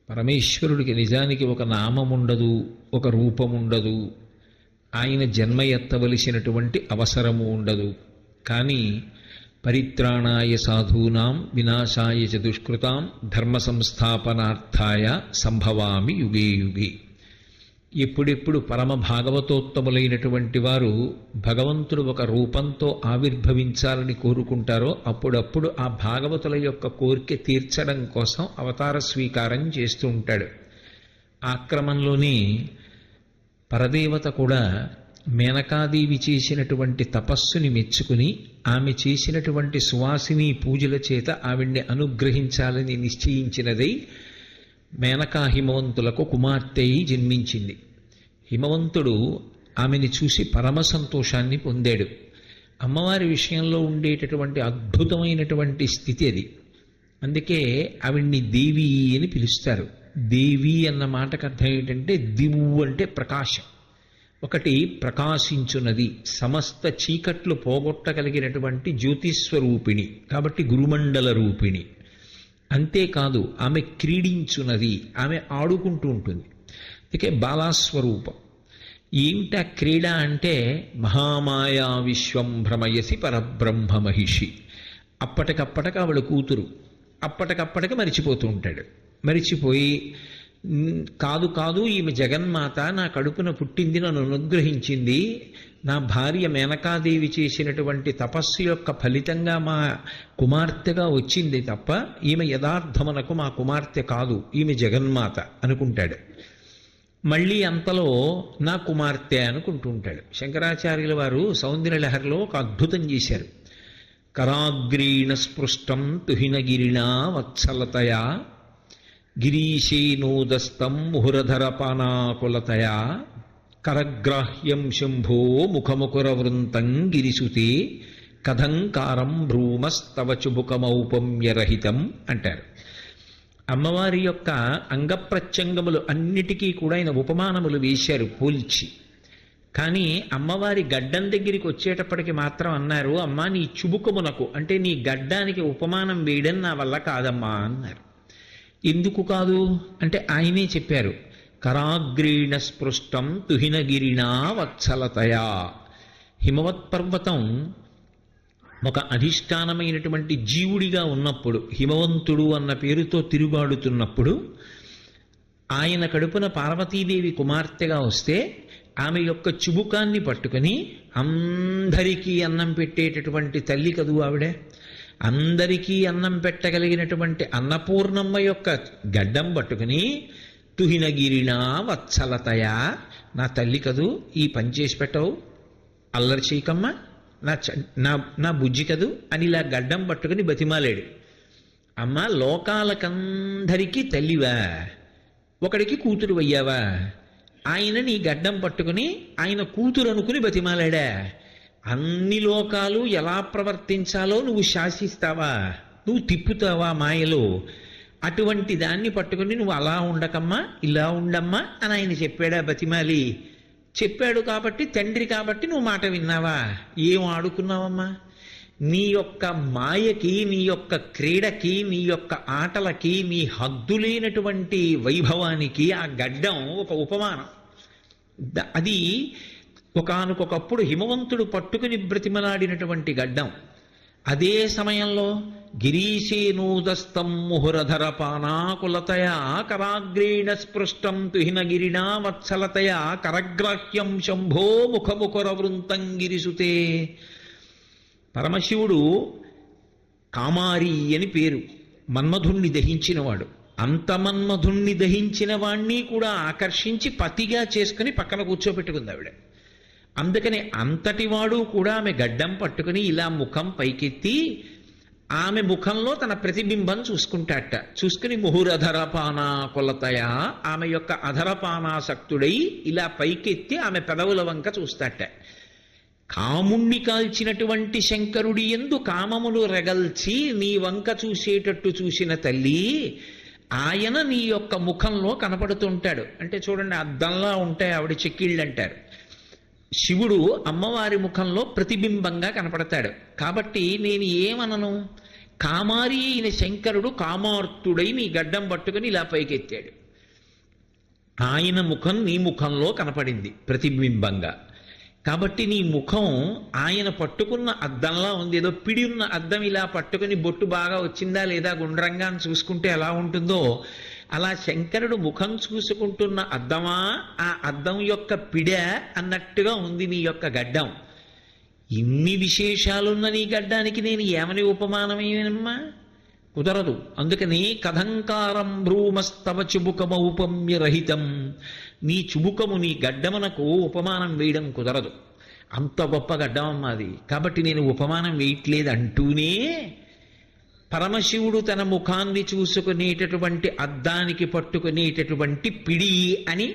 పరమేశ్వరుడికి నిజానికి ఒక నామం ఉండదు, ఒక రూపం ఉండదు, ఆయన జన్మ ఎత్తవలసినటువంటి అవసరము ఉండదు. కానీ పరిత్రాణాయ సాధూనాం వినాశాయ చ దుష్కృతాం ధర్మ సంస్థాపనార్థాయ సంభవామి యుగే యుగే. ఎప్పుడెప్పుడు పరమ భాగవతోత్తములైనటువంటి వారు భగవంతుడు ఒక రూపంతో ఆవిర్భవించాలని కోరుకుంటారో అప్పుడప్పుడు ఆ భాగవతుల యొక్క కోరిక తీర్చడం కోసం అవతార స్వీకారం చేస్తూ ఉంటాడు. ఆ క్రమంలోనే పరదేవత కూడా మేనకాదేవి చేసినటువంటి తపస్సుని మెచ్చుకుని ఆమె చేసినటువంటి సువాసిని పూజల చేత ఆవిడ్ని అనుగ్రహించాలని నిశ్చయించినదై మేనకా హిమవంతులకు కుమార్తె అయి జన్మించింది. హిమవంతుడు ఆమెని చూసి పరమ సంతోషాన్ని పొందాడు. అమ్మవారి విషయంలో ఉండేటటువంటి అద్భుతమైనటువంటి స్థితి అది. అందుకే ఆవిడ్ని దేవి అని పిలుస్తారు. దేవి అన్న మాటకు అర్థం ఏంటంటే దివు అంటే ప్రకాశం. ఒకటి ప్రకాశించున్నది, సమస్త చీకట్లు పోగొట్టగలిగినటువంటి జ్యోతిస్వరూపిణి, కాబట్టి గురుమండల రూపిణి. అంతేకాదు ఆమె క్రీడించున్నది, ఆమె ఆడుకుంటూ ఉంటుంది. అందుకే బాలాస్వరూపం. ఏమిటా క్రీడ అంటే మహామాయా విశ్వం భ్రమయసి పరబ్రహ్మ మహిషి. అప్పటికప్పటికి ఆవిడ కూతురు, అప్పటికప్పటికి మరిచిపోతూ ఉంటాడు. మరిచిపోయి కాదు కాదు ఈమె జగన్మాత, నా కడుపున పుట్టింది, నన్ను అనుగ్రహించింది, నా భార్య మేనకాదేవి చేసినటువంటి తపస్సు యొక్క ఫలితంగా మా కుమార్తెగా వచ్చింది తప్ప ఈమె యథార్థమునకు మా కుమార్తె కాదు, ఈమె జగన్మాత అనుకుంటాడు. మళ్ళీ అంతలో నా కుమార్తె అనుకుంటూ ఉంటాడు. శంకరాచార్యుల వారు సౌందర్యలహరిలో ఒక అద్భుతం చేశారు. కరాగ్రీణ స్పృష్టం తుహినగిరిణా వత్సలతయా గిరీశేనోదస్తం ముహురధరపానాకులతయా కరగ్రాహ్యం శంభో ముఖముకుర వృంతం గిరిసుతే కథంకారం భ్రూమస్తవ చుబుకమౌపమ్యరహితం అంటారు. అమ్మవారి యొక్క అంగప్రత్యంగములు అన్నిటికీ కూడా ఆయన ఉపమానములు వేశారు పోల్చి. కానీ అమ్మవారి గడ్డం దగ్గరికి వచ్చేటప్పటికి మాత్రం అన్నారు, అమ్మా నీ చుబుకమునకు అంటే నీ గడ్డానికి ఉపమానం వేయడం నా వల్ల కాదమ్మా అన్నారు. ఎందుకు కాదు అంటే ఆయనే చెప్పారు, కరాగ్రీణ స్పృష్టం తుహినగిరిణా వత్సలతయా. హిమవత్ పర్వతం ఒక అధిష్టానమైనటువంటి జీవుడిగా ఉన్నప్పుడు, హిమవంతుడు అన్న పేరుతో తిరుగాడుతున్నప్పుడు, ఆయన కడుపున పార్వతీదేవి కుమార్తెగా వస్తే ఆమె యొక్క చుబుకాన్ని పట్టుకొని అందరికీ అన్నం పెట్టేటటువంటి తల్లి కదూ ఆవిడే. అందరికీ అన్నం పెట్టగలిగినటువంటి అన్నపూర్ణమ్మ యొక్క గడ్డం పట్టుకుని తుహినగిరినా వత్సలతయా, నా తల్లి కదూ, ఈ పని చేసి పెట్టవు, అల్లరి చేయకమ్మ, నా బుజ్జి కదూ అని ఇలా గడ్డం పట్టుకుని బతిమాలాడు. అమ్మ లోకాలకందరికీ తల్లివా, ఒకడికి కూతురు అయ్యావా, ఆయన నీ గడ్డం పట్టుకుని ఆయన కూతురు అనుకుని బతిమాలాడా. అన్ని లోకాలు ఎలా ప్రవర్తించాలో నువ్వు శాసిస్తావా, నువ్వు తిప్పుతావా మాయలో. అటువంటి దాన్ని పట్టుకుని నువ్వు అలా ఉండకమ్మా, ఇలా ఉండమ్మా అని ఆయన చెప్పాడా బతిమాలి? చెప్పాడు కాబట్టి, తండ్రి కాబట్టి నువ్వు మాట విన్నావా? ఏం ఆడుకున్నావమ్మా? నీ యొక్క మాయకి, నీ యొక్క క్రీడకి, నీ యొక్క ఆటలకి, నీ హద్దులేనటువంటి వైభవానికి ఆ గడ్డం ఒక ఉపమానం. అది ఒకానొకప్పుడు హిమవంతుడు పట్టుకుని బ్రతిమలాడినటువంటి గడ్డం. అదే సమయంలో గిరీశేనూదస్తం ముహురధర పానాకులతయా కరాగ్రీణ స్పృష్టం తుహినగిరిణా వత్సలతయా కరగ్రాహ్యం శంభో ముఖముకుర వృంతం గిరిసుతే. పరమశివుడు కామారి అని పేరు, మన్మధుణ్ణి దహించినవాడు. అంత మన్మధుణ్ణి దహించిన వాణ్ణి కూడా ఆకర్షించి పతిగా చేసుకుని పక్కన కూర్చోబెట్టుకుంది ఆవిడ. అందుకని అంతటివాడు కూడా ఆమె గడ్డం పట్టుకుని ఇలా ముఖం పైకెత్తి ఆమె ముఖంలో తన ప్రతిబింబం చూసుకుంటాట. చూసుకుని ముహురధరపానా కొలతయా, ఆమె యొక్క అధరపానాసక్తుడై ఇలా పైకెత్తి ఆమె పెదవుల వంక చూస్తాట. కాముణ్ణి కాల్చినటువంటి శంకరుడి యందు కామమును రెగల్చి నీ వంక చూసేటట్టు చూసిన తల్లి, ఆయన నీ యొక్క ముఖంలో కనపడుతుంటాడు. అంటే చూడండి, అద్దంలా ఉంటాయి ఆవిడ చెక్కిళ్ళు అంటారు. శివుడు అమ్మవారి ముఖంలో ప్రతిబింబంగా కనపడతాడు. కాబట్టి నేను ఏమనను, కామారి అయిన శంకరుడు కామార్తుడై నీ గడ్డం పట్టుకుని ఇలా పైకెత్తాడు. ఆయన ముఖం నీ ముఖంలో కనపడింది ప్రతిబింబంగా. కాబట్టి నీ ముఖం ఆయన పట్టుకున్న అద్దంలా ఉంది. ఏదో పిడి ఉన్న అద్దం ఇలా పట్టుకుని బొట్టు బాగా వచ్చిందా లేదా గుండ్రంగా అని చూసుకుంటే ఎలా ఉంటుందో అలా శంకరుడు ముఖం చూసుకుంటున్న అద్దమా, ఆ అద్దం యొక్క పిడ అన్నట్టుగా ఉంది నీ యొక్క గడ్డం. ఇన్ని విశేషాలున్న నీ గడ్డానికి నేను ఏమని ఉపమానమేనమ్మా? కుదరదు. అందుకని కథంకారం భ్రూమస్తవ చుబుకమౌపమ్య రహితం, నీ చుబుకము నీ గడ్డమునకు ఉపమానం వేయడం కుదరదు. అంత గొప్ప గడ్డం అమ్మాది. కాబట్టి నేను ఉపమానం వేయట్లేదు అంటూనే పరమశివుడు తన ముఖాన్ని చూసుకునేటటువంటి అద్దానికి పట్టుకునేటటువంటి పిడి అని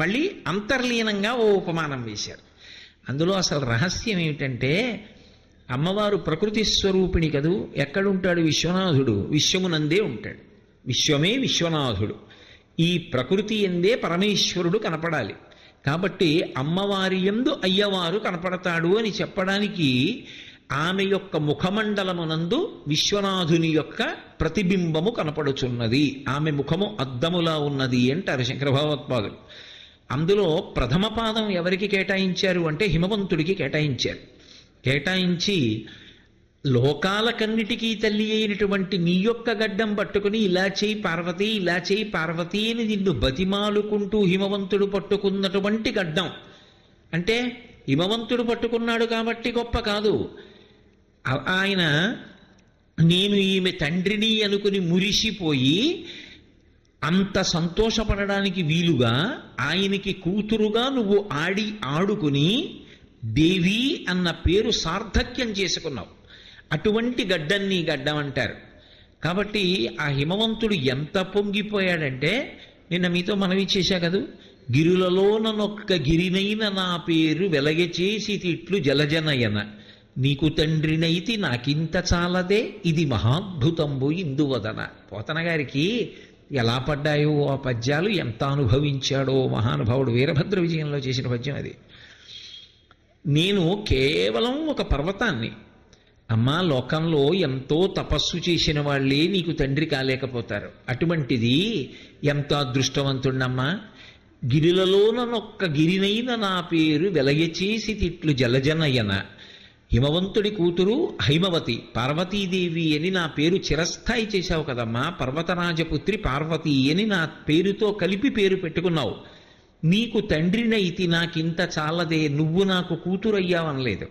మళ్ళీ అంతర్లీనంగా ఓ ఉపమానం వేశారు. అందులో అసలు రహస్యం ఏమిటంటే, అమ్మవారు ప్రకృతి స్వరూపిణి కదూ. ఎక్కడుంటాడు విశ్వనాథుడు? విశ్వమునందే ఉంటాడు. విశ్వమే విశ్వనాథుడు. ఈ ప్రకృతి ఎందే పరమేశ్వరుడు కనపడాలి. కాబట్టి అమ్మవారి యందు అయ్యవారు కనపడతాడు అని చెప్పడానికి ఆమె యొక్క ముఖమండలమునందు విశ్వనాథుని యొక్క ప్రతిబింబము కనపడుచున్నది. ఆమె ముఖము అద్దములా ఉన్నది అంటారు శంకర భగవత్పాదులు. అందులో ప్రథమ పాదం ఎవరికి కేటాయించారు అంటే హిమవంతుడికి కేటాయించారు. కేటాయించి లోకాలకన్నిటికీ తల్లి అయినటువంటి నీ యొక్క గడ్డం పట్టుకుని ఇలా చేయి పార్వతి, ఇలా చేయి పార్వతి అని నిన్ను బతిమాలుకుంటూ హిమవంతుడు పట్టుకున్నటువంటి గడ్డం. అంటే హిమవంతుడు పట్టుకున్నాడు కాబట్టి గొప్ప కాదు. ఆయన నేను ఈమె తండ్రిని అనుకుని మురిసిపోయి అంత సంతోషపడడానికి వీలుగా ఆయనకి కూతురుగా నువ్వు ఆడుకుని దేవి అన్న పేరు సార్థక్యం చేసుకున్నావు. అటువంటి గడ్డం నీ గడ్డం అంటారు. కాబట్టి ఆ హిమవంతుడు ఎంత పొంగిపోయాడంటే, నిన్న మీతో మనవి చేశా కదూ, గిరులలోనొక్క గిరినైన నా పేరు వెలగచేసి తిట్లు జలజనయన, నీకు తండ్రినైతి నాకింత చాలదే ఇది మహాద్భుతంబు ఇందువదన. పోతన గారికి ఎలా పడ్డాయో ఆ పద్యాలు, ఎంత అనుభవించాడో మహానుభావుడు. వీరభద్ర విజయంలో చేసిన పద్యం అది. నేను కేవలం ఒక పర్వతాన్ని, అమ్మా లోకంలో ఎంతో తపస్సు చేసిన వాళ్ళే నీకు తండ్రి కాలేకపోతారు. అటువంటిది ఎంత అదృష్టవంతుణ్ణమ్మా. గిరిలలోనొక్క గిరినైన నా పేరు వెలయచేసి తిట్లు జలజనయన, హిమవంతుడి కూతురు హైమవతి పార్వతీదేవి అని నా పేరు చిరస్థాయి చేశావు కదమ్మా. పర్వతరాజపుత్రి పార్వతి అని నా పేరుతో కలిపి పేరు పెట్టుకున్నావు. నీకు తండ్రినైతి నాకింత చాలదే, నువ్వు నాకు కూతురయ్యావనలేదు.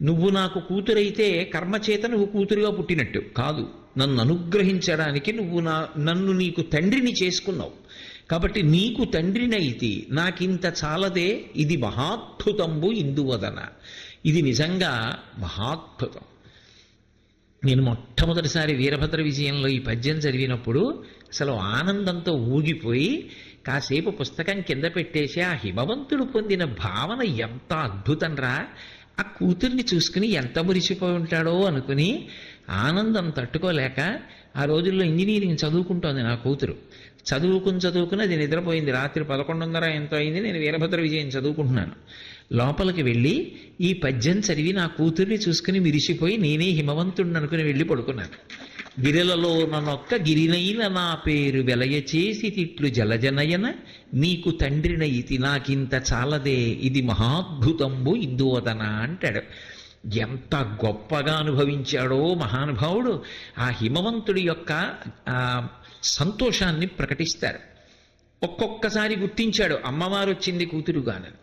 నువ్వు నాకు కూతురైతే కర్మచేత నువ్వు కూతురుగా పుట్టినట్టు కాదు, నన్ను అనుగ్రహించడానికి నువ్వు నన్ను నీకు తండ్రిని చేసుకున్నావు. కాబట్టి నీకు తండ్రినైతి నాకింత చాలదే ఇది మహాద్భుతంబు ఇందువదన. ఇది నిజంగా మహాద్భుతం. నేను మొట్టమొదటిసారి వీరభద్ర విజయంలో ఈ పద్యం చదివినప్పుడు అసలు ఆనందంతో ఊగిపోయి కాసేపు పుస్తకం కింద పెట్టేసి ఆ హిమవంతుడు పొందిన భావన ఎంత అద్భుతం రా, ఆ కూతుర్ని చూసుకుని ఎంత మురిసిపోయి ఉంటాడో అనుకుని ఆనందం తట్టుకోలేక, ఆ రోజుల్లో ఇంజనీరింగ్ చదువుకుంటోంది నా కూతురు. చదువుకుని అది నిద్రపోయింది. రాత్రి 11:30 ఎంతో అయింది. నేను వీరభద్ర విజయం చదువుకుంటున్నాను. లోపలికి వెళ్ళి ఈ పద్యం చదివి నా కూతుర్ని చూసుకుని మిరిసిపోయి నేనే హిమవంతుడిని అనుకుని వెళ్ళి పడుకున్నాను. గిరిలలో నొక్క గిరినైన నా పేరు వెలయచేసి తిట్లు జలజనయన, నీకు తండ్రినైతి నాకింత చాలదే ఇది మహాద్భుతంబు ఇందువదన అంటాడు. ఎంత గొప్పగా అనుభవించాడో మహానుభావుడు. ఆ హిమవంతుడి యొక్క సంతోషాన్ని ప్రకటిస్తారు. ఒక్కొక్కసారి గుర్తించాడు అమ్మవారు వచ్చింది కూతురుగానని.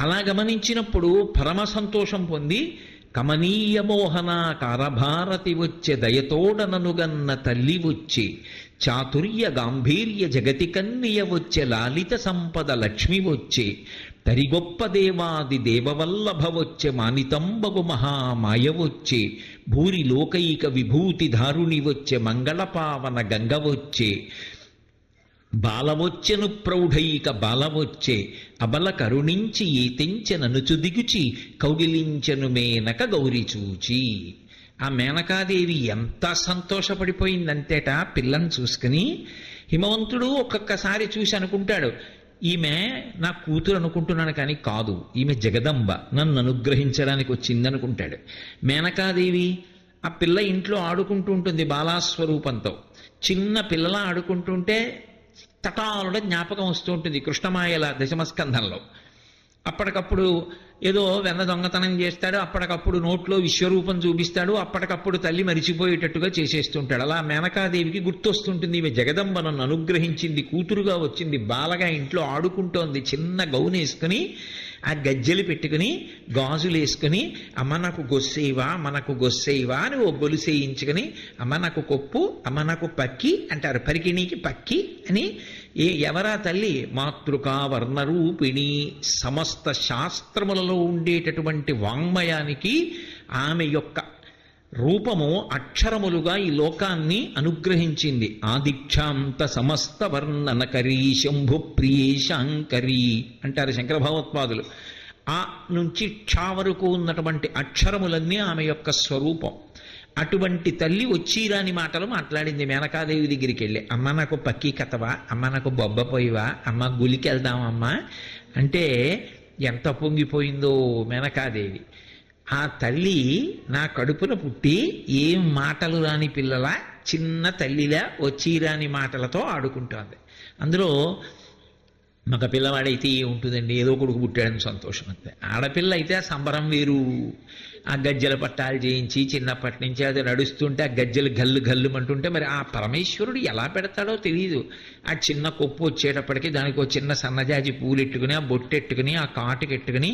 అలా గమనించినప్పుడు పరమ సంతోషం పొంది, కమనీయ మోహన కారభారతి వచ్చే దయతోడననుగన్న తల్లి వచ్చి, చాతుర్య గాంభీర్య జగతి కన్నియ వచ్చే లాలిత సంపద లక్ష్మి వచ్చే, తరిగొప్ప దేవాది దేవవల్లభ వచ్చే మానితంబగు మహామాయ వచ్చే, భూరి లోకైక విభూతి ధారుణి వచ్చే మంగళపావన గంగ వచ్చే, బాలవొచ్చెను ప్రౌఢైక బాలవొచ్చే, అబల కరుణించి ఈతించెననుచు దిగుచి కౌగిలించెను మేనక గౌరి చూచి. ఆ మేనకాదేవి ఎంత సంతోషపడిపోయిందంతేట పిల్లని చూసుకుని. హిమవంతుడు ఒక్కొక్కసారి చూసి అనుకుంటాడు, ఈమె నా కూతురు అనుకుంటున్నాను కానీ కాదు, ఈమె జగదంబ నన్ను అనుగ్రహించడానికి వచ్చిందనుకుంటాడు. మేనకాదేవి ఆ పిల్ల ఇంట్లో ఆడుకుంటూ ఉంటుంది బాలాస్వరూపంతో. చిన్న పిల్లలా ఆడుకుంటుంటే తటాలుడ జ్ఞాపకం వస్తూ ఉంటుంది కృష్ణమాయల దశమస్కంధంలో. అప్పటికప్పుడు ఏదో వెన్న దొంగతనం చేస్తాడు, అప్పటికప్పుడు నోట్లో విశ్వరూపం చూపిస్తాడు, అప్పటికప్పుడు తల్లి మరిచిపోయేటట్టుగా చేసేస్తుంటాడు. అలా మేనకాదేవికి గుర్తొస్తుంటుంది, ఈమె జగదంబ నన్ను అనుగ్రహించింది, కూతురుగా వచ్చింది, బాలగా ఇంట్లో ఆడుకుంటోంది, చిన్న గౌను వేసుకుని ఆ గజ్జెలు పెట్టుకుని గాజులు వేసుకుని, అమ్మ నాకు గొస్సేవా, మనకు గొస్సేవా అని ఓ గొలుసేయించుకుని, అమ్మ నాకు కొప్పు, అమ్మ నాకు పక్కి అంటారు, పరికిణీకి పక్కి అని. ఎవరా తల్లి? మాతృకా వర్ణరూపిణి, సమస్త శాస్త్రములలో ఉండేటటువంటి వాంగ్మయానికి ఆమె యొక్క రూపము అక్షరములుగా ఈ లోకాన్ని అనుగ్రహించింది. ఆదిక్షాంత సమస్త వర్ణనకరీ శంభు ప్రియేశాంకరీ అంటారు శంకర భగవత్పాదులు. ఆ నుంచి క్ష వరకు ఉన్నటువంటి అక్షరములన్నీ ఆమె యొక్క స్వరూపం. అటువంటి తల్లి వచ్చిరాని మాటలు మాట్లాడింది మేనకాదేవి దగ్గరికి వెళ్ళి. అమ్మ నాకు పక్కీ కథవా, అమ్మ నాకు బొబ్బ పోయివా, అమ్మ గులికి వెళ్దామమ్మా అంటే ఎంత పొంగిపోయిందో మేనకాదేవి. ఆ తల్లి నా కడుపున పుట్టి ఏం మాటలు రాని పిల్లల చిన్న తల్లిలా వచ్చి రాని మాటలతో ఆడుకుంటోంది. అందులో మగ పిల్లవాడైతే ఏముంటుందండి, ఏదో కొడుకు పుట్టాడని సంతోషం అంతే. ఆడపిల్ల అయితే ఆ సంబరం వేరు. ఆ గజ్జల పట్టాలు చేయించి చిన్నప్పటి నుంచి అది నడుస్తుంటే ఆ గజ్జలు గల్లు గల్లుమంటుంటే మరి ఆ పరమేశ్వరుడు ఎలా పెడతాడో తెలియదు. ఆ చిన్న కొప్పు వచ్చేటప్పటికి దానికి ఒక చిన్న సన్నజాజి పూలెట్టుకుని, ఆ బొట్టెట్టుకుని, ఆ కాటుకెట్టుకుని,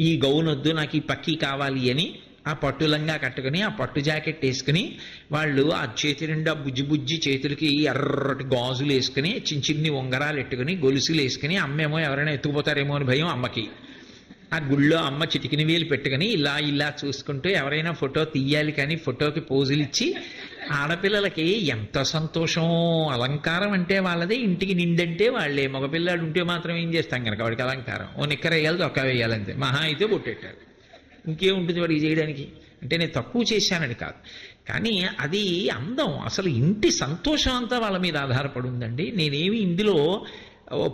ఈ గౌనొద్దు నాకు ఈ పక్కీ కావాలి అని ఆ పట్టులంగా కట్టుకుని, ఆ పట్టు జాకెట్ వేసుకుని, వాళ్ళు ఆ చేతి నిండా బుజ్జి బుజ్జి చేతులకి ఎర్రటి గాజులు వేసుకుని, చిన్న చిన్ని ఉంగరాలు ఎట్టుకుని, గొలుసులు వేసుకుని, అమ్మేమో ఎవరైనా ఎత్తుకుపోతారేమో అని భయం అమ్మకి. ఆ గుళ్ళో అమ్మ చిటికిన వేలు పెట్టుకుని ఇలా ఇలా చూసుకుంటూ ఎవరైనా ఫోటో తీయాలి కానీ ఫోటోకి పోజులు ఇచ్చి, ఆడపిల్లలకి ఎంత సంతోషం. అలంకారం అంటే వాళ్ళదే, ఇంటికి నిండంటే వాళ్ళే. మగపిల్లాడు ఉంటే మాత్రం ఏం చేస్తాం కనుక వాడికి అలంకారం, ఓ నిక్కర వేయాలి, దొక్క వేయాలంతే, మహా అయితే బొట్టెట్టారు, ఇంకేముంటుంది వాడికి చేయడానికి. అంటే నేను తక్కువ చేశానని కాదు, కానీ అది అందం. అసలు ఇంటి సంతోషం అంతా వాళ్ళ మీద ఆధారపడి ఉందండి. నేనేమి ఇందులో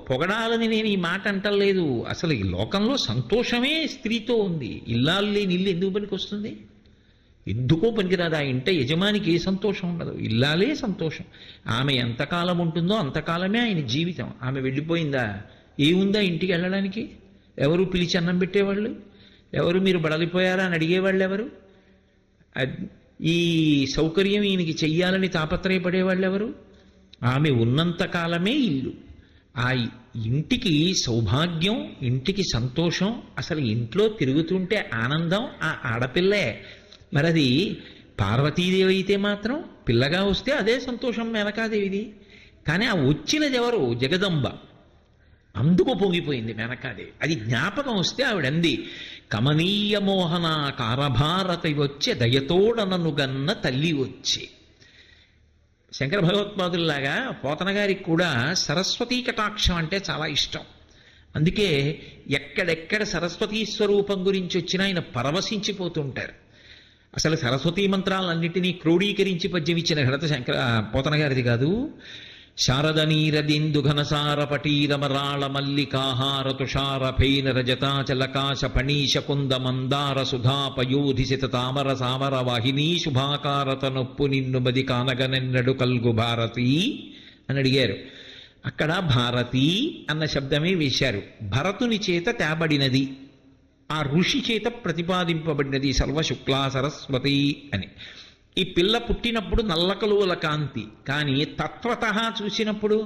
పొగడాలని నేను ఈ మాట అంటలేదు. అసలు ఈ లోకంలో సంతోషమే స్త్రీతో ఉంది. ఇల్లాలు లేని ఇల్లు ఎందుకు పనికి వస్తుంది? ఎందుకో పనికిరాదు. ఆ ఇంట యజమానికి ఏ సంతోషం ఉండదు, ఇల్లాలే సంతోషం. ఆమె ఎంతకాలం ఉంటుందో అంతకాలమే ఆయన జీవితం. ఆమె వెళ్ళిపోయిందా, ఏముందా ఇంటికి వెళ్ళడానికి? ఎవరు పిలిచి అన్నం పెట్టేవాళ్ళు ఎవరు? మీరు బడలిపోయారా అని అడిగేవాళ్ళు ఎవరు? ఈ సౌకర్యం ఈయనకి చెయ్యాలని తాపత్రయపడేవాళ్ళు ఎవరు? ఆమె ఉన్నంతకాలమే ఇల్లు. ఆ ఇంటికి సౌభాగ్యం, ఇంటికి సంతోషం. అసలు ఇంట్లో తిరుగుతుంటే ఆనందం ఆ ఆడపిల్లే. మరి అది పార్వతీదేవి అయితే మాత్రం పిల్లగా వస్తే అదే సంతోషం మేనకాదేవిది. కానీ ఆ వచ్చినది ఎవరు? జగదంబ. అందుకు పొంగిపోయింది మేనకాదేవి. అది జ్ఞాపకం వస్తే ఆవిడంది, కమనీయ మోహన కారభారతి వచ్చే దయతోడనను గన్న తల్లి వచ్చి. శంకర భగవత్పాదుల్లాగా పోతన గారికి కూడా సరస్వతీ కటాక్షం అంటే చాలా ఇష్టం. అందుకే ఎక్కడెక్కడ సరస్వతీ స్వరూపం గురించి వచ్చినా ఆయన పరవశించిపోతుంటారు. అసలు సరస్వతీ మంత్రాలన్నింటినీ క్రోడీకరించి పద్యం ఇచ్చిన ఘనత పోతన గారిది కాదు. శారద నీరదిందు ఘనసార పటీరమరాళ మల్లికాహార తుషార ఫైన రజతాచలకాశ ఫణీశ కుంద మందార సుధాపయోధిసిత తామర సామర వాహిని శుభాకారత నొప్పు నిన్ను బది కానగనెన్నడు కల్గు భారతి అని అడిగారు. అక్కడ భారతి అన్న శబ్దమే వేశారు. భరతుని చేత తేబడినది, ఆ ఋషి చేత ప్రతిపాదింపబడినది సర్వశుక్లా సరస్వతి అని. ఈ పిల్ల పుట్టినప్పుడు నల్లకలువల కాంతి, కానీ తత్వత చూసినప్పుడు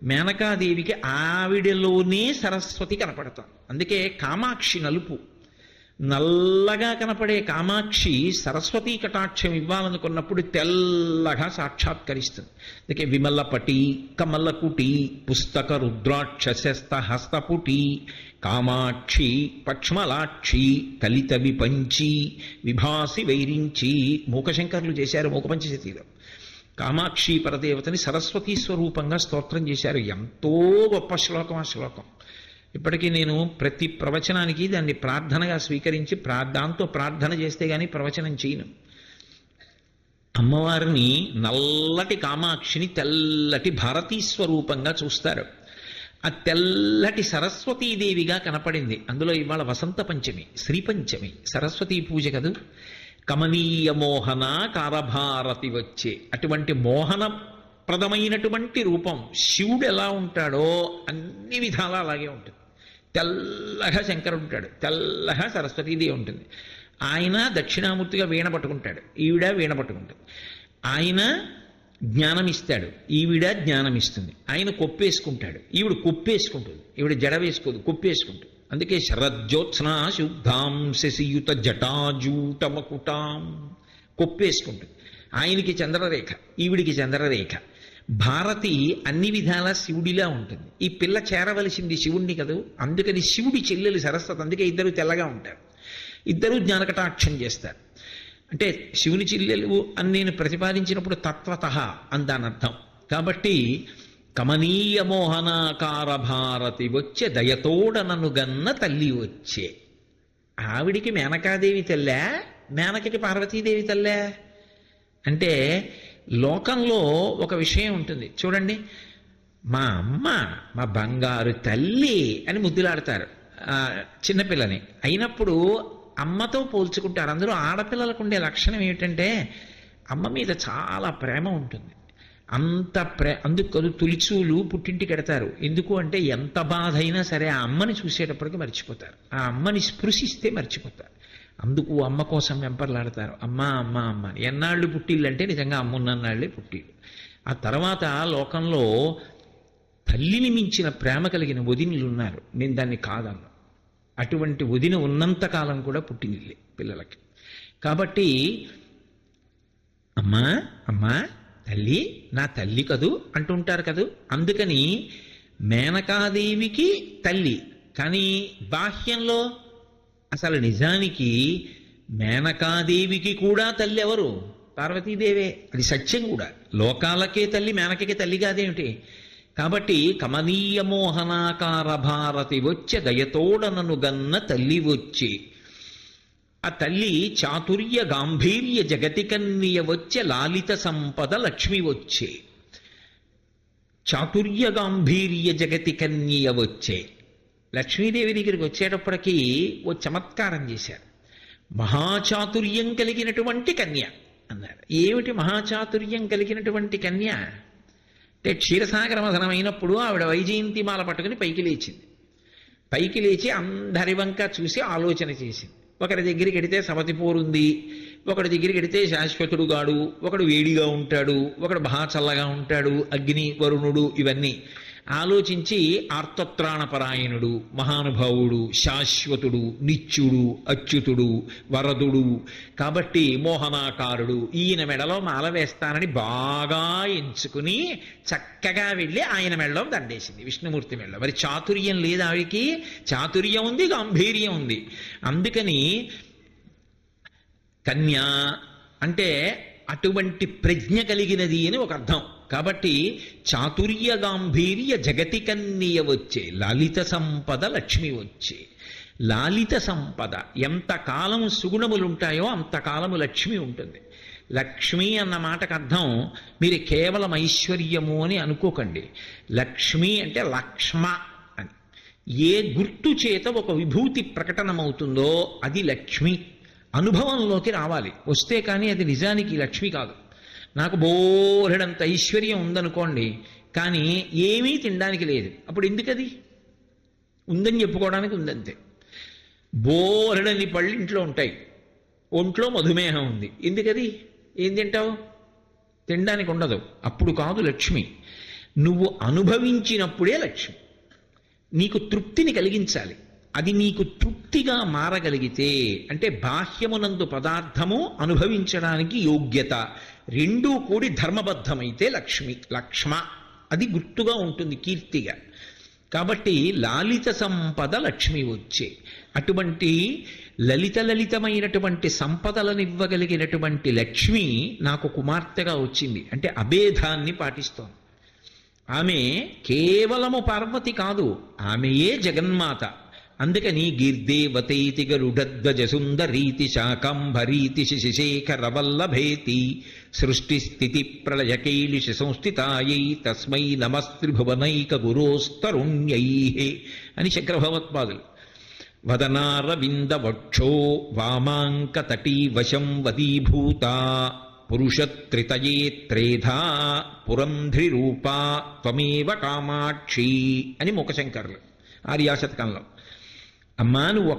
మేనకాదేవికి ఆవిడలోనే సరస్వతి కనపడతాం. అందుకే కామాక్షి నలుపు. నల్లగా కనపడే కామాక్షి సరస్వతీ కటాక్షం ఇవ్వాలనుకున్నప్పుడు తెల్లగా సాక్షాత్కరిస్తుంది. అందుకే విమలపటి కమలకుటి పుస్తక రుద్రాక్ష శస్త హస్తపుటి కామాక్షి పక్ష్మలాక్షి కలిత విపంచి విభాసి వైరించి మూకశంకర్లు చేశారు మూకపంచశతిలో. కామాక్షి పరదేవతని సరస్వతీ స్వరూపంగా స్తోత్రం చేశారు. ఎంతో గొప్ప శ్లోకం ఆ శ్లోకం. ఇప్పటికీ నేను ప్రతి ప్రవచనానికి దాన్ని ప్రార్థనగా స్వీకరించి దాంతో ప్రార్థన చేస్తే కానీ ప్రవచనం చేయను. అమ్మవారిని నల్లటి కామాక్షిని తెల్లటి భారతీ స్వరూపంగా చూస్తారు. ఆ తెల్లటి సరస్వతీదేవిగా కనపడింది. అందులో ఇవాళ వసంత పంచమి, శ్రీ పంచమి, సరస్వతీ పూజ కదూ. కమనీయ మోహన కారభారతి వచ్చే. అటువంటి మోహన ప్రదమైనటువంటి రూపం శివుడు ఎలా ఉంటాడో అన్ని విధాలా అలాగే ఉంటుంది. తెల్లగా శంకరుడు ఉంటాడు, తెల్లగా సరస్వతీదేవి ఉంటుంది. ఆయన దక్షిణామూర్తిగా వీణ పట్టుకుంటాడు, ఈవిడ వీణ పట్టుకుంటుంది. ఆయన జ్ఞానం ఇస్తాడు, ఈవిడ జ్ఞానం ఇస్తుంది. ఆయన కొప్పేసుకుంటాడు, ఈవిడ కొప్పేసుకుంటుంది. ఈవిడ జడ వేసుకోదు, కొప్పేసుకుంటుంది. అందుకే శరజ్యోత్స్నా శుద్ధాం శశియుత జటాజూటమకుటాం కొప్పేసుకుంటుంది. ఆయనకి చంద్రరేఖ, ఈవిడికి చంద్రరేఖ. భారతి అన్ని విధాల శివుడిలా ఉంటుంది. ఈ పిల్ల చేరవలసింది శివుణ్ణి కదూ, అందుకని శివుడి చెల్లెలు సరస్వతి. అందుకే ఇద్దరు తెల్లగా ఉంటారు, ఇద్దరూ జ్ఞానకటాక్షం చేస్తారు. అంటే శివుని చెల్లెలు అని నేను ప్రతిపాదించినప్పుడు తత్వత అని దాని అర్థం. కాబట్టి కమనీయ మోహనాకార భారతి వచ్చే దయతోడనను గన్న తల్లి వచ్చే. ఆవిడికి మేనకాదేవి తల్లే, మేనకకి పార్వతీదేవి తల్లే. అంటే లోకంలో ఒక విషయం ఉంటుంది చూడండి. మా అమ్మ మా బంగారు తల్లి అని ముద్దులాడతారు చిన్నపిల్లని. అయినప్పుడు అమ్మతో పోల్చుకుంటారు. అందులో ఆడపిల్లలకు ఉండే లక్షణం ఏమిటంటే అమ్మ మీద చాలా ప్రేమ ఉంటుంది. అంత అందుకు తులిచూలు పుట్టింటికి ఎడతారు. ఎందుకు అంటే ఎంత బాధ అయినా సరే ఆ అమ్మని చూసేటప్పటికి మర్చిపోతారు, ఆ అమ్మని స్పృశిస్తే మర్చిపోతారు. అందుకు అమ్మ కోసం వెంపర్లాడతారు, అమ్మ అమ్మ అమ్మ అని. ఎన్నాళ్ళు పుట్టిళ్ళు అంటే నిజంగా అమ్మున్నన్నాళ్ళే పుట్టిళ్ళు. ఆ తర్వాత లోకంలో తల్లిని మించిన ప్రేమ కలిగిన వదినలు ఉన్నారు, నేను దాన్ని కాదన్నా. అటువంటి వదిన ఉన్నంతకాలం కూడా పుట్టినిల్లే పిల్లలకి. కాబట్టి అమ్మా అమ్మా తల్లి నా తల్లి కదూ అంటుంటారు కదూ. అందుకని మేనకాదేవికి తల్లి, కానీ బాహ్యంలో అసలు నిజానికి మేనకాదేవికి కూడా తల్లి ఎవరు? పార్వతీదేవే. అది సత్యం కూడా. లోకాలకే తల్లి, మేనకకి తల్లి కాదేమిటి? కాబట్టి కమనీయ మోహనాకార భారతి వచ్చే దయతోడనను గన్న తల్లి వచ్చి. ఆ తల్లి చాతుర్య గాంభీర్య జగతి కన్య వచ్చే లాలిత సంపద లక్ష్మి వచ్చే. చాతుర్య గాంభీర్య జగతి కన్య వచ్చే. లక్ష్మీదేవి దగ్గరికి వచ్చేటప్పటికీ ఓ చమత్కారం చేశారు. మహాచాతుర్యం కలిగినటువంటి కన్య అన్నారు. ఏమిటి మహాచాతుర్యం కలిగినటువంటి కన్య అంటే క్షీరసాగర మథనం అయినప్పుడు ఆవిడ వైజయంతిమాల పట్టుకుని పైకి లేచింది. పైకి లేచి అందరి వంక చూసి ఆలోచన చేసింది. ఒకరి దగ్గరికి వెడితే సవతి పోరుంది, ఒకడి దగ్గరికి వెడితే శాశ్వతుడు గాడు, ఒకడు వేడిగా ఉంటాడు, ఒకడు బాగా చల్లగా ఉంటాడు, అగ్ని వరుణుడు, ఇవన్నీ ఆలోచించి ఆర్తత్రాణపరాయణుడు, మహానుభావుడు, శాశ్వతుడు, నిత్యుడు, అచ్యుతుడు, వరదుడు, కాబట్టి మోహనాకారుడు, ఈయన మెడలో మాల వేస్తానని బాగా ఎంచుకుని చక్కగా వెళ్ళి ఆయన మెడలో దండేసింది, విష్ణుమూర్తి మెడలో. మరి చాతుర్యం లేదు ఆవిడికి? చాతుర్యం ఉంది, గాంభీర్యం ఉంది. అందుకని కన్యా అంటే అటువంటి ప్రజ్ఞ కలిగినది అని ఒక అర్థం. కాబట్టి చాతుర్య గాంభీర్య జగతి కన్య వచ్చే, లలిత సంపద లక్ష్మి వచ్చే. లాలిత సంపద, ఎంతకాలము సుగుణములుంటాయో అంతకాలము లక్ష్మి ఉంటుంది. లక్ష్మి అన్న మాటకు అర్థం మీరు కేవలం ఐశ్వర్యము అని అనుకోకండి. లక్ష్మి అంటే లక్ష్మ అని. ఏ గుర్తు చేత ఒక విభూతి ప్రకటనమవుతుందో అది లక్ష్మి. అనుభవంలోకి రావాలి, వస్తే కానీ అది నిజానికి లక్ష్మి కాదు. నాకు బోరెడంత ఐశ్వర్యం ఉందనుకోండి, కానీ ఏమీ తినడానికి లేదు, అప్పుడు ఎందుకది? ఉందని చెప్పుకోవడానికి ఉందంతే. బోరెడని పళ్ళు ఇంట్లో ఉంటాయి, ఒంట్లో మధుమేహం ఉంది, ఎందుకది? ఏం తింటావు? తినడానికి ఉండదు, అప్పుడు కాదు లక్ష్మి. నువ్వు అనుభవించినప్పుడే లక్ష్మి. నీకు తృప్తిని కలిగించాలి. అది నీకు తృప్తిగా మారగలిగితే, అంటే బాహ్యమునందు పదార్థము అనుభవించడానికి యోగ్యత రెండూ కూడి ధర్మబద్ధమైతే లక్ష్మ అది గుర్తుగా ఉంటుంది, కీర్తిగా. కాబట్టి లాలిత సంపద లక్ష్మి వచ్చే. అటువంటి లలితమైనటువంటి సంపదలను ఇవ్వగలిగినటువంటి లక్ష్మి నాకు కుమార్తెగా వచ్చింది అంటే అభేదాన్ని పాటిస్తోంది. ఆమె కేవలము పార్వతి కాదు, ఆమెయే జగన్మాత. అందుకని గీర్దేవతైతి గరుడధ్వజ సుందరీతి శాకంభరీతి శశిశేఖరవల్లభేతి సృష్టి స్థితి ప్రళయకైలిష సంస్థితాయై తస్మై నమస్త్రిభువనైక గురోస్తరుణ్యై అని శంకర భగవత్పాదులు. వదనారవిందవక్షో వామాంకతటీ వశం వదీభూత పురుషత్రితయే త్రేధా పురంధ్రిరూపా త్వమేవ కామాక్షి అని మూకశంకరులు ఆర్యాశతకంలో. అమ్మా నువ్వు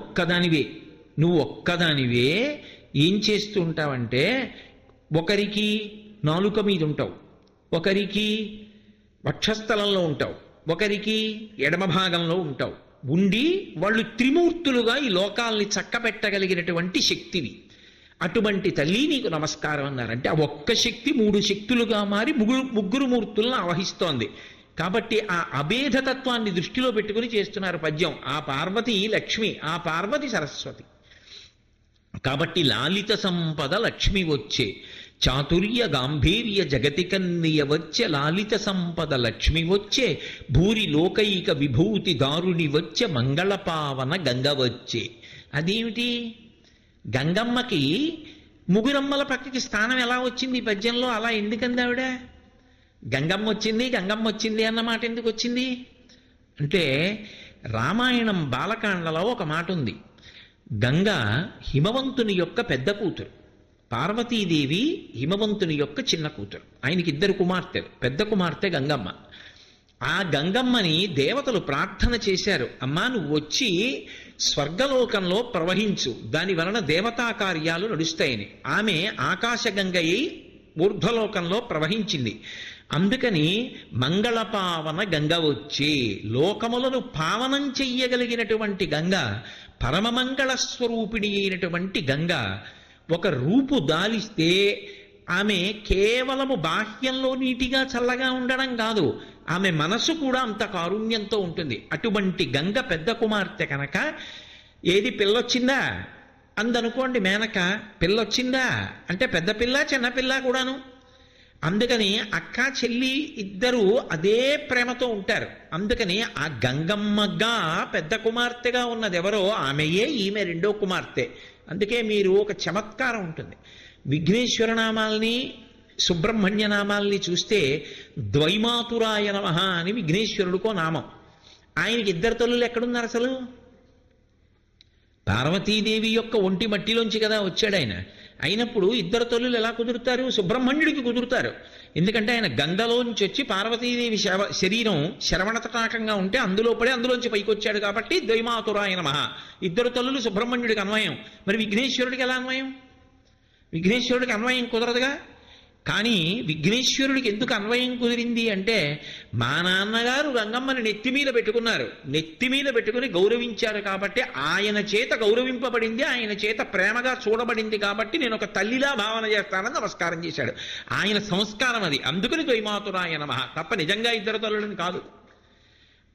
ఒక్కదానివే ఏం చేస్తూ ఉంటావంటే, ఒకరికి నాలుక మీద ఉంటావు, ఒకరికి వక్షస్థలంలో ఉంటావు, ఒకరికి ఎడమ భాగంలో ఉంటావు. ఉండి వాళ్ళు త్రిమూర్తులుగా ఈ లోకాల్ని చక్కబెట్టగలిగినటువంటి శక్తివి. అటువంటి తల్లి నీకు నమస్కారం అన్నారంటే ఆ ఒక్క శక్తి 3 శక్తులుగా మారి ముగ్గురు మూర్తులను ఆవహిస్తోంది. కాబట్టి ఆ అభేదతత్వాన్ని దృష్టిలో పెట్టుకుని చేస్తున్నారు పద్యం. ఆ పార్వతి లక్ష్మి, ఆ పార్వతి సరస్వతి. కాబట్టి లాలిత సంపద లక్ష్మి వచ్చే, చాతుర్య గాంభీర్య జగతి కన్నియ వచ్చే, లాలిత సంపద లక్ష్మి వచ్చే, భూరి లోకైక విభూతి దారుని వచ్చే, మంగళపావన గంగ వచ్చే. అదేమిటి? గంగమ్మకి ముగురమ్మల పక్కకి స్థానం ఎలా వచ్చింది ఈ పద్యంలో? అలా ఎందుకంది ఆవిడ? గంగమ్మ వచ్చింది అన్నమాట ఎందుకు వచ్చింది అంటే, రామాయణం బాలకాండలో ఒక మాట ఉంది. గంగ హిమవంతుని యొక్క పెద్ద కూతురు, పార్వతీదేవి హిమవంతుని యొక్క చిన్న కూతురు. ఆయనకి 2 కుమార్తెలు, పెద్ద కుమార్తె గంగమ్మ. ఆ గంగమ్మని దేవతలు ప్రార్థన చేశారు, అమ్మా నువ్వు వచ్చి స్వర్గలోకంలో ప్రవహించు, దాని వలన దేవతా కార్యాలు నడుస్తాయని. ఆమె ఆకాశగంగయ్యి ఊర్ధ్వలోకంలో ప్రవహించింది. అందుకని మంగళపావన గంగ వచ్చి, లోకములను పావనం చెయ్యగలిగినటువంటి గంగ, పరమమంగళ స్వరూపిణి అయినటువంటి గంగ ఒక రూపు దాలిస్తే ఆమె కేవలము బాహ్యంలో నీటిగా చల్లగా ఉండడం కాదు, ఆమె మనసు కూడా అంత కారుణ్యంతో ఉంటుంది. అటువంటి గంగ పెద్ద కుమార్తె కనుక, ఏది పిల్లొచ్చిందా అందనుకోండి, మేనక పిల్లొచ్చిందా అంటే పెద్ద పిల్ల చిన్న పిల్ల కూడాను. అందుకని అక్క చెల్లి ఇద్దరూ అదే ప్రేమతో ఉంటారు. అందుకని ఆ గంగమ్మగా పెద్ద కుమార్తెగా ఉన్నది ఎవరో ఆమెయే ఈమె 2వ కుమార్తె. అందుకే మీరు ఒక చమత్కారం ఉంటుంది, విఘ్నేశ్వర నామాల్ని సుబ్రహ్మణ్య నామాల్ని చూస్తే ద్వైమాతురాయ నమః అని విఘ్నేశ్వరుడికో నామం. ఆయనకి 2 తల్లులు ఎక్కడున్నారు అసలు? పార్వతీదేవి యొక్క ఒంటి మట్టిలోంచి కదా వచ్చాడు ఆయన. అయినప్పుడు 2 తల్లులు ఎలా కుదురుతారు? సుబ్రహ్మణ్యుడికి కుదురుతారు. ఎందుకంటే ఆయన గంగలోంచి వచ్చి పార్వతీదేవి శరీరం శరవణతటాకంగా ఉంటే అందులో పడి అందులోంచి పైకి వచ్చాడు కాబట్టి ద్వైమాతురాయ నమః. 2 తల్లులు సుబ్రహ్మణ్యుడికి అన్వయం. మరి విఘ్నేశ్వరుడికి ఎలా అన్వయం? విఘ్నేశ్వరుడికి అన్వయం కుదరదుగా. కానీ విఘ్నేశ్వరుడికి ఎందుకు అన్వయం కుదిరింది అంటే, మా నాన్నగారు గంగమ్మని నెత్తి మీద పెట్టుకున్నారు, నెత్తి మీద పెట్టుకుని గౌరవించారు కాబట్టి ఆయన చేత గౌరవింపబడింది, ఆయన చేత ప్రేమగా చూడబడింది కాబట్టి నేను ఒక తల్లిలా భావన చేస్తానని నమస్కారం చేశాడు. ఆయన సంస్కారం అది. అందుకని ద్వైమాతురాయ నమః తప్ప నిజంగా 2 తల్లులని కాదు.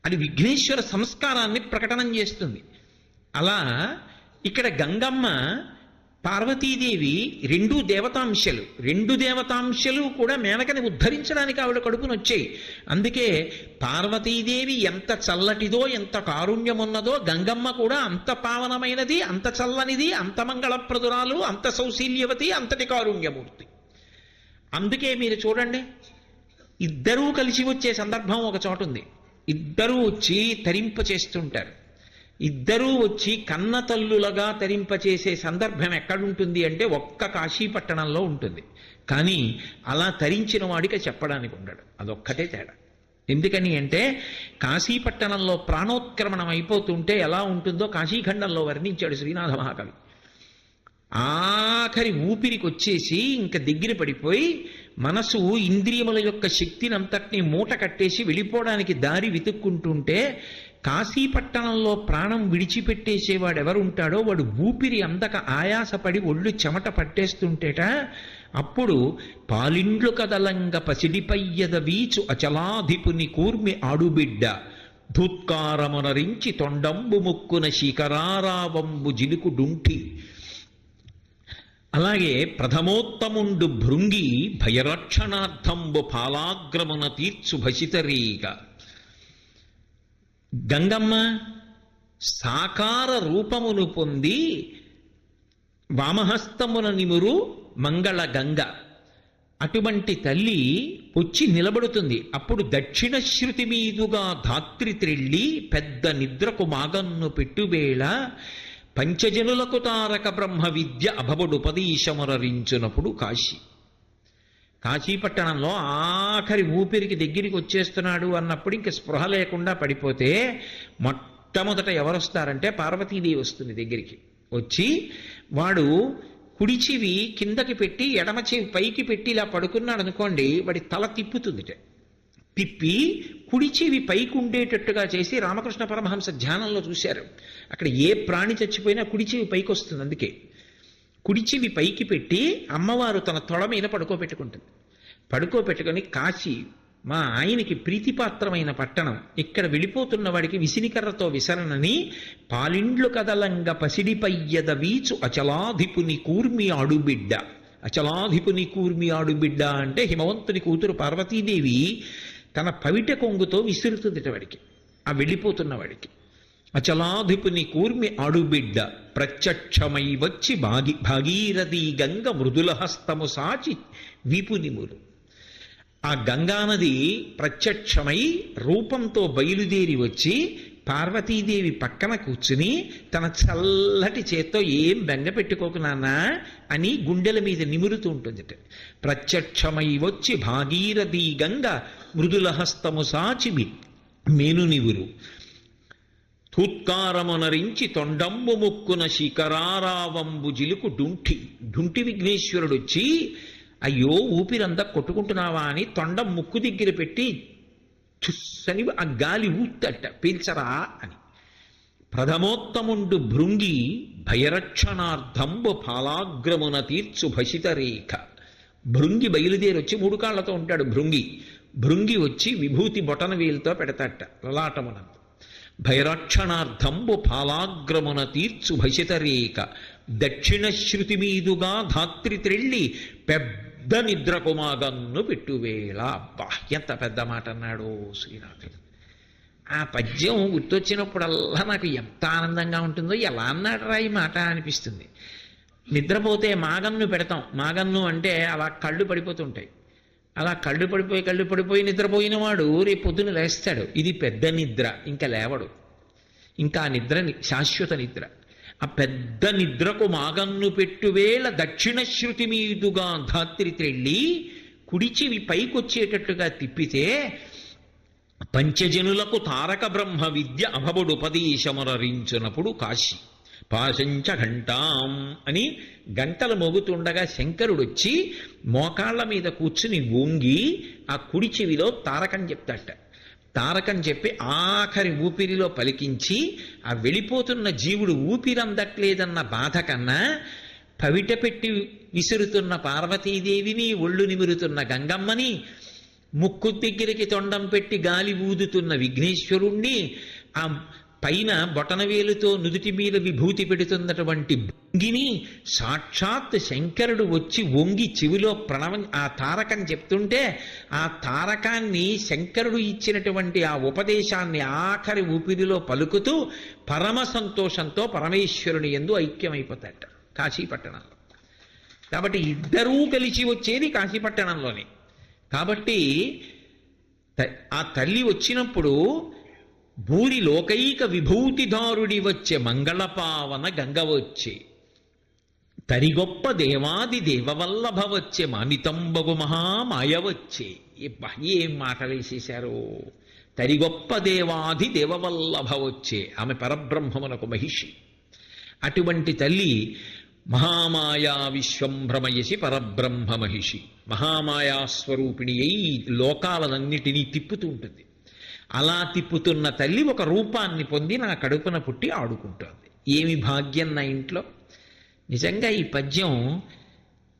అది విఘ్నేశ్వర సంస్కారాన్ని ప్రకటనం చేస్తుంది. అలా ఇక్కడ గంగమ్మ పార్వతీదేవి 2 దేవతాంశలు కూడా మేనకని ఉద్ధరించడానికి ఆవిడ కడుపును వచ్చాయి. అందుకే పార్వతీదేవి ఎంత చల్లటిదో, ఎంత కారుణ్యమున్నదో, గంగమ్మ కూడా అంత పావనమైనది, అంత చల్లనిది, అంత మంగళప్రదురాలు, అంత సౌశీల్యవతి, అంతటి కారుణ్యమూర్తి. అందుకే మీరు చూడండి, 2 కలిసి వచ్చే సందర్భం ఒక చోట ఉంది. 2 వచ్చి తరింప చేస్తుంటారు. 2 వచ్చి కన్న తల్లులుగా తరింపచేసే సందర్భం ఎక్కడుంటుంది అంటే ఒక్క కాశీపట్టణంలో ఉంటుంది. కానీ అలా తరించిన వాడికి చెప్పడానికి ఉండడు. అదొక్కటే తేడా. ఎందుకని అంటే కాశీపట్టణంలో ప్రాణోత్క్రమణం అయిపోతుంటే ఎలా ఉంటుందో కాశీఖండంలో వర్ణించాడు శ్రీనాథ మహాకవి. ఆఖరి ఊపిరికి వచ్చేసి ఇంక దగ్గర పడిపోయి మనసు ఇంద్రియముల యొక్క శక్తిని అంతటినీ మూట కట్టేసి వెళ్ళిపోవడానికి దారి వెతుక్కుంటుంటే, కాశీపట్టణంలో ప్రాణం విడిచిపెట్టేసేవాడు ఎవరుంటాడో వాడు ఊపిరి అందక ఆయాసపడి ఒళ్ళు చెమట పట్టేస్తుంటేట, అప్పుడు పాలిండ్లు కదలంగ పసిడిపయ్యద వీచు అచలాధిపుని కూర్మి ఆడుబిడ్డ ధూత్కారమునరించి తొండంబు ముక్కున శిఖరారావంబు జిలుకు డుంఠి. అలాగే ప్రథమోత్తముండు భృంగి భయరక్షణార్థంబు పాలాగ్రమున తీర్చు భసితరీగ. గంగమ్మ సాకార రూపమును పొంది వామహస్తమున నిమురు మంగళ గంగ. అటువంటి తల్లి వచ్చి నిలబడుతుంది. అప్పుడు దక్షిణ శృతి మీదుగా ధాత్రి త్రెళ్ళి పెద్ద నిద్రకు మాగన్ను పెట్టువేళ పంచజనులకు తారక బ్రహ్మ విద్య అభవుడుపదీశమురరించునప్పుడు కాశీపట్టణంలో ఆఖరి ఊపిరికి దగ్గరికి వచ్చేస్తున్నాడు అన్నప్పుడు ఇంక స్పృహ లేకుండా పడిపోతే మొట్టమొదట ఎవరొస్తారంటే పార్వతీదేవి వస్తుంది దగ్గరికి. వచ్చి వాడు కుడి చెవి కిందకి పెట్టి ఎడమ చెవి పైకి పెట్టి ఇలా పడుకున్నాడు అనుకోండి, వాడి తల తిప్పుతుందిట. తిప్పి కుడి చెవి పైకి ఉండేటట్టుగా చేసి రామకృష్ణ పరమహంస ధ్యానంలో చూశారు. అక్కడ ఏ ప్రాణి చచ్చిపోయినా కుడి చెవి పైకి వస్తుంది. అందుకే కుడి చెవి పైకి పెట్టి అమ్మవారు తన తొడ మీద పడుకోబెట్టుకొని కాశీ మా ఆయనకి ప్రీతిపాత్రమైన పట్టణం, ఇక్కడ వెళ్ళిపోతున్న వాడికి విసినికర్రతో విసరణని పాలిండ్లు కదలంగ పసిడిపయ్యద వీచు అచలాధిపుని కూర్మి ఆడుబిడ్డ. అచలాధిపుని కూర్మి ఆడుబిడ్డ అంటే హిమవంతుని కూతురు పార్వతీదేవి తన పవిట కొంగుతో విసురుతుందిట వాడికి, ఆ వెళ్ళిపోతున్న వాడికి. అచలాధిపుని కూర్మి ఆడుబిడ్డ ప్రత్యక్షమై వచ్చి భాగీరథీ గంగ మృదుల హస్తము సాచి వీపునిమురు. ఆ గంగానది ప్రత్యక్షమై రూపంతో బయలుదేరి వచ్చి పార్వతీదేవి పక్కన కూర్చుని తన చల్లటి చేత్తో ఏం బెంగ పెట్టుకోకు నాన్నా అని గుండెల మీద నిమురుతూ ఉంటుంది. ప్రత్యక్షమై వచ్చి భాగీరథీ గంగ మృదుల హస్తము సాచి మేను నివురు. తూత్కారమునరించి తొండంబు ముక్కున శిఖరారావంబు జిలుకు డుంటి విఘ్నేశ్వరుడొచ్చి అయ్యో ఊపిరంతా కొట్టుకుంటున్నావా అని తొండం ముక్కు దగ్గర పెట్టి చుస్సని ఆ గాలి ఊత్తట, పీల్చరా అని. ప్రథమోత్తముండు భృంగి భయరక్షణార్థంబు ఫాలాగ్రమున తీర్చు భసిత రేఖ. భృంగి బయలుదేరొచ్చి 3 కాళ్లతో ఉంటాడు భృంగి వచ్చి విభూతి బొటన వేలుతో పెడతాట లలాటమునందు. భయరక్షణార్థంబు ఫాలాగ్రమున తీర్చు భసిత రేఖ దక్షిణ శృతి మీదుగా ధాత్రి త్రెళ్ళి పెద్ద నిద్రకు మాగన్ను పెట్టువేళ. అబ్బా ఎంత పెద్ద మాట అన్నాడు శ్రీనాథుడు. ఆ పద్యం గుర్తొచ్చినప్పుడల్లా నాకు ఎంత ఆనందంగా ఉంటుందో, ఎలా అన్నాడు రా ఈ మాట అనిపిస్తుంది. నిద్రపోతే మాగన్ను పెడతాం. మాగన్ను అంటే అలా కళ్ళు పడిపోతుంటాయి. అలా కళ్ళు పడిపోయి నిద్రపోయిన వాడు రేపు పొద్దున లేస్తాడు. ఇది పెద్ద నిద్ర, ఇంకా లేవడు. ఇంకా నిద్ర శాశ్వత నిద్ర. ఆ పెద్ద నిద్రకు మాగన్ను పెట్టువేళ దక్షిణ శృతి మీదుగా ధాత్రి త్రెళ్ళి కుడిచివి పైకొచ్చేటట్టుగా తిప్పితే పంచజనులకు తారక బ్రహ్మ విద్య అభవుడుపదేశమురరించునప్పుడు పాశంచ ఘంటాం అని గంటలు మోగుతుండగా శంకరుడొచ్చి మోకాళ్ల మీద కూర్చుని వంగి ఆ కుడి చెవిలో తారకం చెప్తాట. తారకం చెప్పి ఆఖరి ఊపిరిలో పలికించి ఆ వెళ్ళిపోతున్న జీవుడు ఊపిరందట్లేదన్న బాధ కన్నా పవిట పెట్టి విసురుతున్న పార్వతీదేవిని, ఒళ్ళు నిమురుతున్న గంగమ్మని, ముక్కు దగ్గరికి తొండం పెట్టి గాలి ఊదుతున్న విఘ్నేశ్వరుణ్ణి, ఆ పైన బొటనవేలుతో నుదుటి మీద విభూతి పెడుతున్నటువంటి భృంగిని, సాక్షాత్ శంకరుడు వచ్చి వంగి చెవిలో ఆ తారకం చెప్తుంటే ఆ తారకాన్ని శంకరుడు ఇచ్చినటువంటి ఆ ఉపదేశాన్ని ఆఖరి ఊపిరిలో పలుకుతూ పరమ సంతోషంతో పరమేశ్వరుని యందు ఐక్యమైపోతాట కాశీపట్టణంలో. కాబట్టి ఇద్దరూ కలిసి వచ్చేది కాశీపట్టణంలోనే. కాబట్టి ఆ తల్లి వచ్చినప్పుడు భూరి లోకైక విభూతిదారుడి వచ్చే మంగళపావన గంగ వచ్చే, తరిగొప్ప దేవాది దేవవల్లభ వచ్చే మానితంబగు మహామాయ వచ్చే. ఏం మాట వేసేశారు! తరిగొప్ప దేవాది దేవవల్లభ వచ్చే, ఆమె పరబ్రహ్మమునకు మహిషి. అటువంటి తల్లి మహామాయా విశ్వంభ్రమయసి పరబ్రహ్మ మహిషి, మహామాయాస్వరూపిణి అయి లోకాలనన్నిటినీ తిప్పుతూ ఉంటుంది. అలా తిప్పుతున్న తల్లి ఒక రూపాన్ని పొంది నా కడుపున పుట్టి ఆడుకుంటోంది. ఏమి భాగ్యం నా ఇంట్లో! నిజంగా ఈ పద్యం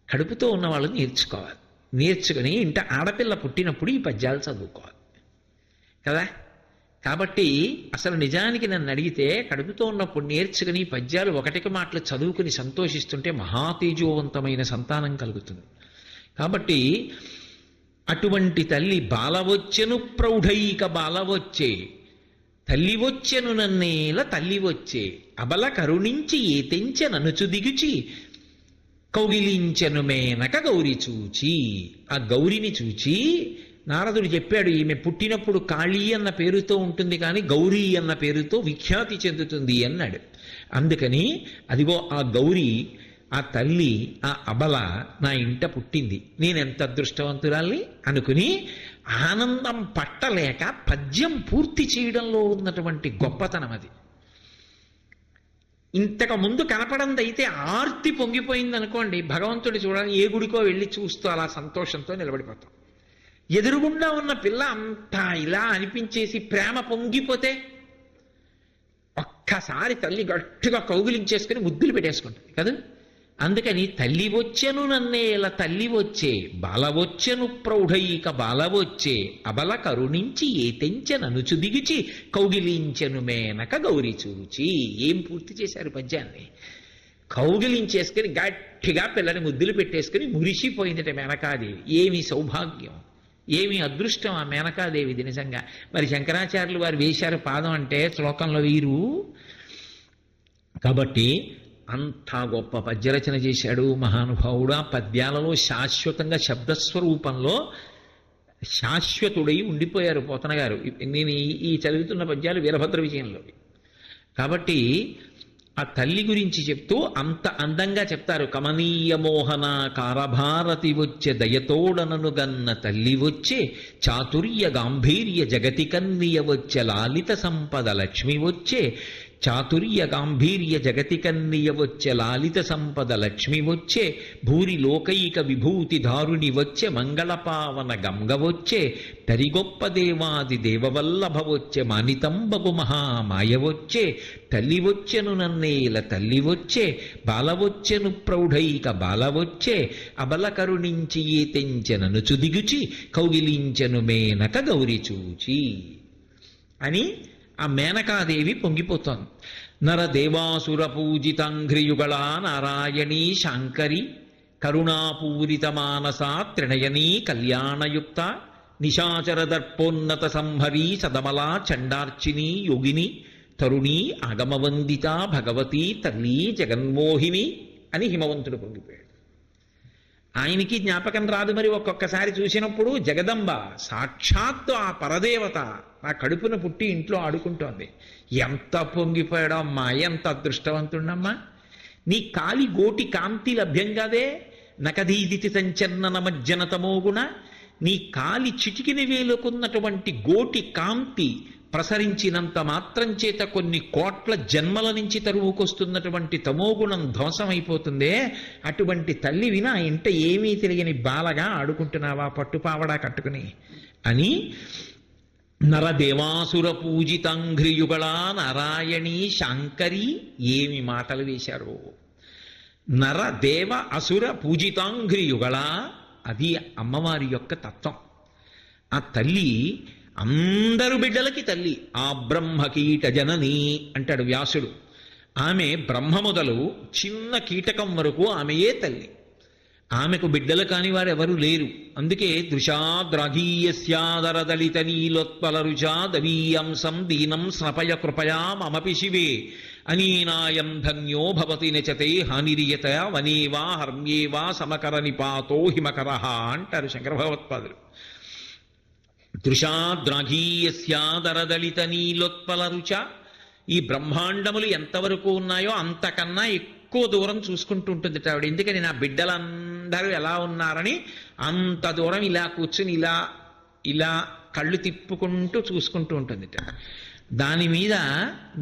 కడుపుతో ఉన్న వాళ్ళు నేర్చుకుని ఇంట ఆడపిల్ల పుట్టినప్పుడు ఈ పద్యాలు చదువుకోవాలి కదా. కాబట్టి అసలు నిజానికి నన్ను అడిగితే కడుపుతో ఉన్నప్పుడు నేర్చుకుని పద్యాలు ఒకటికి మాటలు చదువుకుని సంతోషిస్తుంటే మహాతేజోవంతమైన సంతానం కలుగుతుంది. కాబట్టి అటువంటి తల్లి బాలవచ్చెను ప్రౌఢైక బాలవచ్చే, తల్లి వచ్చెను నన్నేల తల్లి వచ్చే, అబల కరుణించి ఏ తెంచె ననుచు దిగుచి కౌగిలించెను మేనక గౌరి చూచి. ఆ గౌరిని చూచి నారదుడు చెప్పాడు, ఈమె పుట్టినప్పుడు కాళీ అన్న పేరుతో ఉంటుంది కానీ గౌరీ అన్న పేరుతో విఖ్యాతి చెందుతుంది అన్నాడు. అందుకని అదిగో ఆ గౌరీ, ఆ తల్లి, ఆ అబల నా ఇంట పుట్టింది, నేనెంత అదృష్టవంతురాల్ని అనుకుని ఆనందం పట్టలేక పద్యం పూర్తి చేయడంలో ఉన్నటువంటి గొప్పతనం అది. ఇంతకు ముందు కనపడందైతే ఆర్తి పొంగిపోయింది అనుకోండి, భగవంతుడి చూడాలని ఏ గుడికో వెళ్ళి చూస్తూ అలా సంతోషంతో నిలబడిపోతాం. ఎదురుగుండా ఉన్న పిల్ల అంతా ఇలా అనిపించేసి ప్రేమ పొంగిపోతే ఒక్కసారి తల్లి గట్టిగా కౌగిలించేసుకుని ముద్దులు పెట్టేసుకుంటుంది కదా. అందుకని తల్లి వచ్చెను నన్నేల తల్లి వచ్చే, బాల వచ్చెను ప్రౌఢైక బాల వచ్చే, అబల కరుణించి ఏ తెంచెననుచు దిగిచి కౌగిలించెను మేనక గౌరి చూచి. ఏం పూర్తి చేశారు పద్యాన్ని? కౌగిలించేసుకుని గట్టిగా పిల్లని ముద్దులు పెట్టేసుకుని మురిసిపోయిందట మేనకాదేవి. ఏమి సౌభాగ్యం, ఏమి అదృష్టం ఆ మేనకాదేవిది నిజంగా. మరి శంకరాచార్యులు వారు వేశారు పాదం అంటే శ్లోకంలో వీరు. కాబట్టి అంత గొప్ప పద్యరచన చేశాడు మహానుభావుడు. ఆ పద్యాలలో శాశ్వతంగా శబ్దస్వరూపంలో శాశ్వతుడై ఉండిపోయారు పోతన గారు. నేను ఈ చదువుతున్న పద్యాలు వీరభద్ర విజయంలో. కాబట్టి ఆ తల్లి గురించి చెప్తూ అంత అందంగా చెప్తారు. కమనీయ మోహన కారభారతి వచ్చే దయతోడనను గన్న తల్లి వచ్చే, చాతుర్య గాంభీర్య జగతి కన్నియ వచ్చే, లాలిత సంపద లక్ష్మి వచ్చే, చాతుర్య గాంభీర్య జగతి కన్నియ వచ్చే, లాలిత సంపద లక్ష్మి వచ్చే, భూరి లోకైక విభూతి దారుణి వచ్చే, మంగళపావన గంగ వచ్చే, తరిగొప్ప దేవాది దేవవల్లభ వచ్చే, మానితంబగు మహామాయ వచ్చే, తల్లి వచ్చెను నన్నేల తల్లి వచ్చే, బాల వచ్చెను ప్రౌఢైక బాల వచ్చే, అబల కరుణించి ఏ తెంచెననుచు దిగుచి కౌగిలించెను మేనక గౌరి చూచి అని ఆ మేనకాదేవి పొంగిపోతోంది. నరదేవాసుర పూజితాంఘ్రియుగళా నారాయణీ శాంకరి కరుణాపూరిత మానసా త్రినయనీ కళ్యాణయుక్త నిశాచర దర్పోన్నత సంహరీ సదమలా చండార్చిని యోగిని తరుణీ ఆగమవందిత భగవతీ తల్లి జగన్మోహిని అని హిమవంతుడు పొంగిపోయాడు. ఆయనకి జ్ఞాపకం రాదు మరి ఒక్కొక్కసారి చూసినప్పుడు జగదంబ సాక్షాత్తు ఆ పరదేవత నా కడుపున పుట్టి ఇంట్లో ఆడుకుంటోంది. ఎంత పొంగిపోయాడో అమ్మా, ఎంత అదృష్టవంతుడమ్మా. నీ కాలి గోటి కాంతి లభ్యం కాదే, నకదీదితి సంచలన మజ్జనతమోగుణ. నీ కాలి చిటికిన వేలుకున్నటువంటి గోటి కాంతి ప్రసరించినంత మాత్రం చేత కొన్ని కోట్ల జన్మల నుంచి తరువుకొస్తున్నటువంటి తమోగుణం ధ్వంసమైపోతుందే. అటువంటి తల్లి వినా ఇంట ఏమీ తెలియని బాలగా ఆడుకుంటున్నావా పట్టుపావడా కట్టుకుని అని. నరదేవాసుర పూజితాంఘ్రియుగళా నారాయణీ శాంకరి. ఏమి మాటలు వేశారు! నరదేవ అసుర పూజితాంఘ్రియుగళ, అది అమ్మవారి యొక్క తత్వం. ఆ తల్లి అందరు బిడ్డలకి తల్లి. ఆ బ్రహ్మకీట జనని అంటాడు వ్యాసుడు. ఆమె బ్రహ్మ మొదలు చిన్న కీటకం వరకు ఆమెయే తల్లి. ఆమెకు బిడ్డలు కాని వారు ఎవరు లేరు. అందుకే దృశాద్రాఘీయస్యాదరదళిత నీలోత్పల రుచా దవీయంసం దీనం స్నపయ కృపయా మమపి శివే అనీనాయం ధన్యో భవతి నచతే హానిరియత వనేవా హర్మ్యేవా సమకర నిపాతో హిమకర అంటారు శంకర భగవత్పాదులు. దృశాద్రాఘీయస్యాదరదళిత నీలోత్పల రుచ. ఈ బ్రహ్మాండములు ఎంతవరకు ఉన్నాయో అంతకన్నా ఎక్కువ దూరం చూసుకుంటూ ఉంటుంది ఆవిడ. ఎందుకని నా బిడ్డలందరూ ఎలా ఉన్నారని అంత దూరం ఇలా కూర్చుని ఇలా ఇలా కళ్ళు తిప్పుకుంటూ చూసుకుంటూ ఉంటుంది. దాని మీద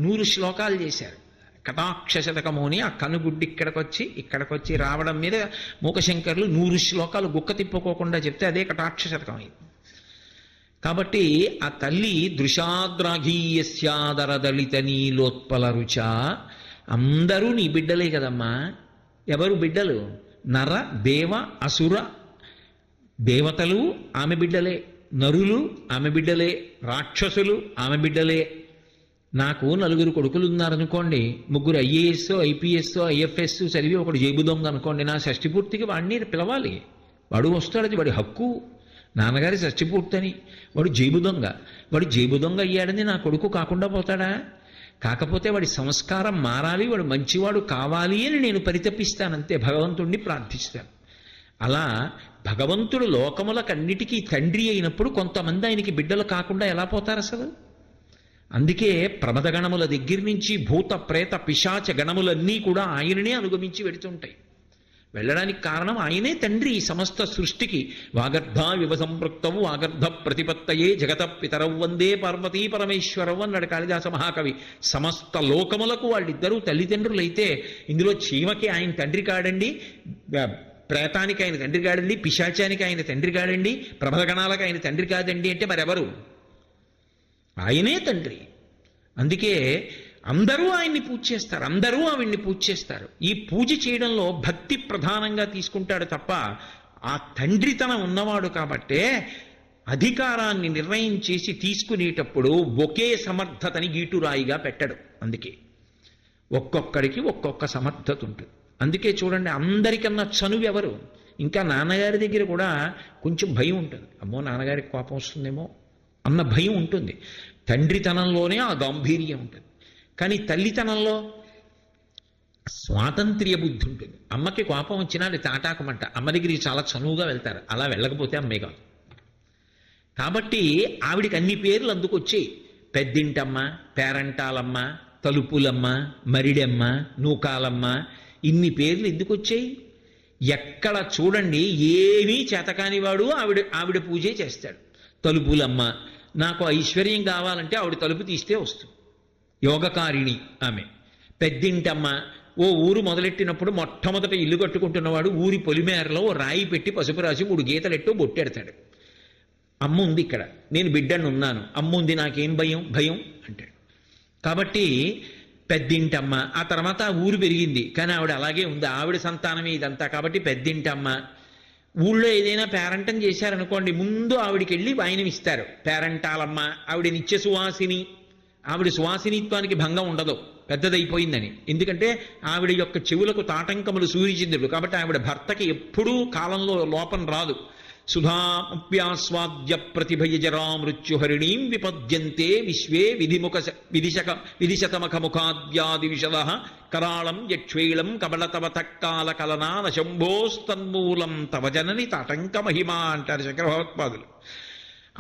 100 శ్లోకాలు చేశారు. కటాక్ష శతకము అని ఆ కనుగుడ్డి ఇక్కడికొచ్చి రావడం మీద మూకశంకర్లు 100 శ్లోకాలు గుక్క తిప్పుకోకుండా చెప్తే అదే కటాక్ష శతకం అయింది. కాబట్టి ఆ తల్లి దృశాద్రాఘీయస్యాదరదళిత నీలోత్పల రుచ. అందరూ నీ బిడ్డలే కదమ్మా. ఎవరు బిడ్డలు? నర దేవ అసుర. దేవతలు ఆమె బిడ్డలే, నరులు ఆమె బిడ్డలే, రాక్షసులు ఆమె బిడ్డలే. నాకు 4 కొడుకులు ఉన్నారనుకోండి, 3 ఐఏఎస్ ఐపీఎస్ ఐఎఫ్ఎస్ చదివి ఒకడు జేబు దొంగ అనుకోండి, నా షష్ఠి పూర్తికి వాడిని పిలవాలి. వాడు వస్తాడు, అది వాడి హక్కు. నాన్నగారి షష్ఠి పూర్తని వాడు జేబు దొంగ. వాడు జేబు దొంగ అయ్యాడని నా కొడుకు కాకుండా పోతాడా? కాకపోతే వాడి సంస్కారం మారాలి, వాడు మంచివాడు కావాలి అని నేను పరితపిస్తానంతే, భగవంతుణ్ణి ప్రార్థిస్తాను. అలా భగవంతుడు లోకములకన్నిటికీ తండ్రి అయినప్పుడు కొంతమంది ఆయనకి బిడ్డలు కాకుండా ఎలా పోతారు అసలు? అందుకే ప్రమదగణముల దగ్గర నుంచి భూత ప్రేత పిశాచ గణములన్నీ కూడా ఆయననే అనుగమించి వెడుతుంటాయి. వెళ్ళడానికి కారణం ఆయనే తండ్రి ఈ సమస్త సృష్టికి. వాగర్ధ వివ సంపృక్తవు వాగర్ధ ప్రతిపత్తయే జగత పితరవు వందే పార్వతీ పరమేశ్వరవు అన్నాడు కాళిదాస మహాకవి. సమస్త లోకములకు వాళ్ళిద్దరూ తల్లిదండ్రులైతే ఇందులో చీమకి ఆయన తండ్రి కాడండి, ప్రేతానికి ఆయన తండ్రి కాడండి, పిశాచానికి ఆయన తండ్రి కాడండి, ప్రబలగణాలకు ఆయన తండ్రి కాదండి అంటే మరెవరు? ఆయనే తండ్రి. అందుకే అందరూ ఆయన్ని పూజ చేస్తారు, అందరూ ఆవిడ్ని పూజ చేస్తారు. ఈ పూజ చేయడంలో భక్తి ప్రధానంగా తీసుకుంటాడు తప్ప ఆ తండ్రితనం ఉన్నవాడు కాబట్టే అధికారాన్ని నిర్ణయం చేసి తీసుకునేటప్పుడు ఒకే సమర్థతని గీటురాయిగా పెట్టడు. అందుకే ఒక్కొక్కడికి ఒక్కొక్క సమర్థత ఉంటుంది. అందుకే చూడండి, అందరికన్నా చనువు ఎవరు? ఇంకా నాన్నగారి దగ్గర కూడా కొంచెం భయం ఉంటుంది. అమ్మో నాన్నగారికి కోపం వస్తుందేమో అన్న భయం ఉంటుంది. తండ్రితనంలోనే ఆ గాంభీర్యం ఉంటుంది. కానీ తల్లితనంలో స్వాతంత్ర్య బుద్ధి ఉంటుంది. అమ్మకి కోపం వచ్చినా అది తాటాకమంట, అమ్మ దగ్గరికి చాలా చనువుగా వెళ్తారు. అలా వెళ్ళకపోతే అమ్మే కాదు. కాబట్టి ఆవిడికి అన్ని పేర్లు అందుకొచ్చాయి. పెద్దింటమ్మ, పేరంటాలమ్మ, తలుపులమ్మ, మరిడమ్మ, నూకాలమ్మ, ఇన్ని పేర్లు ఎందుకు వచ్చాయి? ఎక్కడ చూడండి ఏమీ చేతకానివాడు ఆవిడ పూజే చేస్తాడు. తలుపులమ్మ, నాకు ఐశ్వర్యం కావాలంటే ఆవిడ తలుపు తీస్తే వస్తుంది, యోగకారిణి ఆమె. పెద్దింటమ్మ, ఓ ఊరు మొదలెట్టినప్పుడు మొట్టమొదట ఇల్లు కట్టుకుంటున్నవాడు ఊరి పొలిమేరలో ఓ రాయి పెట్టి పసుపు రాసి 3 గీతలెట్టో బొట్టెడతాడు. అమ్మ ఉంది ఇక్కడ, నేను బిడ్డను ఉన్నాను, అమ్మ ఉంది, నాకేం భయం అంటాడు. కాబట్టి పెద్దింటమ్మ. ఆ తర్వాత ఊరు పెరిగింది, కానీ ఆవిడ అలాగే ఉంది, ఆవిడ సంతానమే ఇదంతా. కాబట్టి పెద్దింటమ్మ. ఊళ్ళో ఏదైనా పేరంటం చేశారనుకోండి, ముందు ఆవిడికి వెళ్ళి వాయినం ఇస్తారు. పేరంటాలమ్మ, ఆవిడ నిత్య సువాసిని. ఆవిడ సువాసినిత్వానికి భంగం ఉండదు, పెద్దదైపోయిందని. ఎందుకంటే ఆవిడ యొక్క చెవులకు తాటంకములు సూర్యచంద్రుడు కాబట్టి ఆవిడ భర్తకి ఎప్పుడూ కాలంలో లోపం రాదు. సుధాప్యాస్వాద్య ప్రతిభయజరా మృత్యుహరిణీం విపద్యంతే విశ్వే విధిశతమఖముఖాద్యాది విశద కరాళం యక్ష్వైళం కబళతవతక్కాల కలనాన శంభోస్తన్మూలం తవ జనని తాటంక మహిమ అంటారు శంకర భగవత్పాదులు.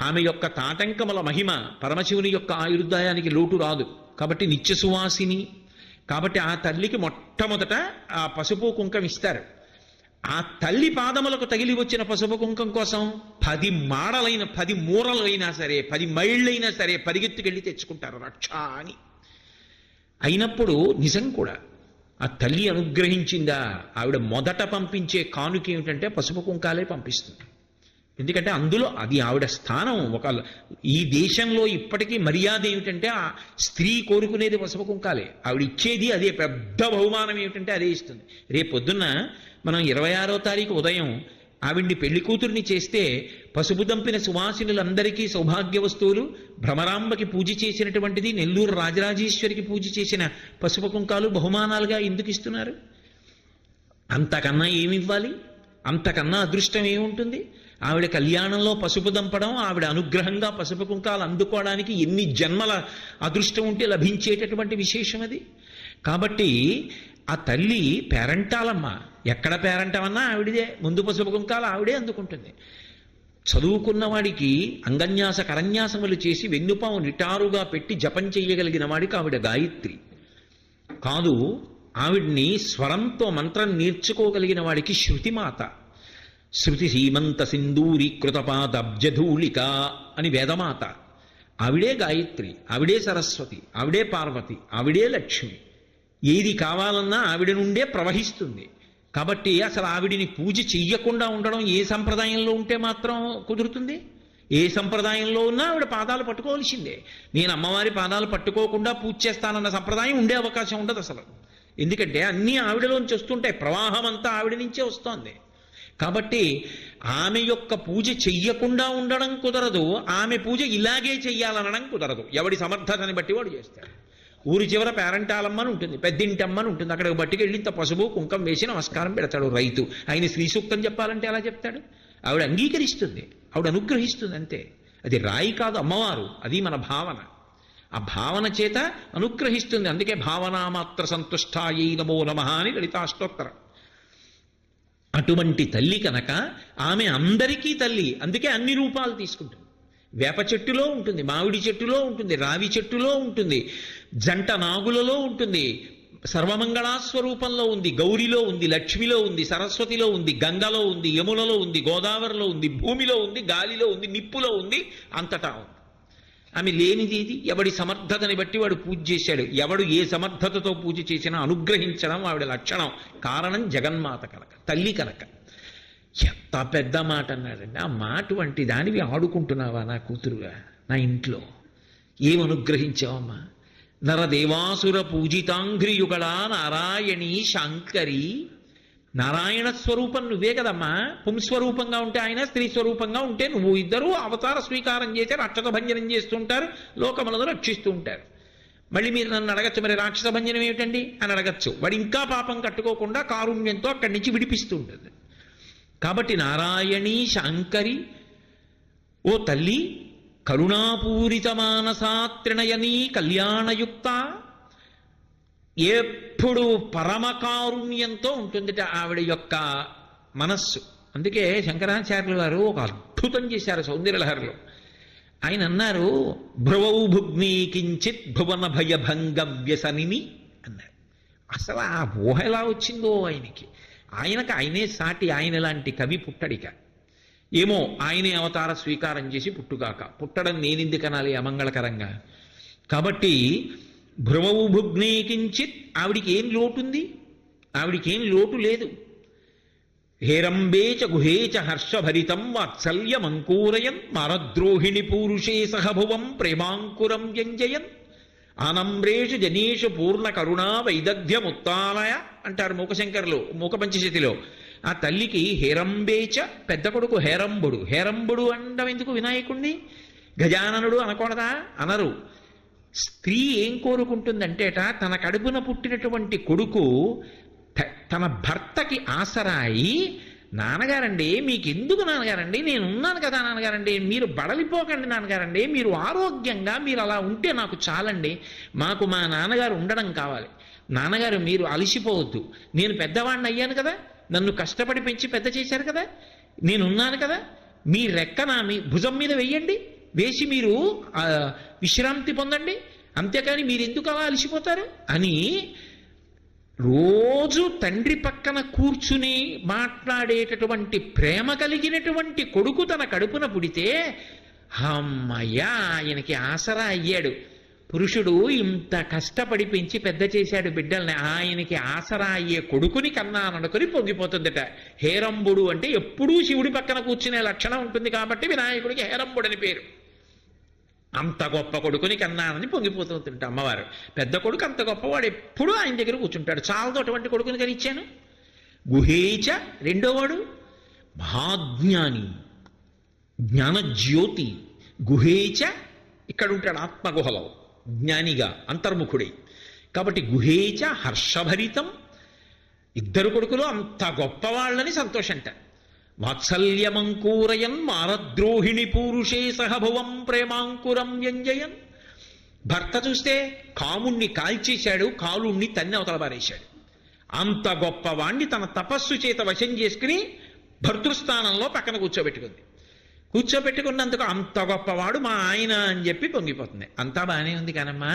ఆమె యొక్క తాటంకముల మహిమ పరమశివుని యొక్క ఆయుర్దాయానికి లోటు రాదు. కాబట్టి నిత్య సువాసిని. కాబట్టి ఆ తల్లికి మొట్టమొదట ఆ పసుపు కుంకం ఇస్తారు. ఆ తల్లి పాదములకు తగిలి వచ్చిన పసుపు కుంకం కోసం 10 మాడలైన 10 మూరలైనా సరే 10 మైళ్ళైనా సరే పరిగెత్తుకెళ్ళి తెచ్చుకుంటారు రక్ష అని. అయినప్పుడు నిజం కూడా ఆ తల్లి అనుగ్రహించిందా? ఆవిడ మొదట పంపించే కానుక ఏమిటంటే పసుపు కుంకాలే పంపిస్తుంది. ఎందుకంటే అందులో అది ఆవిడ స్థానం. ఈ దేశంలో ఇప్పటికీ మర్యాద ఏమిటంటే ఆ స్త్రీ కోరుకునేది పసుపు కుంకాలే. ఆవిడ ఇచ్చేది అదే. పెద్ద బహుమానం ఏమిటంటే అదే ఇస్తుంది. రేపొద్దున్న మనం 26వ తారీఖు ఉదయం ఆవిడ్ని పెళ్లి కూతుర్ని చేస్తే పసుపు దంపిన సువాసినులందరికీ సౌభాగ్య వస్తువులు, భ్రమరాంబకి పూజ చేసినటువంటిది, నెల్లూరు రాజరాజేశ్వరికి పూజ చేసిన పసుపు కుంకాలు బహుమానాలుగా ఎందుకు ఇస్తున్నారు? అంతకన్నా ఏమివ్వాలి? అంతకన్నా అదృష్టం ఏముంటుంది? ఆవిడ కళ్యాణంలో పసుపు దంపడం, ఆవిడ అనుగ్రహంగా పసుపు కుంకాలు అందుకోవడానికి ఎన్ని జన్మల అదృష్టం ఉంటే లభించేటటువంటి విశేషం అది. కాబట్టి ఆ తల్లి పేరంటాలమ్మ. ఎక్కడ పేరంటమన్నా ఆవిడదే. ముందు పసుపు కుంకాలు ఆవిడే అందుకుంటుంది. చదువుకున్న వాడికి అంగన్యాస కరన్యాసములు చేసి వెన్నుపాము నిటారుగా పెట్టి జపం చెయ్యగలిగిన వాడికి ఆవిడ గాయత్రి కాదు. ఆవిడ్ని స్వరంతో మంత్రం నేర్చుకోగలిగిన వాడికి శృతిమాత. శృతి సీమంత సింధూరి కృతపాదబ్జధూళిక అని వేదమాత. ఆవిడే గాయత్రి, ఆవిడే సరస్వతి, ఆవిడే పార్వతి, ఆవిడే లక్ష్మి. ఏది కావాలన్నా ఆవిడ నుండే ప్రవహిస్తుంది. కాబట్టి అసలు ఆవిడిని పూజ చెయ్యకుండా ఉండడం ఏ సంప్రదాయంలో ఉంటే మాత్రం కుదురుతుంది? ఏ సంప్రదాయంలో ఉన్నా ఆవిడ పాదాలు పట్టుకోవాల్సిందే. నేను అమ్మవారి పాదాలు పట్టుకోకుండా పూజ చేస్తానన్న సంప్రదాయం ఉండే అవకాశం ఉండదు అసలు. ఎందుకంటే అన్నీ ఆవిడలోంచి వస్తుంటాయి, ప్రవాహం అంతా ఆవిడ నుంచే వస్తోంది. కాబట్టి ఆమె యొక్క పూజ చెయ్యకుండా ఉండడం కుదరదు, ఆమె పూజ ఇలాగే చెయ్యాలనడం కుదరదు. ఎవడి సమర్థతని బట్టి వాడు చేస్తాడు. ఊరి చివర పేరంటాలమ్మని ఉంటుంది, పెద్దింటమ్మని ఉంటుంది. అక్కడికి బట్టికెళ్ళి ఇంత పసుపు కుంకం వేసి నమస్కారం పెడతాడు రైతు. ఆయన శ్రీ సూక్తం చెప్పాలంటే ఎలా చెప్తాడు? ఆవిడ అంగీకరిస్తుంది, ఆవిడ అనుగ్రహిస్తుంది అంతే. అది రాయి కాదు అమ్మవారు, అది మన భావన. ఆ భావన చేత అనుగ్రహిస్తుంది. అందుకే భావనామాత్ర సంతుష్టాయై నమో నమః అని లలితాష్టోత్తరం. అటువంటి తల్లి కనుక ఆమె అందరికీ తల్లి. అందుకే అన్ని రూపాలు తీసుకుంటుంది. వేప చెట్టులో ఉంటుంది, మామిడి చెట్టులో ఉంటుంది, రావి చెట్టులో ఉంటుంది, జంట నాగులలో ఉంటుంది, సర్వమంగళాస్వరూపంలో ఉంది, గౌరిలో ఉంది, లక్ష్మిలో ఉంది, సరస్వతిలో ఉంది, గంగలో ఉంది, యములలో ఉంది, గోదావరిలో ఉంది, భూమిలో ఉంది, గాలిలో ఉంది, నిప్పులో ఉంది, అంతటా ఉంది. ఆమె లేనిది ఇది. ఎవడి సమర్థతని బట్టి వాడు పూజ చేశాడు. ఎవడు ఏ సమర్థతతో పూజ చేసినా అనుగ్రహించడం ఆవిడ లక్షణం. కారణం జగన్మాత కనుక, తల్లి కనుక. ఎంత పెద్ద మాట అన్నాడండి. ఆ మాట వంటి దానివి ఆడుకుంటున్నావా నా కూతురుగా నా ఇంట్లో? ఏమనుగ్రహించావమ్మా? నరదేవాసుర పూజితాంఘ్రియుగళా నారాయణీ శాంకరి. నారాయణ స్వరూపం నువ్వే కదమ్మా. పుంస్వరూపంగా ఉంటే ఆయన, స్త్రీ స్వరూపంగా ఉంటే నువ్వు. ఇద్దరూ అవతార స్వీకారం చేసి రాక్షస భంజనం చేస్తుంటారు, లోకములను రక్షిస్తూ ఉంటారు. మళ్ళీ మీరు నన్ను అడగచ్చు, మరి రాక్షస భంజనం ఏమిటండి అని అడగచ్చు. వాడు ఇంకా పాపం కట్టుకోకుండా కారుణ్యంతో అక్కడి నుంచి విడిపిస్తూ ఉంటుంది. కాబట్టి నారాయణీ శాంకరి, ఓ తల్లి, కరుణాపూరిత మానసాత్రినయనీ కళ్యాణయుక్త, ఎప్పుడు పరమకారుణ్యంతో ఉంటుందిట ఆవిడ యొక్క మనస్సు. అందుకే శంకరాచార్యుల వారు ఒక అద్భుతం చేశారు సౌందర్యలహరిలో. ఆయన అన్నారు, భ్రువౌ భుగ్నీ కించిత్ భువన భయభంగ వ్యసనిని అన్నారు. అసలు ఆ ఊహ ఎలా వచ్చిందో ఆయనకి. ఆయనకు ఆయనే సాటి. ఆయన లాంటి కవి పుట్టడిక. ఏమో ఆయనే అవతార స్వీకారం చేసి పుట్టుగాక. పుట్టడం నేనెందుకనాలి అమంగళకరంగా? కాబట్టి భ్రువౌ భుగ్నీ కించిత్, ఆవిడికి ఏం లోటుంది? ఆవిడికేం లోటు లేదు. హేరంబేచ గుహేచ హర్షభరితం వాత్సల్యమంకూరయన్ మారద్రోహిణి పూరుషే సహభువం ప్రేమాంకురం వ్యంజయన్ ఆనమ్రేషు జనేషు పూర్ణ కరుణా వైదగ్ధ్యముత్తాలయ అంటారు మూకశంకరులు, మూకపంచశతిలో. ఆ తల్లికి హేరంబేచ, పెద్ద కొడుకు హేరంబుడు. హేరంబుడు అనడం ఎందుకు వినాయకుణ్ణి? గజాననుడు అనకూడదా? అనరు. స్త్రీ ఏం కోరుకుంటుందంటేట, తన కడుపున పుట్టినటువంటి కొడుకు తన భర్తకి ఆసరాయి, నాన్నగారండి మీకెందుకు నాన్నగారండి, నేనున్నాను కదా నాన్నగారండి, మీరు బడలిపోకండి నాన్నగారండి, మీరు ఆరోగ్యంగా మీరు అలా ఉంటే నాకు చాలండి, మాకు మా నాన్నగారు ఉండడం కావాలి, నాన్నగారు మీరు అలసిపోవద్దు, నేను పెద్దవాడిని అయ్యాను కదా, నన్ను కష్టపడి పెంచి పెద్ద చేశారు కదా, నేనున్నాను కదా, మీ రెక్క నా మీ భుజం మీద వెయ్యండి, వేసి మీరు విశ్రాంతి పొందండి, అంతేకాని మీరు ఎందుకు అలా అలసిపోతారు అని రోజు తండ్రి పక్కన కూర్చుని మాట్లాడేటటువంటి ప్రేమ కలిగినటువంటి కొడుకు తన కడుపున పుడితే, అమ్మయ్యా ఆయనకి ఆసరా అయ్యాడు. పురుషుడు ఇంత కష్టపడి పెంచి పెద్ద చేశాడు బిడ్డల్ని, ఆయనకి ఆసరా అయ్యే కొడుకుని కన్నాననుకొని పొంగిపోతుందట. హేరంబుడు అంటే ఎప్పుడూ శివుడి పక్కన కూర్చునే లక్షణం ఉంటుంది కాబట్టి వినాయకుడికి హేరంబుడు అని పేరు. అంత గొప్ప కొడుకుని కన్నానని పొంగిపోతుంట అమ్మవారు. పెద్ద కొడుకు అంత గొప్పవాడు, ఎప్పుడూ ఆయన దగ్గర కూర్చుంటాడు. చాలతో అటువంటి కొడుకుని కనిచ్చాను. గుహేచ రెండోవాడు మహాజ్ఞాని, జ్ఞానజ్యోతి. గుహేచ ఇక్కడ ఉంటాడు ఆత్మగుహలో జ్ఞానిగా అంతర్ముఖుడై. కాబట్టి గుహేచ హర్షభరితం, ఇద్దరు కొడుకులు అంత గొప్పవాళ్ళని సంతోషంట. వాత్సల్యమంకూరయన్ మారద్రోహిణి పూరుషే సహభువం ప్రేమాంకురం వ్యంజయన్. భర్త చూస్తే కాముణ్ణి కాల్చేశాడు, కాలుణ్ణి తన్ని అవతల పారేశాడు. అంత గొప్పవాణ్ణి తన తపస్సు చేత వశం చేసుకుని భర్తృస్థానంలో పక్కన కూర్చోబెట్టుకుంది. కూర్చోబెట్టుకున్నందుకు అంత గొప్పవాడు మా ఆయన అని చెప్పి పొంగిపోతుంది. అంతా బాగానే ఉంది కానమ్మా,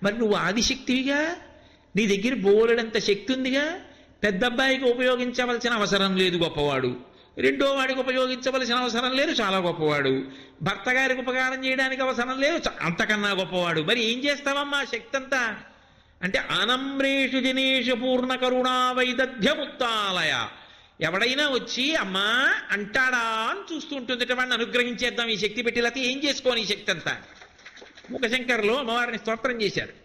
మరి నువ్వు ఆదిశక్తివిగా, నీ దగ్గర బోలెడంత శక్తి ఉందిగా, పెద్ద అబ్బాయికి ఉపయోగించవలసిన అవసరం లేదు గొప్పవాడు, రెండో వాడికి ఉపయోగించవలసిన అవసరం లేదు చాలా గొప్పవాడు, భర్త గారికి ఉపకారం చేయడానికి అవసరం లేదు అంతకన్నా గొప్పవాడు, మరి ఏం చేస్తావమ్మా శక్తి అంతా అంటే ఆనమ్రేషు జనేషు పూర్ణ కరుణా వైదగ్ధ్యముత్తాలయ. ఎవడైనా వచ్చి అమ్మా అంటాడా అని చూస్తూ ఉంటుంది, వాడిని అనుగ్రహించేద్దాం ఈ శక్తి పెట్టి, లేకపోతే ఏం చేసుకోని ఈ శక్తి అంతా. మూకశంకరులు అమ్మవారిని స్తోత్రం చేశారు.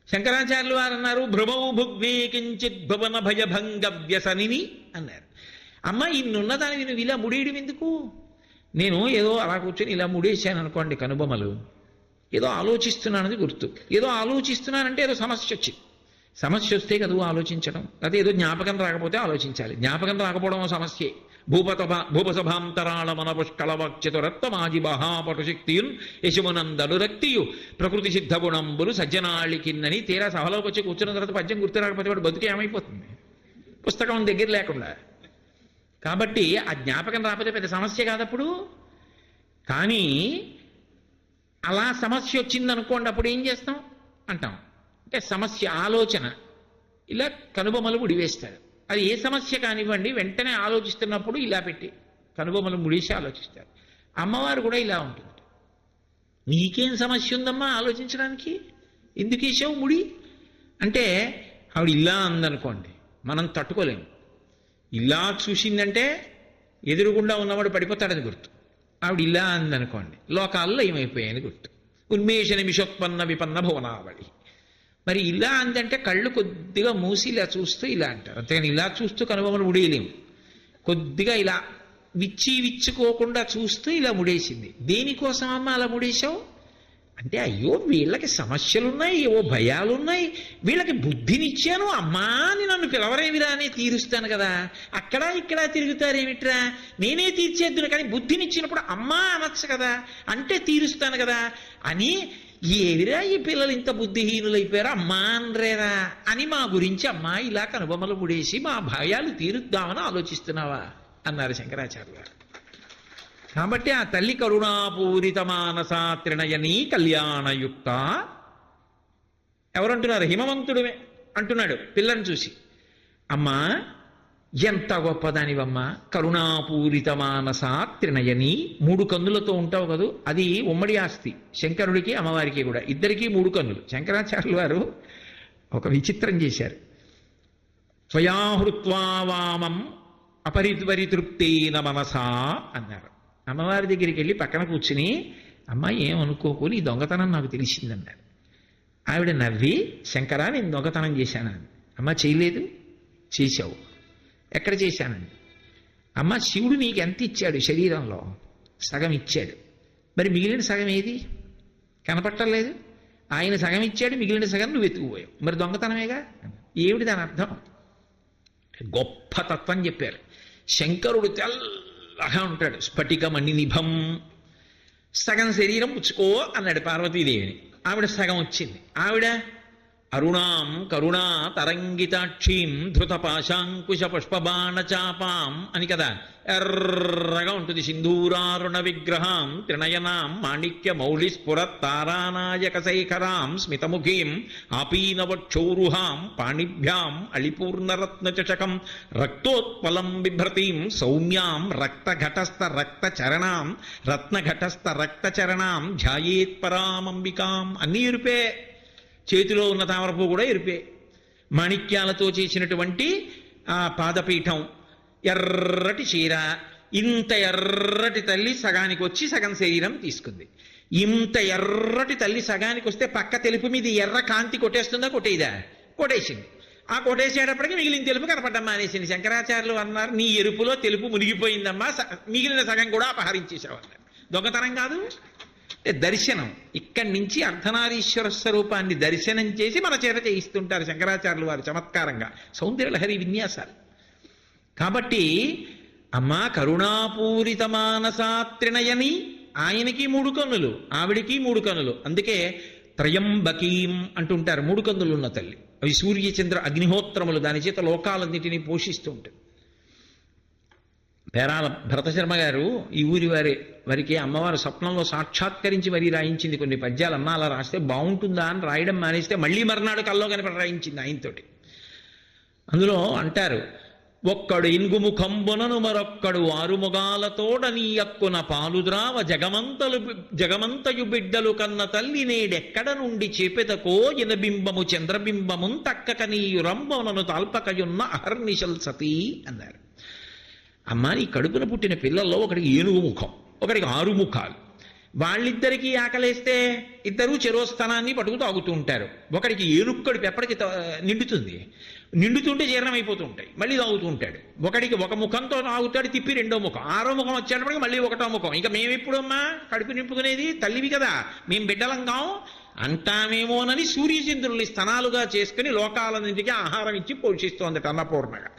శంకరాచార్యులు వారు అన్నారు, భ్రుమౌ భుగ్నే కించిత్ భువన భయభంగ వ్యసనిని అన్నారు. అమ్మ ఇన్నున్నదాన్ని నువ్వు ఇలా ముడేయడం ఎందుకు? నేను ఏదో అలా కూర్చొని ఇలా ముడేశాను అనుకోండి కనుబొమ్మలు, ఏదో ఆలోచిస్తున్నానది గుర్తు. ఏదో ఆలోచిస్తున్నానంటే ఏదో సమస్య వచ్చింది. సమస్య వస్తే కదా ఆలోచించడం, అదే ఏదో జ్ఞాపకం రాకపోతే ఆలోచించాలి. జ్ఞాపకం రాకపోవడం సమస్యే. భూపసభాంతరాళ మన పుష్కళవక్షతురత్వమాజి మహాపటుశక్తియున్ యశమునందనురక్తియు ప్రకృతి సిద్ధ గుణంబులు సజ్జనాళికిన్నని తీరా సభలోకి వచ్చి కూర్చున్న తర్వాత పద్యం గుర్తు రాకపోతే వాడు బతుకు ఏమైపోతుంది పుస్తకం దగ్గర లేకుండా. కాబట్టి ఆ జ్ఞాపకం రాకపోతే పెద్ద సమస్య కాదప్పుడు. కానీ అలా సమస్య వచ్చిందనుకోండి, అప్పుడు ఏం చేస్తాం అంటాం, అంటే సమస్య ఆలోచన ఇలా కనుబొమలు ముడివేస్తాడు. అది ఏ సమస్య కానివ్వండి, వెంటనే ఆలోచిస్తున్నప్పుడు ఇలా పెట్టి కనుబొమలు ముడిసి ఆలోచిస్తారు. అమ్మవారు కూడా ఇలా ఉంటుంది. నీకేం సమస్య ఉందమ్మా ఆలోచించడానికి, ఎందుకు వేసావు ముడి అంటే ఆవిడ ఇలా అందనుకోండి, మనం తట్టుకోలేము. ఇలా చూసిందంటే ఎదురుగుండా ఉన్నవాడు పడిపోతాడని గుర్తు. ఆవిడ ఇలా అందనుకోండి, లోకాల్లో ఏమైపోయాయని గుర్తు. ఉన్మేష నిమిషోత్పన్న విపన్న భువనావళి. మరి ఇలా అందంటే కళ్ళు కొద్దిగా మూసి ఇలా చూస్తూ ఇలా అంటారు, అంతేగాని ఇలా చూస్తూ కనుబొమలు ముడేయలేము. కొద్దిగా ఇలా విచ్చుకోకుండా చూస్తూ ఇలా ముడేసింది. దేనికోసం అమ్మ అలా ముడేశావు అంటే, అయ్యో వీళ్ళకి సమస్యలున్నాయి, ఏవో భయాలున్నాయి, వీళ్ళకి బుద్ధినిచ్చాను, అమ్మా అని నన్ను పిలవరేమిరా అని తీరుస్తాను కదా, అక్కడ ఇక్కడ తిరుగుతారేమిట్రా, నేనే తీర్చేద్దును కానీ బుద్ధినిచ్చినప్పుడు అమ్మా అనొచ్చు కదా, అంటే తీరుస్తాను కదా అని, ఏవిరా ఈ పిల్లలు ఇంత బుద్ధిహీనులైపోయారా అమ్మా అనరేరా అని మా గురించి అమ్మా ఇలా కనుబొమ్మలు ముడేసి మా భయాలు తీరుద్దామని ఆలోచిస్తున్నావా అన్నారు శంకరాచార్య గారు. కాబట్టి ఆ తల్లి కరుణాపూరిత మానసా త్రినయనీ కళ్యాణయుక్త. ఎవరంటున్నారు? హిమవంతుడివే అంటున్నాడు పిల్లని చూసి. అమ్మా ఎంత గొప్పదానివమ్మా, కరుణాపూరిత మానసా త్రినయని. 3 కన్నులతో ఉంటావు కదూ, అది ఉమ్మడి ఆస్తి శంకరుడికి అమ్మవారికి కూడా, ఇద్దరికీ 3 కన్నులు. శంకరాచార్యులు వారు ఒక విచిత్రం చేశారు. త్వయాహృత్వా వామం అపరిపరితృప్తేన మనసా అన్నారు. అమ్మవారి దగ్గరికి వెళ్ళి పక్కన కూర్చుని, అమ్మ ఏమనుకోకు నీ దొంగతనం నాకు తెలిసిందన్నారు. ఆవిడ నవ్వి, శంకరా నేను దొంగతనం చేశానండి. అమ్మ చేయలేదు. చేశావు. ఎక్కడ చేశానండి? అమ్మ శివుడు నీకు ఎంత ఇచ్చాడు శరీరంలో? సగం ఇచ్చాడు. మరి మిగిలిన సగం ఏది? కనపట్టలేదు. ఆయన సగం ఇచ్చాడు, మిగిలిన సగం నువ్వు వెతుకుపోయావు, మరి దొంగతనమేగా. ఏమిటి దాని అర్థం? గొప్ప తత్వం చెప్పారు. శంకరుడు తెల్లగా ఉంటాడు, స్ఫటిక మణినిభం. సగం శరీరం పుచ్చుకో అన్నాడు పార్వతీదేవిని. ఆవిడ సగం వచ్చింది. ఆవిడ అరుణాం కరుణా తరంగితాక్షీం ధృత పాశాంకుశ పుష్పబాణ చాపాం అని కదా, ఎర్రగా ఉంటుంది. సింధూరారుణ విగ్రహాం త్రినయనాం మాణిక్య మౌళి స్ఫురత్ తారానాయక శేఖరాం స్మితముఖీం ఆపీనవక్షోరుహాం పాణిభ్యాం అళిపూర్ణరత్నచషకం రక్తోత్పలం బిభ్రతీం సౌమ్యాం రక్తఘటస్థ రక్తచరణాం రత్నఘటస్థ రక్తచరణాం ధ్యాయేత్పరామంబికాం. అన్నీ ఎరుపే. చేతిలో ఉన్న తామరపు కూడా ఎరుపే. మాణిక్యాలతో చేసినటువంటి ఆ పాదపీఠం, ఎర్రటి చీర. ఇంత ఎర్రటి తల్లి సగానికి వచ్చి సగం శరీరం తీసుకుంది. ఇంత ఎర్రటి తల్లి సగానికి వస్తే పక్క తెలుపు మీద ఎర్ర కాంతి కొట్టేస్తుందా? కొట్టేదా? కొట్టేసింది. ఆ కొట్టేసేటప్పటికి మిగిలిన తెలుపు కనపడ్డమ్మా అనేసింది. శంకరాచార్యులు అన్నారు, నీ ఎరుపులో తెలుపు మునిగిపోయిందమ్మా, మిగిలిన సగం కూడా అపహరించేసావన్నారు. దొంగతనం కాదు, దర్శనం. ఇక్కడి నుంచి అర్ధనారీశ్వర స్వరూపాన్ని దర్శనం చేసి మన చేత చేయిస్తుంటారు శంకరాచార్యులు వారు చమత్కారంగా, సౌందర్యలహరి విన్యాసాలు. కాబట్టి అమ్మా కరుణాపూరిత మానసా త్రినయని. ఆయనకి 3 కన్నులు, ఆవిడికి 3 కన్నులు. అందుకే త్రయంబకీం అంటుంటారు. 3 కన్నులు ఉన్న తల్లి. అవి సూర్యచంద్ర అగ్నిహోత్రములు. దాని చేత లోకాలన్నిటినీ పోషిస్తూ ఉంటాయి. పేరాల భరతశర్మ గారు ఈ ఊరి వారికి అమ్మవారు స్వప్నంలో సాక్షాత్కరించి మరీ రాయించింది కొన్ని పద్యాలు. అన్న అలా రాస్తే బాగుంటుందా అని రాయడం మానేస్తే మళ్ళీ మర్నాడు కల్లో కనపడి రాయించింది ఆయనతోటి. అందులో అంటారు, ఒక్కడు ఇంగుముఖంబునను మరొక్కడు ఆరుముగాలతోడ నీ అక్కున పాలుద్రావ జగమంతయు బిడ్డలు కన్న తల్లి నేడెక్కడ నుండి చేపెదకో ఇనబింబము చంద్రబింబమున్ తక్కక నీయు రంబమునను తాల్పకయున్న అహర్నిశల్ సతీ అన్నారు. అమ్మ నీ కడుపున పుట్టిన పిల్లల్లో ఒకడికి 7 ముఖం, ఒకడికి 6 ముఖాలు. వాళ్ళిద్దరికీ ఆకలేస్తే ఇద్దరూ చెరోస్థానాన్ని పట్టుకు తాగుతూ ఉంటారు. ఒకడికి ఏనుక్కడికి ఎప్పటికి నిండుతుంది, నిండుతుంటే జీర్ణమైపోతూ ఉంటాయి, మళ్ళీ తాగుతూ ఉంటాడు. ఒకడికి 1 ముఖంతో తాగుతాడు, తిప్పి 2వ ముఖం, 6వ ముఖం వచ్చేటప్పటికి మళ్ళీ 1వ ముఖం. ఇంకా మేమెప్పుడమ్మా కడుపు నింపుకునేది? తల్లివి కదా, మేము బిడ్డలంగాం అంటామేమోనని సూర్యచంద్రుల్ని స్తనాలుగా చేసుకుని లోకాలన్నింటికి ఆహారం ఇచ్చి పోషిస్తోందట అన్నపూర్ణగా.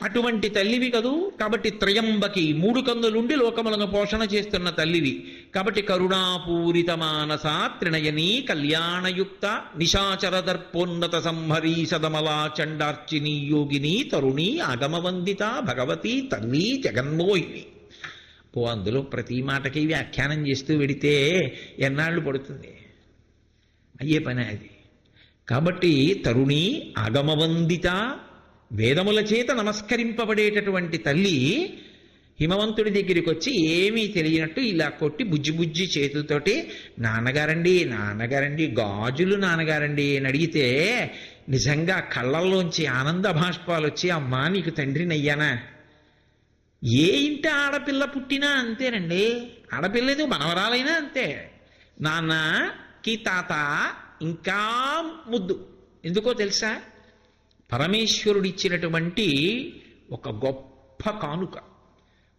అటువంటి తల్లివి కదూ. కాబట్టి త్రయంబకి 3 కన్నులుండి లోకములను పోషణ చేస్తున్న తల్లివి. కాబట్టి కరుణాపూరిత మానస త్రినయనీ కళ్యాణయుక్త నిశాచర దర్పోన్నత సంహరీ సదమలా చండార్చిని యోగిని తరుణి ఆగమవందిత భగవతి తల్లి జగన్మోహిని. అందులో ప్రతి మాటకి వ్యాఖ్యానం చేస్తూ వెడితే ఎన్నాళ్ళు పడుతుంది, అయ్యే పని అది. కాబట్టి తరుణి ఆగమవందిత, వేదముల చేత నమస్కరింపబడేటటువంటి తల్లి హిమవంతుడి దగ్గరికి వచ్చి ఏమీ తెలియనట్టు ఇలా కొట్టి బుజ్జి బుజ్జి చేతులతోటి నాన్నగారండి నాన్నగారండి గాజులు నాన్నగారండి అని అడిగితే నిజంగా కళ్ళల్లోంచి ఆనంద భాష్పాలు వచ్చి అమ్మా నీకు తండ్రిని అయ్యానా. ఏ ఇంట ఆడపిల్ల పుట్టినా అంతేనండి, ఆడపిల్లది మనవరాలైనా అంతే. నాన్నకి తాత ఇంకా ముద్దు. ఎందుకో తెలుసా, పరమేశ్వరుడిచ్చినటువంటి ఒక గొప్ప కానుక.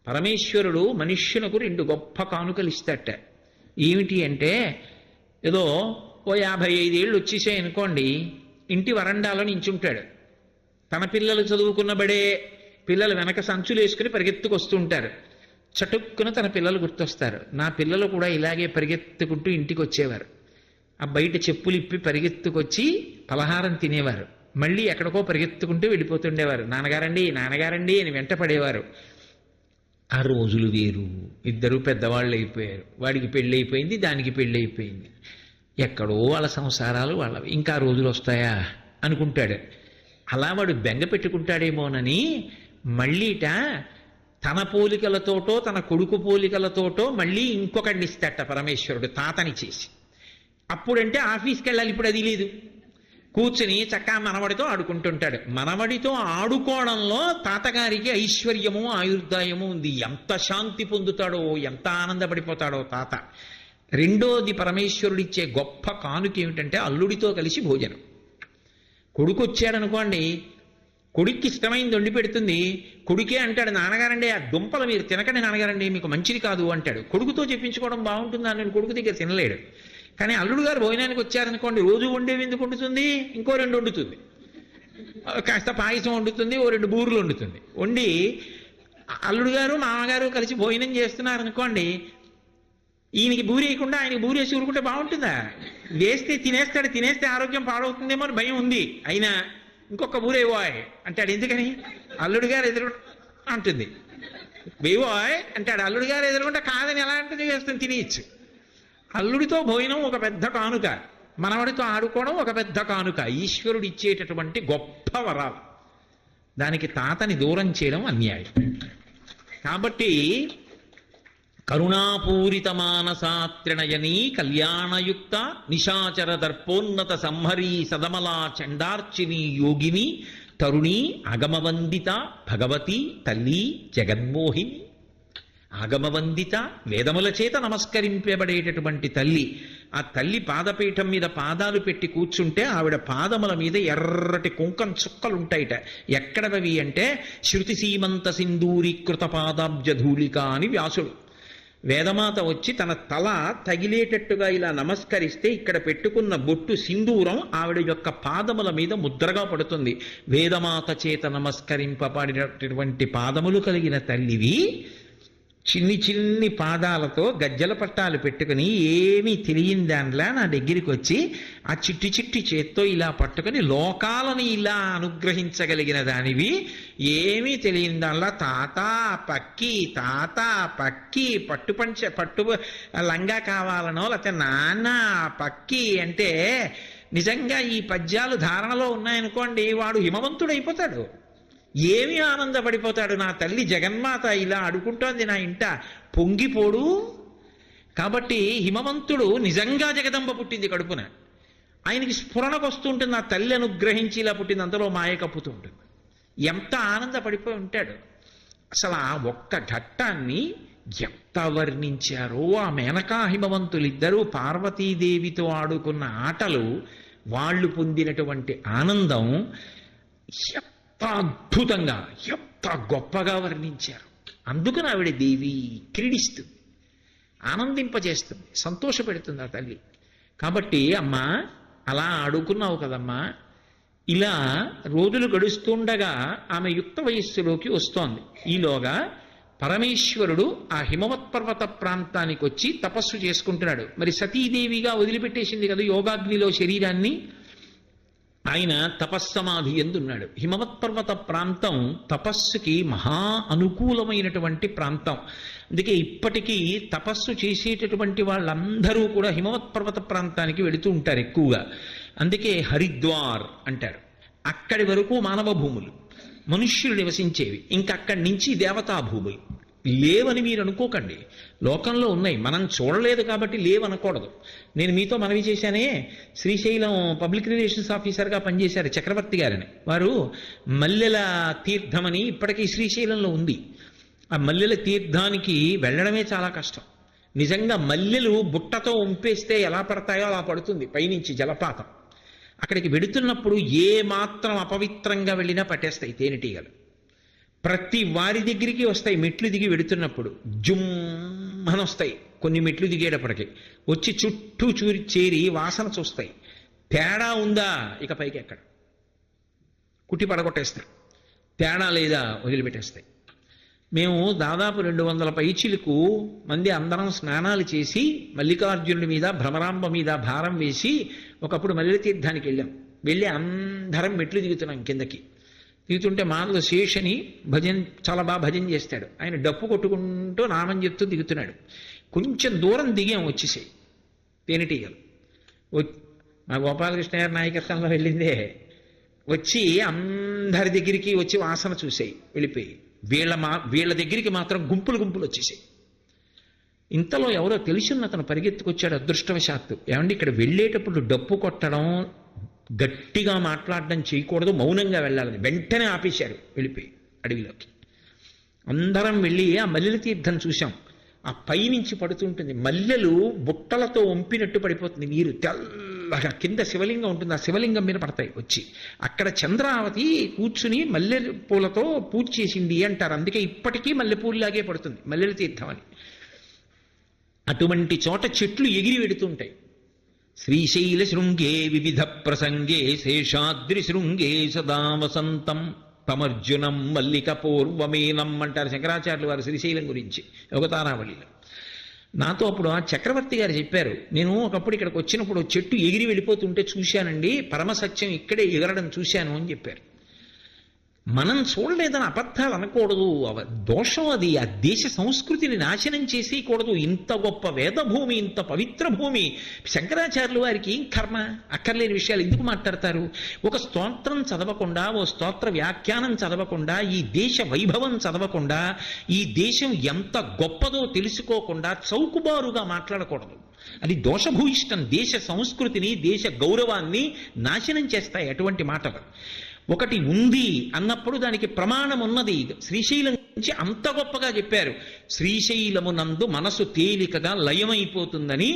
పరమేశ్వరుడు మనుష్యునకు 2 గొప్ప కానుకలు ఇస్తాట. ఏమిటి అంటే, ఏదో ఓ 55 ఏళ్ళు వచ్చేసాయి అనుకోండి, ఇంటి వరండాలో నించుంటాడు. తన పిల్లలు చదువుకున్నబడే పిల్లలు వెనక సంచులు వేసుకుని పరిగెత్తుకొస్తుంటారు. చటుక్కున తన పిల్లలు గుర్తొస్తారు. నా పిల్లలు కూడా ఇలాగే పరిగెత్తుకుంటూ ఇంటికి వచ్చేవారు. ఆ బయట చెప్పులు ఇప్పి పరిగెత్తుకొచ్చి పలహారం తినేవారు. మళ్ళీ ఎక్కడికో పరిగెత్తుకుంటూ వెళ్ళిపోతుండేవారు. నాన్నగారండి నాన్నగారండి అని వెంట పడేవారు. ఆ రోజులు వేరు. ఇద్దరు పెద్దవాళ్ళు అయిపోయారు. వాడికి పెళ్ళి అయిపోయింది, దానికి పెళ్ళి అయిపోయింది. ఎక్కడో వాళ్ళ సంసారాలు వాళ్ళవి. ఇంకా రోజులు వస్తాయా అనుకుంటాడు. అలా వాడు బెంగ పెట్టుకుంటాడేమోనని మళ్ళీట తన పోలికలతోటో తన కొడుకు పోలికలతోటో మళ్ళీ ఇంకొకడిని ఇస్తాట పరమేశ్వరుడు, తాతని చేసి. అప్పుడంటే ఆఫీస్కి వెళ్ళాలి, ఇప్పుడు అది లేదు. కూర్చుని చక్కా మనవడితో ఆడుకుంటుంటాడు. మనవడితో ఆడుకోవడంలో తాతగారికి ఐశ్వర్యము ఆయుర్దాయము ఉంది. ఎంత శాంతి పొందుతాడో, ఎంత ఆనందపడిపోతాడో తాత. రెండోది పరమేశ్వరుడిచ్చే గొప్ప కానుక ఏమిటంటే అల్లుడితో కలిసి భోజనం. కొడుకు వచ్చాడనుకోండి, కొడుక్కి ఇష్టమైంది వండి పెడుతుంది. కొడుకే అంటాడు నాన్నగారండి ఆ దుంపలు మీరు తినకండి నాన్నగారండి మీకు మంచిది కాదు అంటాడు. కొడుకుతో చెప్పించుకోవడం బాగుంటుందా, నేను కొడుకు దగ్గర తినలేడు. కానీ అల్లుడు గారు భోజనానికి వచ్చారనుకోండి, రోజు వండేవి ఎందుకు వండుతుంది, ఇంకో 2 వండుతుంది. కాస్త పాయసం వండుతుంది, ఓ 2 బూరెలు వండుతుంది. వండి అల్లుడు గారు మామగారు కలిసి భోజనం చేస్తున్నారనుకోండి, ఈయనకి బూరి వేయకుండా ఆయనకి బూరి వేసి ఊరుకుంటే బాగుంటుందా? వేస్తే తినేస్తాడు, తినేస్తే ఆరోగ్యం పాడవుతుందేమో అని భయం ఉంది. అయినా ఇంకొక బూరేవాయ్ అంటాడు. ఎందుకని? అల్లుడు గారు ఎదురు అంటుంది. వేవాయ్ అంటాడు. అల్లుడు గారు ఎదురుకుంటే కాదని ఎలా అంటుంది, వేస్తుంది, తినేయచ్చు. అల్లుడితో భోజనం ఒక పెద్ద కానుక, మనవడితో ఆడుకోవడం ఒక పెద్ద కానుక. ఈశ్వరుడు ఇచ్చేటటువంటి గొప్ప వరాలు. దానికి తాతని దూరం చేయడం అన్యాయం. కాబట్టి కరుణాపూరిత మానసాత్రినయనీ కళ్యాణయుక్త నిశాచర దర్పోన్నత సంహరీ సదమలా చండార్చిని యోగిని తరుణి ఆగమవందిత భగవతి తల్లి జగన్మోహిని. ఆగమవందిత, వేదముల చేత నమస్కరింపబడేటటువంటి తల్లి. ఆ తల్లి పాదపీఠం మీద పాదాలు పెట్టి కూర్చుంటే ఆవిడ పాదముల మీద ఎర్రటి కుంకం చుక్కలుంటాయిట. ఎక్కడవి అంటే శృతి సీమంత సింధూరీకృత పాదాబ్జధూళిక అని వ్యాసుడు. వేదమాత వచ్చి తన తల తగిలేటట్టుగా ఇలా నమస్కరిస్తే ఇక్కడ పెట్టుకున్న బొట్టు సింధూరం ఆవిడ యొక్క పాదముల మీద ముద్రగా పడుతుంది. వేదమాత చేత నమస్కరింపబడినటువంటి పాదములు కలిగిన తల్లివి. చిన్ని చిన్ని పాదాలతో గజ్జల పట్టాలు పెట్టుకుని ఏమీ తెలియని దానిలా నా దగ్గరికి వచ్చి ఆ చిట్టి చిట్టి చేత్తో ఇలా పట్టుకుని లోకాలని ఇలా అనుగ్రహించగలిగిన దానివి. ఏమీ తెలియని దానిలా తాత పక్కి పట్టు లంగా కావాలనో లేకపోతే నాన్న పక్కి అంటే నిజంగా ఈ పద్యాలు ధారణలో ఉన్నాయనుకోండి, వాడు హిమవంతుడైపోతాడు. ఏమి ఆనందపడిపోతాడు. నా తల్లి జగన్మాత ఇలా అడుకుంటోంది నా ఇంట, పొంగిపోడు. కాబట్టి హిమవంతుడు నిజంగా జగదంబ పుట్టింది కడుపున. ఆయనకి స్ఫురణకు వస్తుంటుంది, నా తల్లి అనుగ్రహించి ఇలా పుట్టింది, అంతలో మాయ కప్పుతూ ఉంటుంది. ఎంత ఆనందపడిపోయి ఉంటాడు. అసలు ఆ ఒక్క ఘట్టాన్ని ఎంత వర్ణించారో. ఆ మేనకా హిమవంతులిద్దరూ పార్వతీదేవితో ఆడుకున్న ఆటలు, వాళ్ళు పొందినటువంటి ఆనందం అద్భుతంగా ఎంత గొప్పగా వర్ణించారు. అందుకని ఆవిడ దేవి క్రీడిస్తుంది, ఆనందింపజేస్తుంది, సంతోషపెడుతుంది ఆ తల్లి. కాబట్టి అమ్మా అలా ఆడుకున్నావు కదమ్మా, ఇలా రోజులు గడుస్తుండగా ఆమె యుక్త వయస్సులోకి వస్తోంది. ఈలోగా పరమేశ్వరుడు ఆ హిమవత్ పర్వత ప్రాంతానికి వచ్చి తపస్సు చేసుకుంటున్నాడు. మరి సతీదేవిగా వదిలిపెట్టేసింది కదా యోగాగ్నిలో శరీరాన్ని. ఆయన తపస్సమాధి ఎందున్నాడు. హిమవత్ పర్వత ప్రాంతం తపస్సుకి మహా అనుకూలమైనటువంటి ప్రాంతం. అందుకే ఇప్పటికీ తపస్సు చేసేటటువంటి వాళ్ళందరూ కూడా హిమవత్ పర్వత ప్రాంతానికి వెళుతూ ఉంటారు ఎక్కువగా. అందుకే హరిద్వార్ అంటారు. అక్కడి వరకు మానవ భూములు, మనుష్యులు నివసించేవి. ఇంకక్కడి నుంచి దేవతా భూములు. లేవని మీరు అనుకోకండి, లోకంలో ఉన్నాయి, మనం చూడలేదు కాబట్టి లేవనకూడదు. నేను మీతో మనవి చేశానే, శ్రీశైలం పబ్లిక్ రిలేషన్స్ ఆఫీసర్గా పనిచేశారు చక్రవర్తి గారని. వారు మల్లెల తీర్థమని ఇప్పటికీ శ్రీశైలంలో ఉంది. ఆ మల్లెల తీర్థానికి వెళ్ళడమే చాలా కష్టం. నిజంగా మల్లెలు బుట్టతో ఉంపేస్తే ఎలా పడతాయో అలా పడుతుంది పైనుంచి జలపాతం. అక్కడికి వెడుతున్నప్పుడు ఏ మాత్రం అపవిత్రంగా వెళ్ళినా పట్టేస్తాయి తేనెటీగలు. ప్రతి వారి దగ్గరికి వస్తాయి. మెట్లు దిగి వెడుతున్నప్పుడు జుమ్మని వస్తాయి. కొన్ని మెట్లు దిగేటప్పటికి వచ్చి చుట్టూ చేరి వాసన చూస్తాయి. తేడా ఉందా ఇక పైకి ఎక్కడ కుట్టి పడగొట్టేస్తాయి. తేడా లేదా వదిలిపెట్టేస్తాయి. మేము దాదాపు 200 పైచిలకు మంది అందరం స్నానాలు చేసి మల్లికార్జునుడి మీద భ్రమరాంబ మీద భారం వేసి ఒకప్పుడు మల్లెల తీర్థానికి వెళ్ళాం. వెళ్ళి అందరం మెట్లు దిగుతున్నాం. కిందకి దిగుతుంటే మానవ శేషని చాలా బాగా భజన చేస్తాడు. ఆయన డప్పు కొట్టుకుంటూ నామం చెప్తూ దిగుతున్నాడు. కొంచెం దూరం దిగాం, వచ్చేసాయి తేనెటీగలు. మా గోపాలకృష్ణ గారి నాయకత్వంలో వెళ్ళిందే. వచ్చి అందరి దగ్గరికి వచ్చి వాసన చూసాయి, వెళ్ళిపోయి. వీళ్ళ దగ్గరికి మాత్రం గుంపులు గుంపులు వచ్చేసాయి. ఇంతలో ఎవరో తెలిసిన అతను పరిగెత్తుకొచ్చాడు అదృష్టవశాత్తు. ఏమండి, ఇక్కడ వెళ్ళేటప్పుడు డప్పు కొట్టడం, గట్టిగా మాట్లాడడం చేయకూడదు, మౌనంగా వెళ్ళాలని వెంటనే ఆపేశారు. వెళ్ళిపోయి అడవిలోకి అందరం వెళ్ళి ఆ మల్లెల తీర్థం చూశాం. ఆ పైనుంచి పడుతుంటుంది, మల్లెలు బుట్టలతో వంపినట్టు పడిపోతుంది నీరు. తెల్లగా కింద శివలింగం ఉంటుంది, ఆ శివలింగం మీద పడతాయి వచ్చి. అక్కడ చంద్రావతి కూర్చుని మల్లె పూలతో పూజ చేసింది అంటారు. అందుకే ఇప్పటికీ మల్లెపూల్లాగే పడుతుంది మల్లెల తీర్థం అని. అటువంటి చోట చెట్లు ఎగిరి వెడుతుంటాయి. శ్రీశైల శృంగే వివిధ ప్రసంగే శేషాద్రి శృంగే సదా వసంతం తమర్జునం మల్లిక పూర్వమేనం అంటారు శంకరాచార్యులు వారు శ్రీశైలం గురించి యోగతారావళిలో. నాతో అప్పుడు ఆ చక్రవర్తి గారు చెప్పారు, నేను ఒకప్పుడు ఇక్కడికి వచ్చినప్పుడు చెట్టు ఎగిరి వెళ్ళిపోతుంటే చూశానండి, పరమసత్యం ఇక్కడే ఎగరడం చూశాను అని చెప్పారు. మనం చూడలేదని అబద్ధాలు అనకూడదు, దోషం అది. ఆ దేశ సంస్కృతిని నాశనం చేసేయకూడదు. ఇంత గొప్ప వేదభూమి, ఇంత పవిత్ర భూమి, శంకరాచార్యులు వారికి ఏం కర్మ? అక్కర్లేని విషయాలు ఎందుకు మాట్లాడతారు? ఒక స్తోత్రం చదవకుండా, ఓ స్తోత్ర వ్యాఖ్యానం చదవకుండా, ఈ దేశ వైభవం చదవకుండా, ఈ దేశం ఎంత గొప్పదో తెలుసుకోకుండా చౌకుబారుగా మాట్లాడకూడదు. అది దోషభూయిష్టం. దేశ సంస్కృతిని, దేశ గౌరవాన్ని నాశనం చేస్తాయి అటువంటి మాటలు. ఒకటి ఉంది అన్నప్పుడు దానికి ప్రమాణం ఉన్నది. శ్రీశైలం నుంచి అంత గొప్పగా చెప్పారు. శ్రీశైలమునందు మనసు తేలికగా లయమైపోతుందని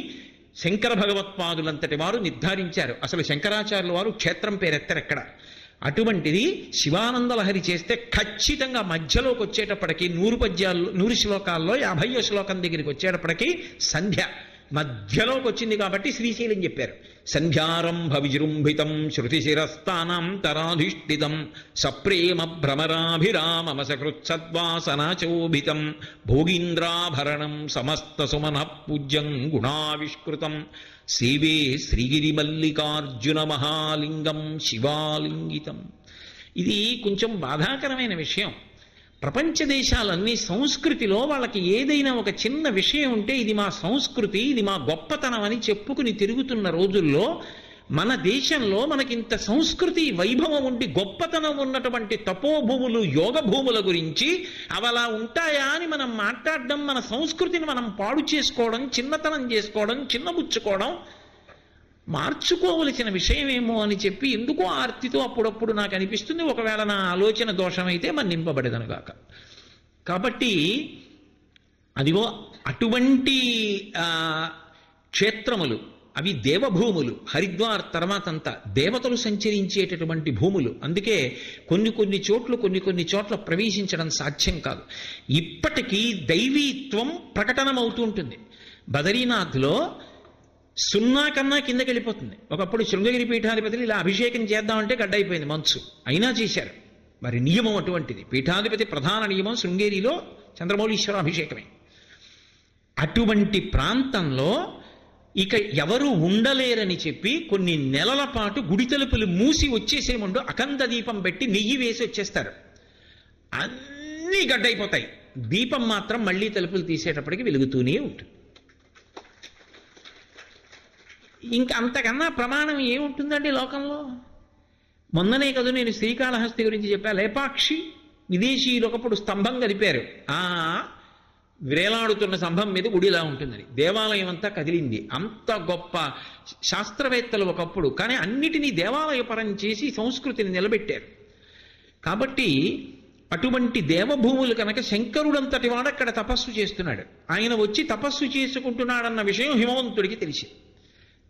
శంకర భగవత్పాదులంతటి వారు నిర్ధారించారు. అసలు శంకరాచార్యుల వారు క్షేత్రం పేరెత్తరెక్కడ. అటువంటిది శివానందలహరి చేస్తే ఖచ్చితంగా మధ్యలోకి వచ్చేటప్పటికి 100 శ్లోకాల్లో 50వ శ్లోకం దగ్గరికి వచ్చేటప్పటికి సంధ్య మధ్యలోకి వచ్చింది కాబట్టి శ్రీశైలం చెప్పారు. సంధ్యారంభ విజృంభితం శృతిశిరస్థానాంతరాధిష్ఠితం సప్రేమ భ్రమరాభిరామమ సకృత్సద్వాసనాచోభితం భోగీంద్రాభరణం సమస్త సుమన పూజ్యం గుణావిష్కృతం సేవే శ్రీగిరిమల్లికార్జున మహాలింగం శివాలింగితం. ఇది కొంచెం బాధాకరమైన విషయం. ప్రపంచ దేశాలన్నీ సంస్కృతిలో వాళ్ళకి ఏదైనా ఒక చిన్న విషయం ఉంటే ఇది మా సంస్కృతి, ఇది మా గొప్పతనం అని చెప్పుకుని తిరుగుతున్న రోజుల్లో మన దేశంలో మనకింత సంస్కృతి వైభవం ఉండి గొప్పతనం ఉన్నటువంటి తపోభూములు, యోగ భూముల గురించి అవలా ఉంటాయా అని మనం మాట్లాడడం, మన సంస్కృతిని మనం పాడు చేసుకోవడం, చిన్నతనం చేసుకోవడం, చిన్నబుచ్చుకోవడం మార్చుకోవలసిన విషయమేమో అని చెప్పి ఎందుకో ఆర్తితో అప్పుడప్పుడు నాకు అనిపిస్తుంది. ఒకవేళ నా ఆలోచన దోషమైతే మన్నింపబడేదనుగాక. కాబట్టి అదిగో అటువంటి క్షేత్రములు, అవి దేవభూములు. హరిద్వార్ తర్వాతంతా దేవతలు సంచరించేటటువంటి భూములు. అందుకే కొన్ని చోట్ల ప్రవేశించడం సాధ్యం కాదు. ఇప్పటికీ దైవీత్వం ప్రకటనమవుతూ ఉంటుంది. బదరీనాథ్లో సున్నా కన్నా కిందకి వెళ్ళిపోతుంది. ఒకప్పుడు శృంగగిరి పీఠాధిపతులు ఇలా అభిషేకం చేద్దామంటే గడ్డైపోయింది మంచు, అయినా చేశారు. మరి నియమం అటువంటిది. పీఠాధిపతి ప్రధాన నియమం శృంగేరిలో చంద్రమౌళీశ్వర అభిషేకమే. అటువంటి ప్రాంతంలో ఇక ఎవరు ఉండలేరని చెప్పి కొన్ని నెలల పాటు గుడి తలుపులు మూసి వచ్చేసే ముందు అఖండ దీపం పెట్టి నెయ్యి వేసి వచ్చేస్తారు. అన్నీ గడ్డైపోతాయి, దీపం మాత్రం మళ్ళీ తలుపులు తీసేటప్పటికి వెలుగుతూనే ఉంటుంది. ఇంకా అంతకన్నా ప్రమాణం ఏముంటుందండి లోకంలో? మొన్ననే కదా నేను శ్రీకాళహస్తి గురించి చెప్పా. లేపాక్షి విదేశీయులు ఒకప్పుడు స్తంభం కదిపారు. ఆ వ్రేలాడుతున్న స్తంభం మీద గుడిలా ఉంటుందని. దేవాలయం అంతా కదిలింది. అంత గొప్ప శాస్త్రవేత్తలు ఒకప్పుడు, కానీ అన్నిటినీ దేవాలయపరం చేసి సంస్కృతిని నిలబెట్టారు. కాబట్టి అటువంటి దేవభూములు కనుక శంకరుడంతటి వాడు అక్కడ తపస్సు చేస్తున్నాడు. ఆయన వచ్చి తపస్సు చేసుకుంటున్నాడన్న విషయం హిమవంతుడికి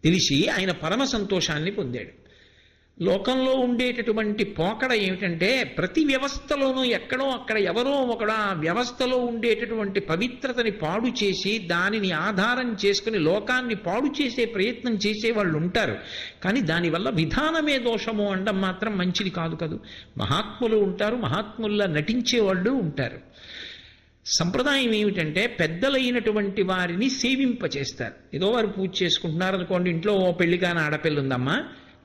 తెలిసి ఆయన పరమ సంతోషాన్ని పొందాడు. లోకంలో ఉండేటటువంటి పోకడ ఏమిటంటే ప్రతి వ్యవస్థలోనూ ఎక్కడో అక్కడ ఎవరో ఒకడు ఆ వ్యవస్థలో ఉండేటటువంటి పవిత్రతని పాడు చేసి దానిని ఆధారం చేసుకుని లోకాన్ని పాడు చేసే ప్రయత్నం చేసే వాళ్ళు ఉంటారు. కానీ దానివల్ల విధానమే దోషము అనడం మాత్రం మంచిది కాదు కదా. మహాత్ములు ఉంటారు, మహాత్ముల్లా నటించే వాళ్ళు ఉంటారు. సంప్రదాయం ఏమిటంటే పెద్దలైనటువంటి వారిని సేవింపచేస్తారు. ఏదో వారు పూజ చేసుకుంటున్నారు అనుకోండి, ఇంట్లో ఓ పెళ్లి కాని ఆడపిల్ల ఉందమ్మా,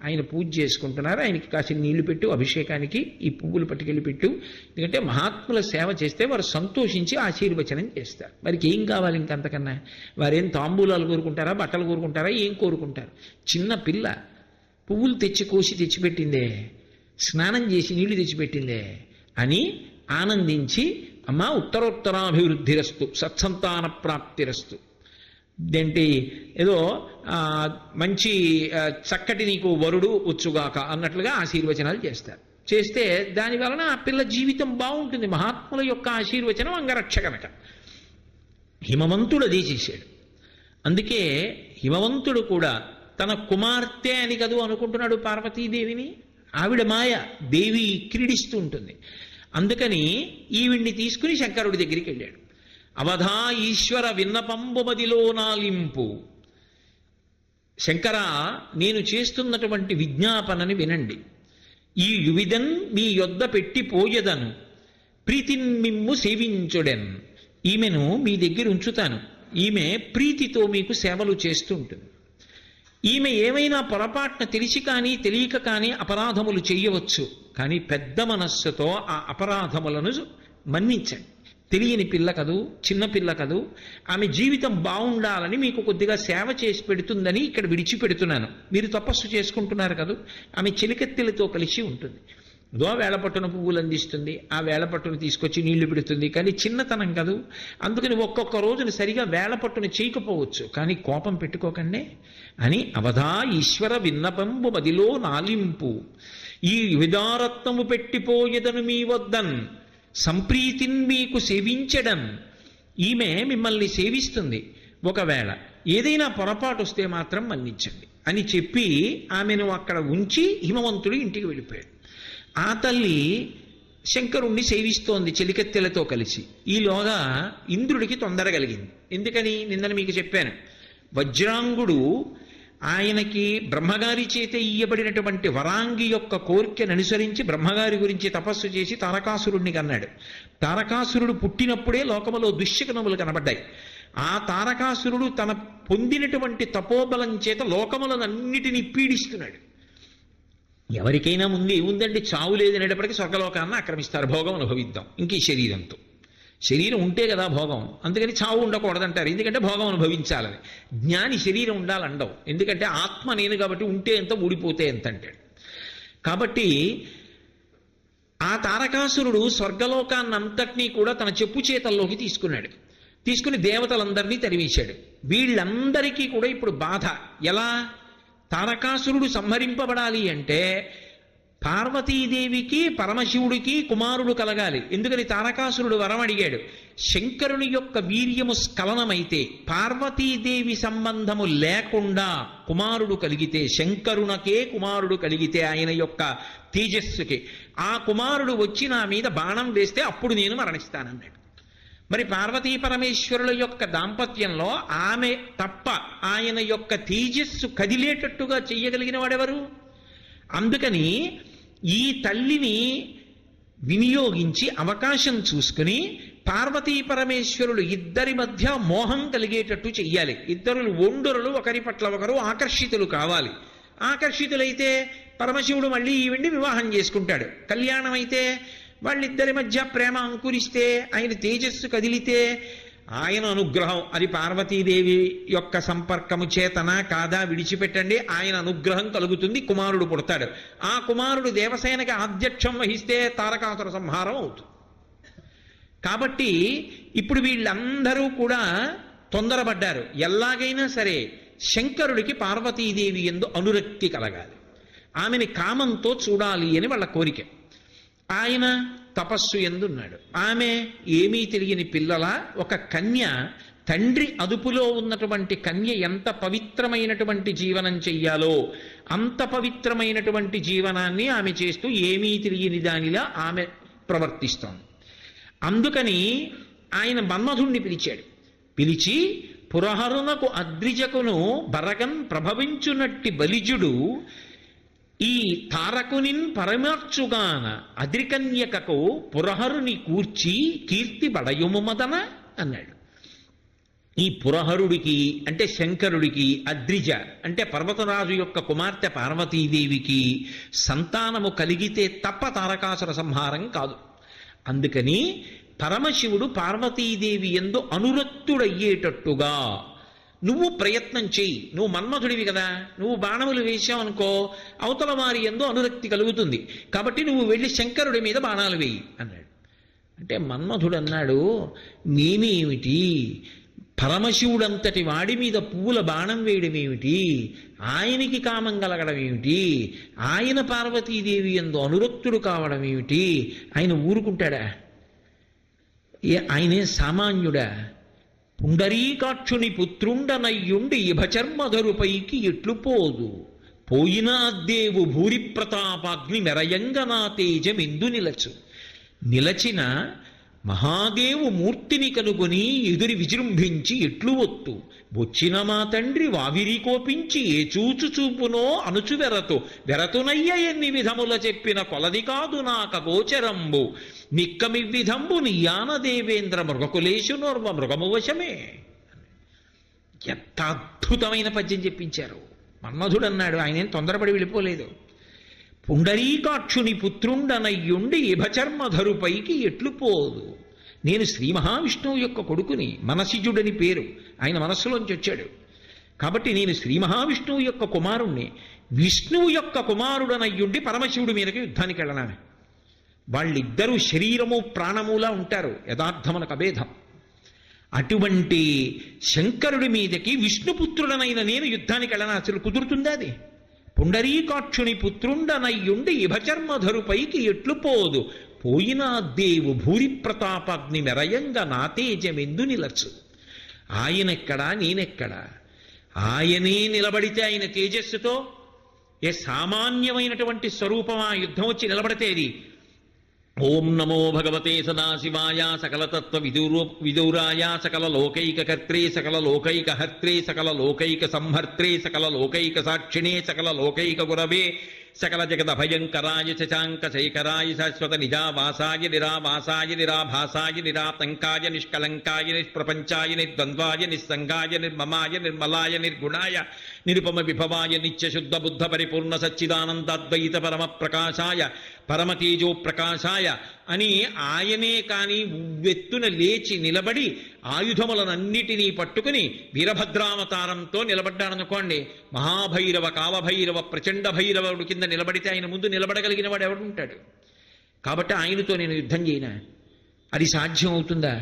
ఆయన పూజ చేసుకుంటున్నారు, ఆయనకి కాసిన నీళ్లు పెట్టు, అభిషేకానికి ఈ పువ్వులు పట్టుకెళ్ళి పెట్టు. ఎందుకంటే మహాత్ముల సేవ చేస్తే వారు సంతోషించి ఆశీర్వచనం చేస్తారు. వారికి ఏం కావాలి ఇంకంతకన్నా? వారేం తాంబూలాలు కోరుకుంటారా, బట్టలు కోరుకుంటారా, ఏం కోరుకుంటారు? చిన్న పిల్ల పువ్వులు కోసి తెచ్చిపెట్టిందే, స్నానం చేసి నీళ్లు తెచ్చిపెట్టిందే అని ఆనందించి, అమ్మా ఉత్తరోత్తరాభివృద్ధిరస్తు, సత్సంతాన ప్రాప్తిరస్తు, ఏంటి ఏదో మంచి చక్కటి నీకు వరుడు వచ్చుగాక అన్నట్లుగా ఆశీర్వచనాలు చేస్తే దాని వలన ఆ పిల్ల జీవితం బాగుంటుంది. మహాత్ముల యొక్క ఆశీర్వచనం అంగరక్ష కనుక. హిమవంతుడు అదే చేశాడు. అందుకే హిమవంతుడు కూడా తన కుమార్తె అని కదూ అనుకుంటున్నాడు పార్వతీదేవిని. ఆవిడ మాయ, దేవి క్రీడిస్తూ ఉంటుంది. అందుకని ఈవిడ్ని తీసుకుని శంకరుడి దగ్గరికి వెళ్ళాడు. అవధా ఈశ్వర విన్నపంబు మదిలో నాలింపు. శంకర, నేను చేస్తున్నటువంటి విజ్ఞాపనని వినండి. ఈ యువిదన్ మీ యొద్ద పెట్టిపోయెదను, ప్రీతిన్ మిమ్ము సేవించుడెన్. ఈమెను మీ దగ్గర ఉంచుతాను. ఈమె ప్రీతితో మీకు సేవలు చేస్తూ ఉంటుంది. ఈమె ఏమైనా పొరపాటున తెలిసి కానీ తెలియక కానీ అపరాధములు చేయవచ్చు, కానీ పెద్ద మనస్సుతో ఆ అపరాధములను మన్నించండి. తెలియని పిల్ల కదూ, చిన్న పిల్ల కదూ, ఆమె జీవితం బాగుండాలని మీకు కొద్దిగా సేవ చేసి పెడుతుందని ఇక్కడ విడిచిపెడుతున్నాను. మీరు తపస్సు చేసుకుంటున్నారు కదూ, ఆమె చిలికెత్తెలతో కలిసి ఉంటుంది. దో వేళపట్టున పువ్వులు అందిస్తుంది, ఆ వేళపట్టును తీసుకొచ్చి నీళ్లు పెడుతుంది, కానీ చిన్నతనం కదూ. అందుకని ఒక్కొక్క రోజున సరిగా వేళపట్టును చేయకపోవచ్చు, కానీ కోపం పెట్టుకోకండి అని అవధా ఈశ్వర విన్నపంబు మదిలో నాలింపు. ఈ విదారత్నము పెట్టిపోయేదను మీ వద్దన్, సంప్రీతిని మీకు సేవించడం. ఈమె మిమ్మల్ని సేవిస్తుంది. ఒకవేళ ఏదైనా పొరపాటు వస్తే మాత్రం మన్నించండి అని చెప్పి ఆమెను అక్కడ ఉంచి హిమవంతుడు ఇంటికి వెళ్ళిపోయాడు. ఆ తల్లి శంకరుణ్ణి సేవిస్తోంది చెలికత్తెలతో కలిసి. ఈలోగా ఇంద్రుడికి తొందర కలిగింది. ఎందుకని? నిన్న మీకు చెప్పాను, వజ్రాంగుడు ఆయనకి బ్రహ్మగారి చేత ఇయ్యబడినటువంటి వరాంగి యొక్క కోరికను అనుసరించి బ్రహ్మగారి గురించి తపస్సు చేసి తారకాసురుడిని కన్నాడు. తారకాసురుడు పుట్టినప్పుడే లోకములో దుశ్శకునములు కనబడ్డాయి. ఆ తారకాసురుడు తన పొందినటువంటి తపోబలం చేత లోకములనన్నిటినీ పీడిస్తున్నాడు. ఎవరికైనా ముందు ఏముందండి, చావు లేదనేటప్పటికీ స్వర్గలోకాన్ని ఆక్రమిస్తారు. భోగం అనుభవిద్దాం ఇంక ఈ శరీరంతో. శరీరం ఉంటే కదా భోగం, అందుకని చావు ఉండకూడదంటారు. ఎందుకంటే భోగం అనుభవించాలని. జ్ఞాని శరీరం ఉండాలండవు, ఎందుకంటే ఆత్మ నేను కాబట్టి ఉంటే ఎంత ఊడిపోతే ఎంత అంటాడు. కాబట్టి ఆ తారకాసురుడు స్వర్గలోకాన్నంతటినీ కూడా తన చెప్పు చేతల్లోకి తీసుకుని దేవతలందరినీ తరివేశాడు. వీళ్ళందరికీ కూడా ఇప్పుడు బాధ. ఎలా? తారకాసురుడు సంహరింపబడాలి అంటే పార్వతీదేవికి పరమశివుడికి కుమారుడు కలగాలి. ఎందుకని? తారకాసురుడు వరం అడిగాడు. శంకరుని యొక్క వీర్యము స్ఖలనమైతే, పార్వతీదేవి సంబంధము లేకుండా కుమారుడు కలిగితే, శంకరునకే కుమారుడు కలిగితే ఆయన యొక్క తేజస్సుకి, ఆ కుమారుడు వచ్చి నా మీద బాణం వేస్తే అప్పుడు నేను మరణిస్తానన్నాడు. మరి పార్వతీ పరమేశ్వరుల యొక్క దాంపత్యంలో ఆమె తప్ప ఆయన యొక్క తేజస్సు కదిలేటట్టుగా చెయ్యగలిగిన వాడెవరు? అందుకని ఈ తల్లిని వినియోగించి అవకాశం చూసుకుని పార్వతీ పరమేశ్వరులు ఇద్దరి మధ్య మోహం కలిగేటట్టు చెయ్యాలి. ఇద్దరు ఒండురులు ఒకరి పట్ల ఒకరు ఆకర్షితులు కావాలి. ఆకర్షితులైతే పరమశివుడు మళ్ళీ ఈవిడ్ని వివాహం చేసుకుంటాడు. కళ్యాణం అయితే వాళ్ళిద్దరి మధ్య ప్రేమ అంకురిస్తే, ఆయన తేజస్సు కదిలితే ఆయన అనుగ్రహం, అది పార్వతీదేవి యొక్క సంపర్కము చేతన కాదా విడిచిపెట్టండి, ఆయన అనుగ్రహం కలుగుతుంది, కుమారుడు పుడతాడు. ఆ కుమారుడు దేవసేనకి ఆధ్యక్షం వహిస్తే తారకాసుర సంహారం అవుతుంది. కాబట్టి ఇప్పుడు వీళ్ళందరూ కూడా తొందరపడ్డారు. ఎలాగైనా సరే శంకరుడికి పార్వతీదేవి యందు అనురక్తి కలగాలి, ఆమెని కామంతో చూడాలి అని వాళ్ళ కోరిక. ఆయన తపస్సు ఎందున్నాడు. ఆమె ఏమీ తెలియని పిల్లల ఒక కన్య, తండ్రి అదుపులో ఉన్నటువంటి కన్య ఎంత పవిత్రమైనటువంటి జీవనం చెయ్యాలో అంత పవిత్రమైనటువంటి జీవనాన్ని ఆమె చేస్తూ ఏమీ తెలియని దానిలా ఆమె ప్రవర్తిస్తోంది. అందుకని ఆయన మన్మధుణ్ణి పిలిచాడు. పిలిచి పురహరునకు అద్రిజకును బరగన్ ప్రభవించునట్టి బలిజుడు ఈ తారకునిన్ పరమార్చుగాన అద్రికన్యకకు పురహరుని కూర్చి కీర్తి బడయుము మదన అన్నాడు. ఈ పురహరుడికి అంటే శంకరుడికి, అద్రిజ అంటే పర్వతరాజు యొక్క కుమార్తె పార్వతీదేవికి సంతానము కలిగితే తప్ప తారకాసుర సంహారం కాదు. అందుకని పరమశివుడు పార్వతీదేవి యందు అనురక్తుడయ్యేటట్టుగా నువ్వు ప్రయత్నం చెయ్యి. నువ్వు మన్మధుడివి కదా, నువ్వు బాణములు వేశావనుకో అవతల వారి యందు అనురక్తి కలుగుతుంది. కాబట్టి నువ్వు వెళ్ళి శంకరుడి మీద బాణాలు వేయి అన్నాడు. అంటే మన్మధుడు అన్నాడు, నేనేమిటి, పరమశివుడంతటి వాడి మీద పువ్వుల బాణం వేయడం ఏమిటి, ఆయనకి కామం కలగడం ఏమిటి, ఆయన పార్వతీదేవి యందు అనురక్తుడు కావడం ఏమిటి, ఆయన ఊరుకుంటాడా? ఆయనే సామాన్యుడా? పుండరీకాక్షుని పుత్రుండనయ్యుండి ఇభచర్మధరుపైకి ఎట్లు పోదు, పోయినా దేవు భూరి ప్రతాపాగ్ని మెరయంగనా తేజమెందు నిలచు. నిలచిన మహాదేవు మూర్తిని కనుగొని ఎదురి విజృంభించి ఎట్లు ఒత్తు, వచ్చిన మా తండ్రి వావిరి కోపించి ఏ చూచు చూపునో అనుచు వెరతు, వెరతునయ్య ఎన్ని విధముల చెప్పిన కొలది కాదు నాక గోచరంబు, నిక్కమివ్విధంబు నియాన దేవేంద్ర మృగకులేశునోర్వ మృగము వశమే. ఎంత అద్భుతమైన పద్యం చెప్పించారు. మన్మధుడు అన్నాడు, ఆయనేం తొందరపడి వెళ్ళిపోలేదు. పుండరీకాక్షుని పుత్రుండనయ్యుండి ఇభచర్మధరుపైకి ఎట్లు పోదు. నేను శ్రీ మహావిష్ణువు యొక్క కొడుకుని, మనసిజుడని పేరు, ఆయన మనస్సులోంచి వచ్చాడు. కాబట్టి నేను శ్రీ మహావిష్ణువు యొక్క కుమారుణ్ణి, విష్ణువు యొక్క కుమారుడనయ్యుండి పరమశివుడి మీదకి యుద్ధానికి వెళ్ళనామే. వాళ్ళిద్దరూ శరీరము ప్రాణములా ఉంటారు, యథార్థమనకు అభేదం. అటువంటి శంకరుడి మీదకి విష్ణుపుత్రుడనైన నేను యుద్ధానికి వెళ్ళనా? అసలు కుదురుతుందా అది? పుండరీకాక్షుని పుత్రుండనయ్యుండి ఇభచర్మధరుపైకి ఎట్లు పోదు, పోయినా దేవు భూరి ప్రతాపాగ్ని మెరయంగా నా తేజమెందు నిలచు. ఆయనెక్కడా, నేనెక్కడా? ఆయనే నిలబడితే ఆయన తేజస్సుతో ఏ సామాన్యమైనటువంటి స్వరూపం ఆ యుద్ధం వచ్చి నిలబడితేది. ఓం నమో భగవతే సదాశివాయ సకలతత్వ విదూరాయ సకల లోకైక కర్త్రే సకల లోకైక హర్త్రే సకల లోకైక సంహర్త్రే సకల లోకైక సాక్షిణే సకల లోకైక గురవే సకల జగద భయంకరాయ శశాంక శేఖరాయ శాశ్వత నిజావాసాయ నిరావాసాయ నిరాభాసాయ నిరాతంకాయ నిష్కలంకాయ నిష్ప్రపంచాయ నిర్ద్వంద్వాయ నిస్సంగాయ నిర్మమాయ నిర్మలాయ నిర్గుణాయ నిరుపమ విభవాయ నిత్యశుద్ధ బుద్ధ పరిపూర్ణ సచ్చిదానందాద్వైత పరమ ప్రకాశాయ పరమతేజో ప్రకాశాయ అని ఆయనే కాని ఉవ్వెత్తున లేచి నిలబడి ఆయుధములనన్నిటినీ పట్టుకుని వీరభద్రావతారంతో నిలబడ్డాడనుకోండి. మహాభైరవ, కాలభైరవ, ప్రచండ భైరవుడు కింద నిలబడితే ఆయన ముందు నిలబడగలిగిన వాడు ఎవడుంటాడు? కాబట్టి ఆయనతో నేను యుద్ధం చేయనా? అది సాధ్యం అవుతుందా?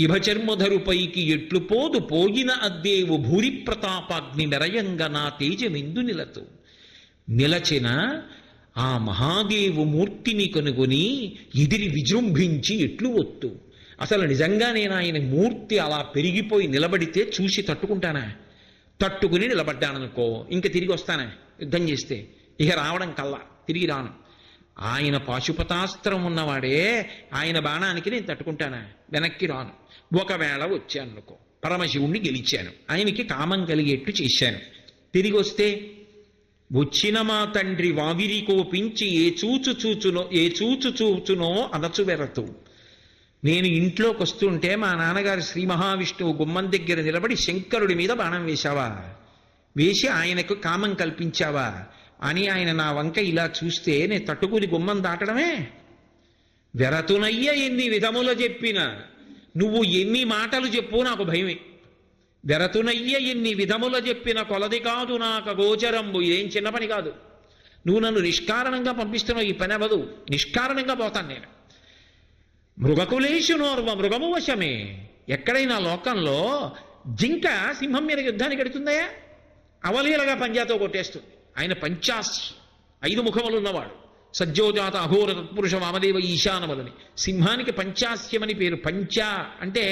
ఇభచర్మధరుపైకి ఎట్లు పోదు, పోయిన అద్దేవు భూరి ప్రతాపాగ్ని మెరయంగా నా తేజమెందు నిలతు. నిలచిన ఆ మహాదేవు మూర్తిని కనుగొని ఎదిరి విజృంభించి ఎట్లు ఒత్తు. అసలు నిజంగా నేను ఆయన మూర్తి అలా పెరిగిపోయి నిలబడితే చూసి తట్టుకుంటానా? తట్టుకుని నిలబడ్డాననుకో, ఇంక తిరిగి వస్తానా యుద్ధం చేస్తే? ఇక రావడం కల్లా తిరిగి రాను. ఆయన పాశుపతాస్త్రం ఉన్నవాడే, ఆయన బాణానికి నేను తట్టుకుంటానా? వెనక్కి రాను. ఒకవేళ వచ్చాను అనుకో, పరమశివుణ్ణి గెలిచాను, ఆయనకి కామం కలిగేట్టు చేశాను. తిరిగి వస్తే వచ్చిన మా తండ్రి వావిరి కోపించి ఏ చూచు చూచునో అదచు వెరతు. నేను ఇంట్లోకి వస్తుంటే మా నాన్నగారు శ్రీ మహావిష్ణువు గుమ్మం దగ్గర నిలబడి శంకరుడి మీద బాణం వేశావా, వేసి ఆయనకు కామం కల్పించావా అని ఆయన నా వంక ఇలా చూస్తే నేను తట్టుకుని గుమ్మం దాటడమే. వెరతునయ్య ఎన్ని విధముల చెప్పిన, నువ్వు ఎన్ని మాటలు చెప్పు నాకు భయమే. వెరతునయ్య ఎన్ని విధముల చెప్పిన కొలది కాదు నాకు గోచరంబు. ఇదేం చిన్న పని కాదు. నువ్వు నన్ను నిష్కారణంగా పంపిస్తున్నావు, ఈ పని అవ్వదు, నిష్కారణంగా పోతాను నేను. మృగకులేషునోర్వ మృగము వశమే. ఎక్కడైనా లోకంలో జింక సింహం మీద యుద్ధానికి ఎడుతుందయా? అవలీలగా పంజాతో కొట్టేస్తుంది. ఆయన పంచాస్య, 5 ముఖములు ఉన్నవాడు, సజ్జోజాత అఘోర తత్పురుష వామదేవ ఈశానములని. సింహానికి పంచాస్యమని పేరు. పంచ అంటే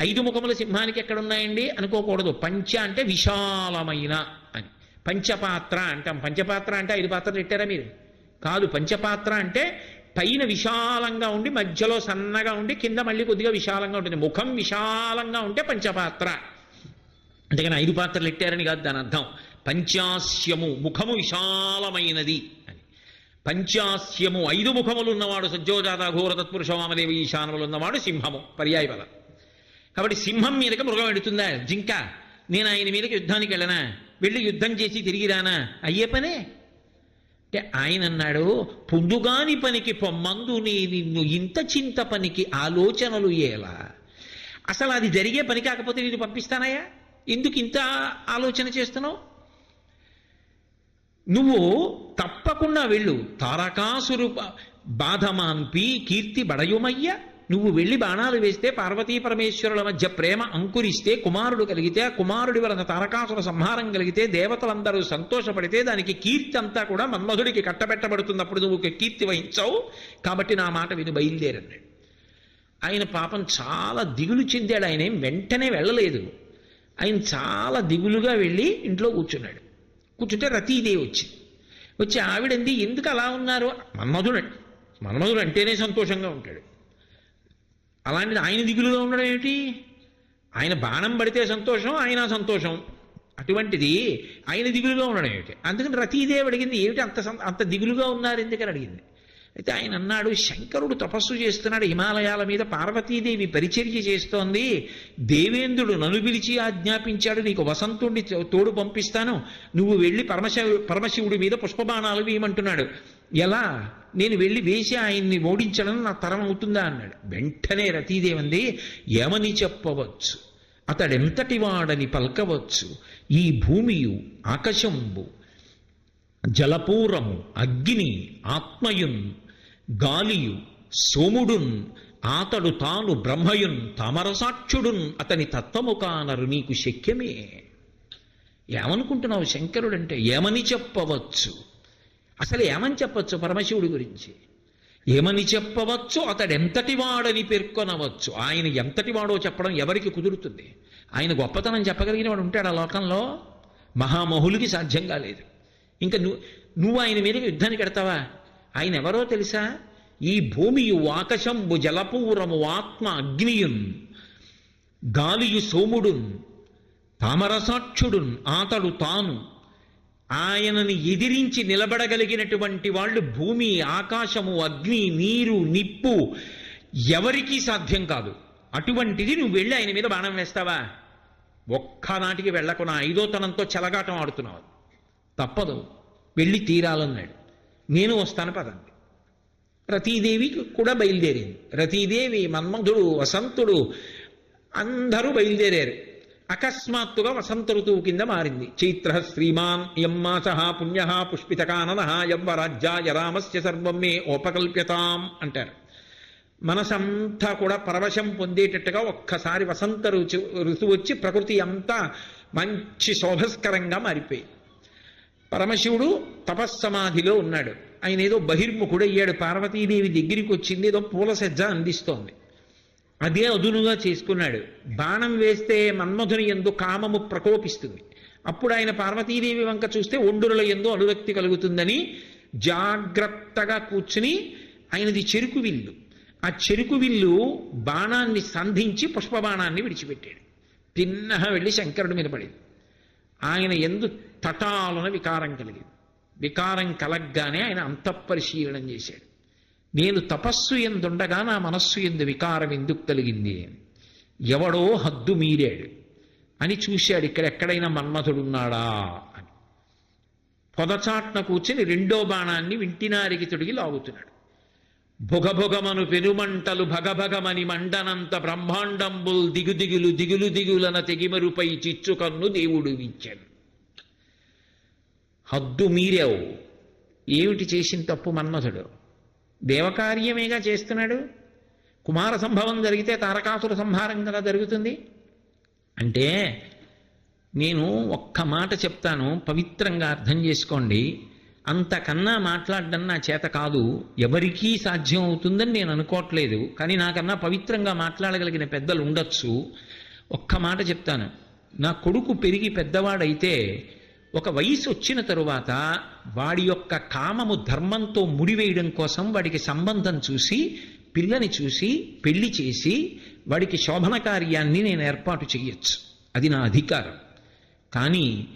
5 ముఖముల సింహానికి ఎక్కడున్నాయండి అనుకోకూడదు. పంచ అంటే విశాలమైన అని. పంచపాత్ర అంటాం. పంచపాత్ర అంటే 5 పాత్రలు పెట్టారా మీరు? కాదు. పంచపాత్ర అంటే పైన విశాలంగా ఉండి మధ్యలో సన్నగా ఉండి కింద మళ్ళీ కొద్దిగా విశాలంగా ఉంటుంది. ముఖం విశాలంగా ఉంటే పంచపాత్ర. అంతేగాని 5 పాత్రలు పెట్టారని కాదు దాని అర్థం. పంచాస్యము, ముఖము విశాలమైనది అని. పంచాస్యము 5 ముఖములు ఉన్నవాడు, సజ్జోజాత ఘోర తత్పురుష వామదేవ ఈశానములు ఉన్నవాడు సింహము, పర్యాయ పదం. కాబట్టి సింహం మీదకి మృగం ఎడుతుందా? జింక. నేను ఆయన మీదకి యుద్ధానికి వెళ్ళనా? వెళ్ళి యుద్ధం చేసి తిరిగి రానా? అయ్యే పనే. అంటే ఆయన అన్నాడు, పొందుగాని పనికి పొమ్మందు నీ నిన్ను ఇంత చింత పనికి ఆలోచనలు ఎలా? అసలు అది జరిగే పని కాకపోతే నేను పంపిస్తానయ్యా? ఎందుకు ఇంత ఆలోచన చేస్తున్నావు? నువ్వు తప్పకుండా వెళ్ళు. తారకాసురు బాధమాంపి కీర్తి బడయుమయ్య. నువ్వు వెళ్ళి బాణాలు వేస్తే పార్వతీ పరమేశ్వరుల మధ్య ప్రేమ అంకురిస్తే కుమారుడు కలిగితే, ఆ కుమారుడి వలన తారకాసుర సంహారం కలిగితే, దేవతలందరూ సంతోషపడితే దానికి కీర్తి అంతా కూడా మన్మధుడికి కట్టబెట్టబడుతున్నప్పుడు నువ్వు కీర్తి వహించావు. కాబట్టి నా మాట విని బయలుదేరన్నాడు. ఆయన పాపం చాలా దిగులు చెందాడు. ఆయన ఏం వెంటనే వెళ్ళలేదు. ఆయన చాలా దిగులుగా వెళ్ళి ఇంట్లో కూర్చున్నాడు. కూర్చుంటే రతీదేవి వచ్చి ఆవిడంది, ఎందుకు అలా ఉన్నారు? మన్మధుడు అంటేనే సంతోషంగా ఉంటాడు. అలాంటిది ఆయన దిగులుగా ఉండడం ఏమిటి? ఆయన బాణం పడితే సంతోషం, ఆయన సంతోషం. అటువంటిది ఆయన దిగులుగా ఉండడం ఏమిటి? అందుకని రతీదేవి అడిగింది, ఏమిటి అంత దిగులుగా ఉన్నారు ఎందుకని అడిగింది. అయితే ఆయన అన్నాడు, శంకరుడు తపస్సు చేస్తున్నాడు హిమాలయాల మీద, పార్వతీదేవి పరిచర్య చేస్తోంది, దేవేంద్రుడు నన్ను పిలిచి ఆజ్ఞాపించాడు, నీకు వసంతుడిని తోడు పంపిస్తాను, నువ్వు వెళ్ళి పరమశివుడి మీద పుష్పబాణాలు వేయమంటున్నాడు. ఎలా? నేను వెళ్ళి వేసి ఆయన్ని ఓడించడం నా తరం అవుతుందా అన్నాడు. వెంటనే రతీదేవి అంది, ఏమని చెప్పవచ్చు? అతడెంతటి వాడని పల్కవచ్చు. ఈ భూమియు ఆకాశంబు జలపూరము అగ్ని ఆత్మయున్ గాలియు సోముడున్ ఆతడు తాను బ్రహ్మయున్ తామరసాక్షుడున్ అతని తత్వము కానరు నీకు శక్యమే. ఏమనుకుంటున్నావు శంకరుడంటే? ఏమని చెప్పవచ్చు? అసలు ఏమని చెప్పచ్చు పరమశివుడి గురించి? ఏమని చెప్పవచ్చు? అతడెంతటి వాడని పేర్కొనవచ్చు. ఆయన ఎంతటి వాడో చెప్పడం ఎవరికి కుదురుతుంది? ఆయన గొప్పతనం చెప్పగలిగిన వాడు ఉంటాడు ఆ లోకంలో? మహామహులకి సాధ్యం కాలేదు. ఇంకా నువ్వు ఆయన మీదకి యుద్ధానికి ఎడతావా? ఆయన ఎవరో తెలుసా? ఈ భూమియు ఆకాశంబు జలపూరము ఆత్మ అగ్నియున్ గాలియు సోముడున్ తామరసాక్షుడున్ ఆతడు తాను. ఆయనని ఎదిరించి నిలబడగలిగినటువంటి వాళ్ళు భూమి, ఆకాశము, అగ్ని, నీరు, నిప్పు ఎవరికీ సాధ్యం కాదు. అటువంటిది నువ్వు వెళ్ళి ఆయన మీద బాణం వేస్తావా? ఒక్కనాటికి వెళ్ళకు, నా 5వ తనంతో చెలగాటం ఆడుతున్నావు. తప్పదు, వెళ్ళి తీరాలన్నాడు. నేను వస్తాను పదండి. రతీదేవి కూడా బయలుదేరింది. రతీదేవి, మన్మధుడు, వసంతుడు అందరూ బయలుదేరారు. అకస్మాత్తుగా వసంత ఋతువు కింద మారింది. చైత్ర శ్రీమాన్ యమ్మాస పుణ్య పుష్పితకానన యవ్వరాజ్యాయ రామస్య సర్వం మే ఓపకల్ప్యతాం అంటారు. మనసంతా కూడా పరవశం పొందేటట్టుగా ఒక్కసారి వసంత ఋతువు వచ్చి ప్రకృతి అంతా మంచి శోభస్కరంగా మారిపోయి, పరమశివుడు తపస్సమాధిలో ఉన్నాడు. ఆయన ఏదో బహిర్ముఖుడయ్యాడు. పార్వతీదేవి దగ్గరికి వచ్చింది, ఏదో పూల సజ్జ అందిస్తోంది. అదే అదునుగా చేసుకున్నాడు. బాణం వేస్తే మన్మధుని యందు కామము ప్రకోపిస్తుంది. అప్పుడు ఆయన పార్వతీదేవి వంక చూస్తే ఒండురుల యందు అనురక్తి కలుగుతుందని జాగ్రత్తగా కూర్చుని, ఆయనది చెరుకు విల్లు, ఆ చెరుకు విల్లు బాణాన్ని సంధించి పుష్పబాణాన్ని విడిచిపెట్టాడు. తిన్నగా వెళ్ళి శంకరుడి మీద పడింది. ఆయన ఎందు తటాలున వికారం కలిగింది. వికారం కలగ్గానే ఆయన అంతఃపరిశీలనం చేశాడు. నేను తపస్సు ఎందుండగా నా మనస్సు ఎందు వికారం ఎందుకు కలిగింది అని. ఎవడో హద్దు మీరాడు అని చూశాడు, ఇక్కడెక్కడైనా మన్మథుడున్నాడా అని. పొదచాట్న కూర్చుని రెండో బాణాన్ని వింటినారికి తొడిగి లాగుతున్నాడు. భుగభుగమను పెనుమంటలు భగభగమని మండనంత బ్రహ్మాండంబుల్ దిగుదిగులు దిగులు దిగులన తెగిమరుపై చిచ్చుకన్ను దేవుడు విచ్చాను. హద్దు మీరావు. ఏమిటి చేసిన తప్పు మన్మథుడు? దేవకార్యమేగా చేస్తున్నాడు. కుమార సంభవం జరిగితే తారకాసుర సంహారం కదా జరుగుతుంది. అంటే నేను ఒక్క మాట చెప్తాను, పవిత్రంగా అర్థం చేసుకోండి. అంతకన్నా మాట్లాడడం నా చేత కాదు, ఎవరికీ సాధ్యం అవుతుందని నేను అనుకోవట్లేదు. కానీ నాకన్నా పవిత్రంగా మాట్లాడగలిగిన పెద్దలు ఉండొచ్చు. ఒక్క మాట చెప్తాను. నా కొడుకు పెరిగి పెద్దవాడైతే ఒక వయసు వచ్చిన తరువాత వాడి యొక్క కామము ధర్మంతో ముడివేయడం కోసం వాడికి సంబంధం చూసి, పిల్లని చూసి పెళ్లి చేసి వాడికి శోభన కార్యాన్ని నేను ఏర్పాటు చేయొచ్చు. అది నా అధికారం. కానీ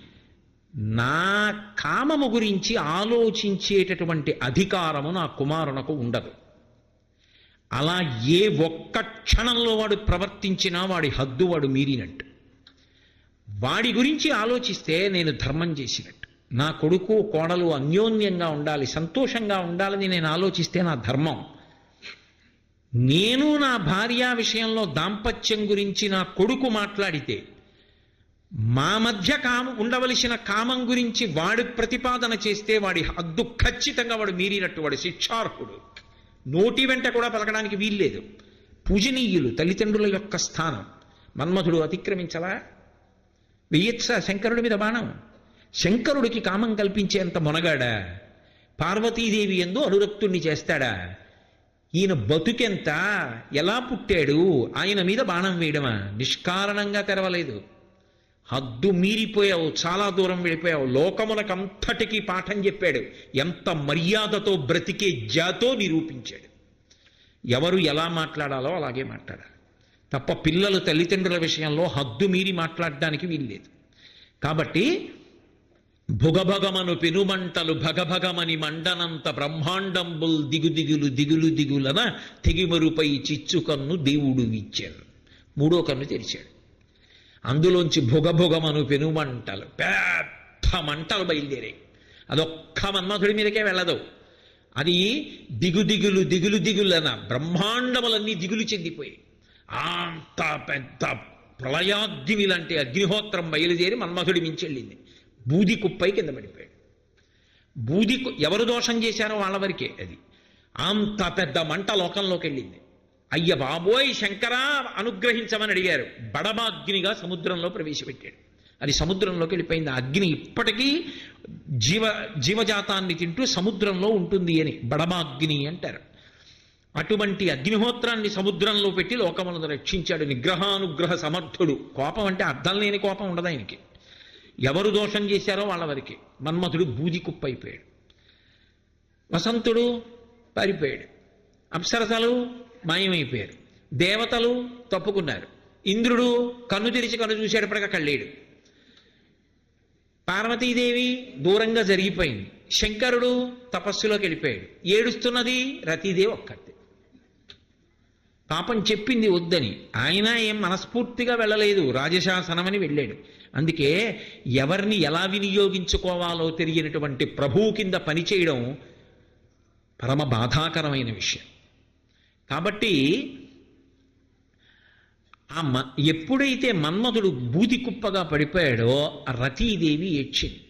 నా కామము గురించి ఆలోచించేటటువంటి అధికారము నా కుమారునకు ఉండదు. అలా ఏ ఒక్క క్షణంలో వాడు ప్రవర్తించినా వాడి హద్దు వాడు మీరినట్టు. వాడి గురించి ఆలోచిస్తే నేను ధర్మం చేసినట్టు. నా కొడుకు కోడలు అన్యోన్యంగా ఉండాలి, సంతోషంగా ఉండాలని నేను ఆలోచిస్తే నా ధర్మం. నేను నా భార్య విషయంలో దాంపత్యం గురించి నా కొడుకు మాట్లాడితే, మా మధ్య ఉండవలసిన కామం గురించి వాడు ప్రతిపాదన చేస్తే వాడి హద్దు ఖచ్చితంగా వాడు మీరినట్టు, వాడు శిక్షార్హుడు. నోటి వెంట కూడా పలకడానికి వీల్లేదు. పూజనీయులు తల్లిదండ్రుల యొక్క స్థానం. మన్మథుడు అతిక్రమించలా? వెయ్యచ్చా శంకరుడి మీద బాణం? శంకరుడికి కామం కల్పించేంత మొనగాడా? పార్వతీదేవి యందు అనురక్తుణ్ణి చేస్తాడా? ఈయన బతుకెంత, ఎలా పుట్టాడు, ఆయన మీద బాణం వేయడమా? నిష్కారణంగా తెరవలేదు. హద్దు మీరిపోయావు, చాలా దూరం వెళ్ళిపోయావు. లోకమునకంతటికీ పాఠం చెప్పాడు. ఎంత మర్యాదతో బ్రతికే జాతో నిరూపించాడు. ఎవరు ఎలా మాట్లాడాలో అలాగే మాట్లాడాలి తప్ప పిల్లలు తల్లిదండ్రుల విషయంలో హద్దు మీరి మాట్లాడడానికి వీల్లేదు. కాబట్టి భుగభగమను పెనుమంటలు భగభగమని మండనంత బ్రహ్మాండంబుల్ దిగుదిగులు దిగులు దిగులన తెగిమరుపై చిచ్చుకన్ను దేవుడు ఇచ్చాడు. మూడో కన్ను తెరిచాడు. అందులోంచి భుగభుగమను పెనుమంటలు, పెద్ద మంటలు బయలుదేరాయి. అదొక్క మన్మథుడి మీదకే వెళ్ళదు. అది దిగుదిగులు దిగులు దిగులన బ్రహ్మాండములన్నీ దిగులు చెందిపోయి అంత పెద్ద ప్రళయాగ్ని లాంటి అగ్నిహోత్రం బయలుదేరి మన్మథుడి మించెళ్ళింది. బూది కుప్పై కింద పడిపోయాడు. ఎవరు దోషం చేశారో వాళ్ళ వరకే అది. అంత పెద్ద మంట లోకంలోకి వెళ్ళింది. అయ్య బాబోయ్ శంకరా అనుగ్రహించమని అడిగారు. బడబాగ్నిగా సముద్రంలో ప్రవేశపెట్టాడు. అది సముద్రంలోకి వెళ్ళిపోయింది. అగ్ని ఇప్పటికీ జీవజాతాన్ని తింటూ సముద్రంలో ఉంటుంది అని బడబాగ్ని అంటారు. అటువంటి అగ్నిహోత్రాన్ని సముద్రంలో పెట్టి లోకములను రక్షించాడు. నిగ్రహానుగ్రహ సమర్థుడు. కోపం అంటే అర్థం లేని కోపం ఉండదు ఆయనకి. ఎవరు దోషం చేశారో వాళ్ళ వరకే. మన్మథుడు బూది కుప్ప అయిపోయాడు. వసంతుడు పారిపోయాడు. అప్సరసలు మాయమైపోయారు. దేవతలు తప్పుకున్నారు. ఇంద్రుడు కన్ను తెరిచి కన్ను చూసేటప్పటిగా కళ్ళేడు. పార్వతీదేవి దూరంగా జరిగిపోయింది. శంకరుడు తపస్సులోకి వెళ్ళిపోయాడు. ఏడుస్తున్నది రతీదేవి ఒక్కతే. పాపం చెప్పింది వద్దని. ఆయన ఏం మనస్ఫూర్తిగా వెళ్ళలేదు, రాజశాసనమని వెళ్ళాడు. అందుకే ఎవరిని ఎలా వినియోగించుకోవాలో తెలియనటువంటి ప్రభువు కింద పనిచేయడం పరమ బాధాకరమైన విషయం. కాబట్టి ఎప్పుడైతే మన్మథుడు బూది కుప్పగా పడిపోయాడో రతీదేవి ఏడ్చింది.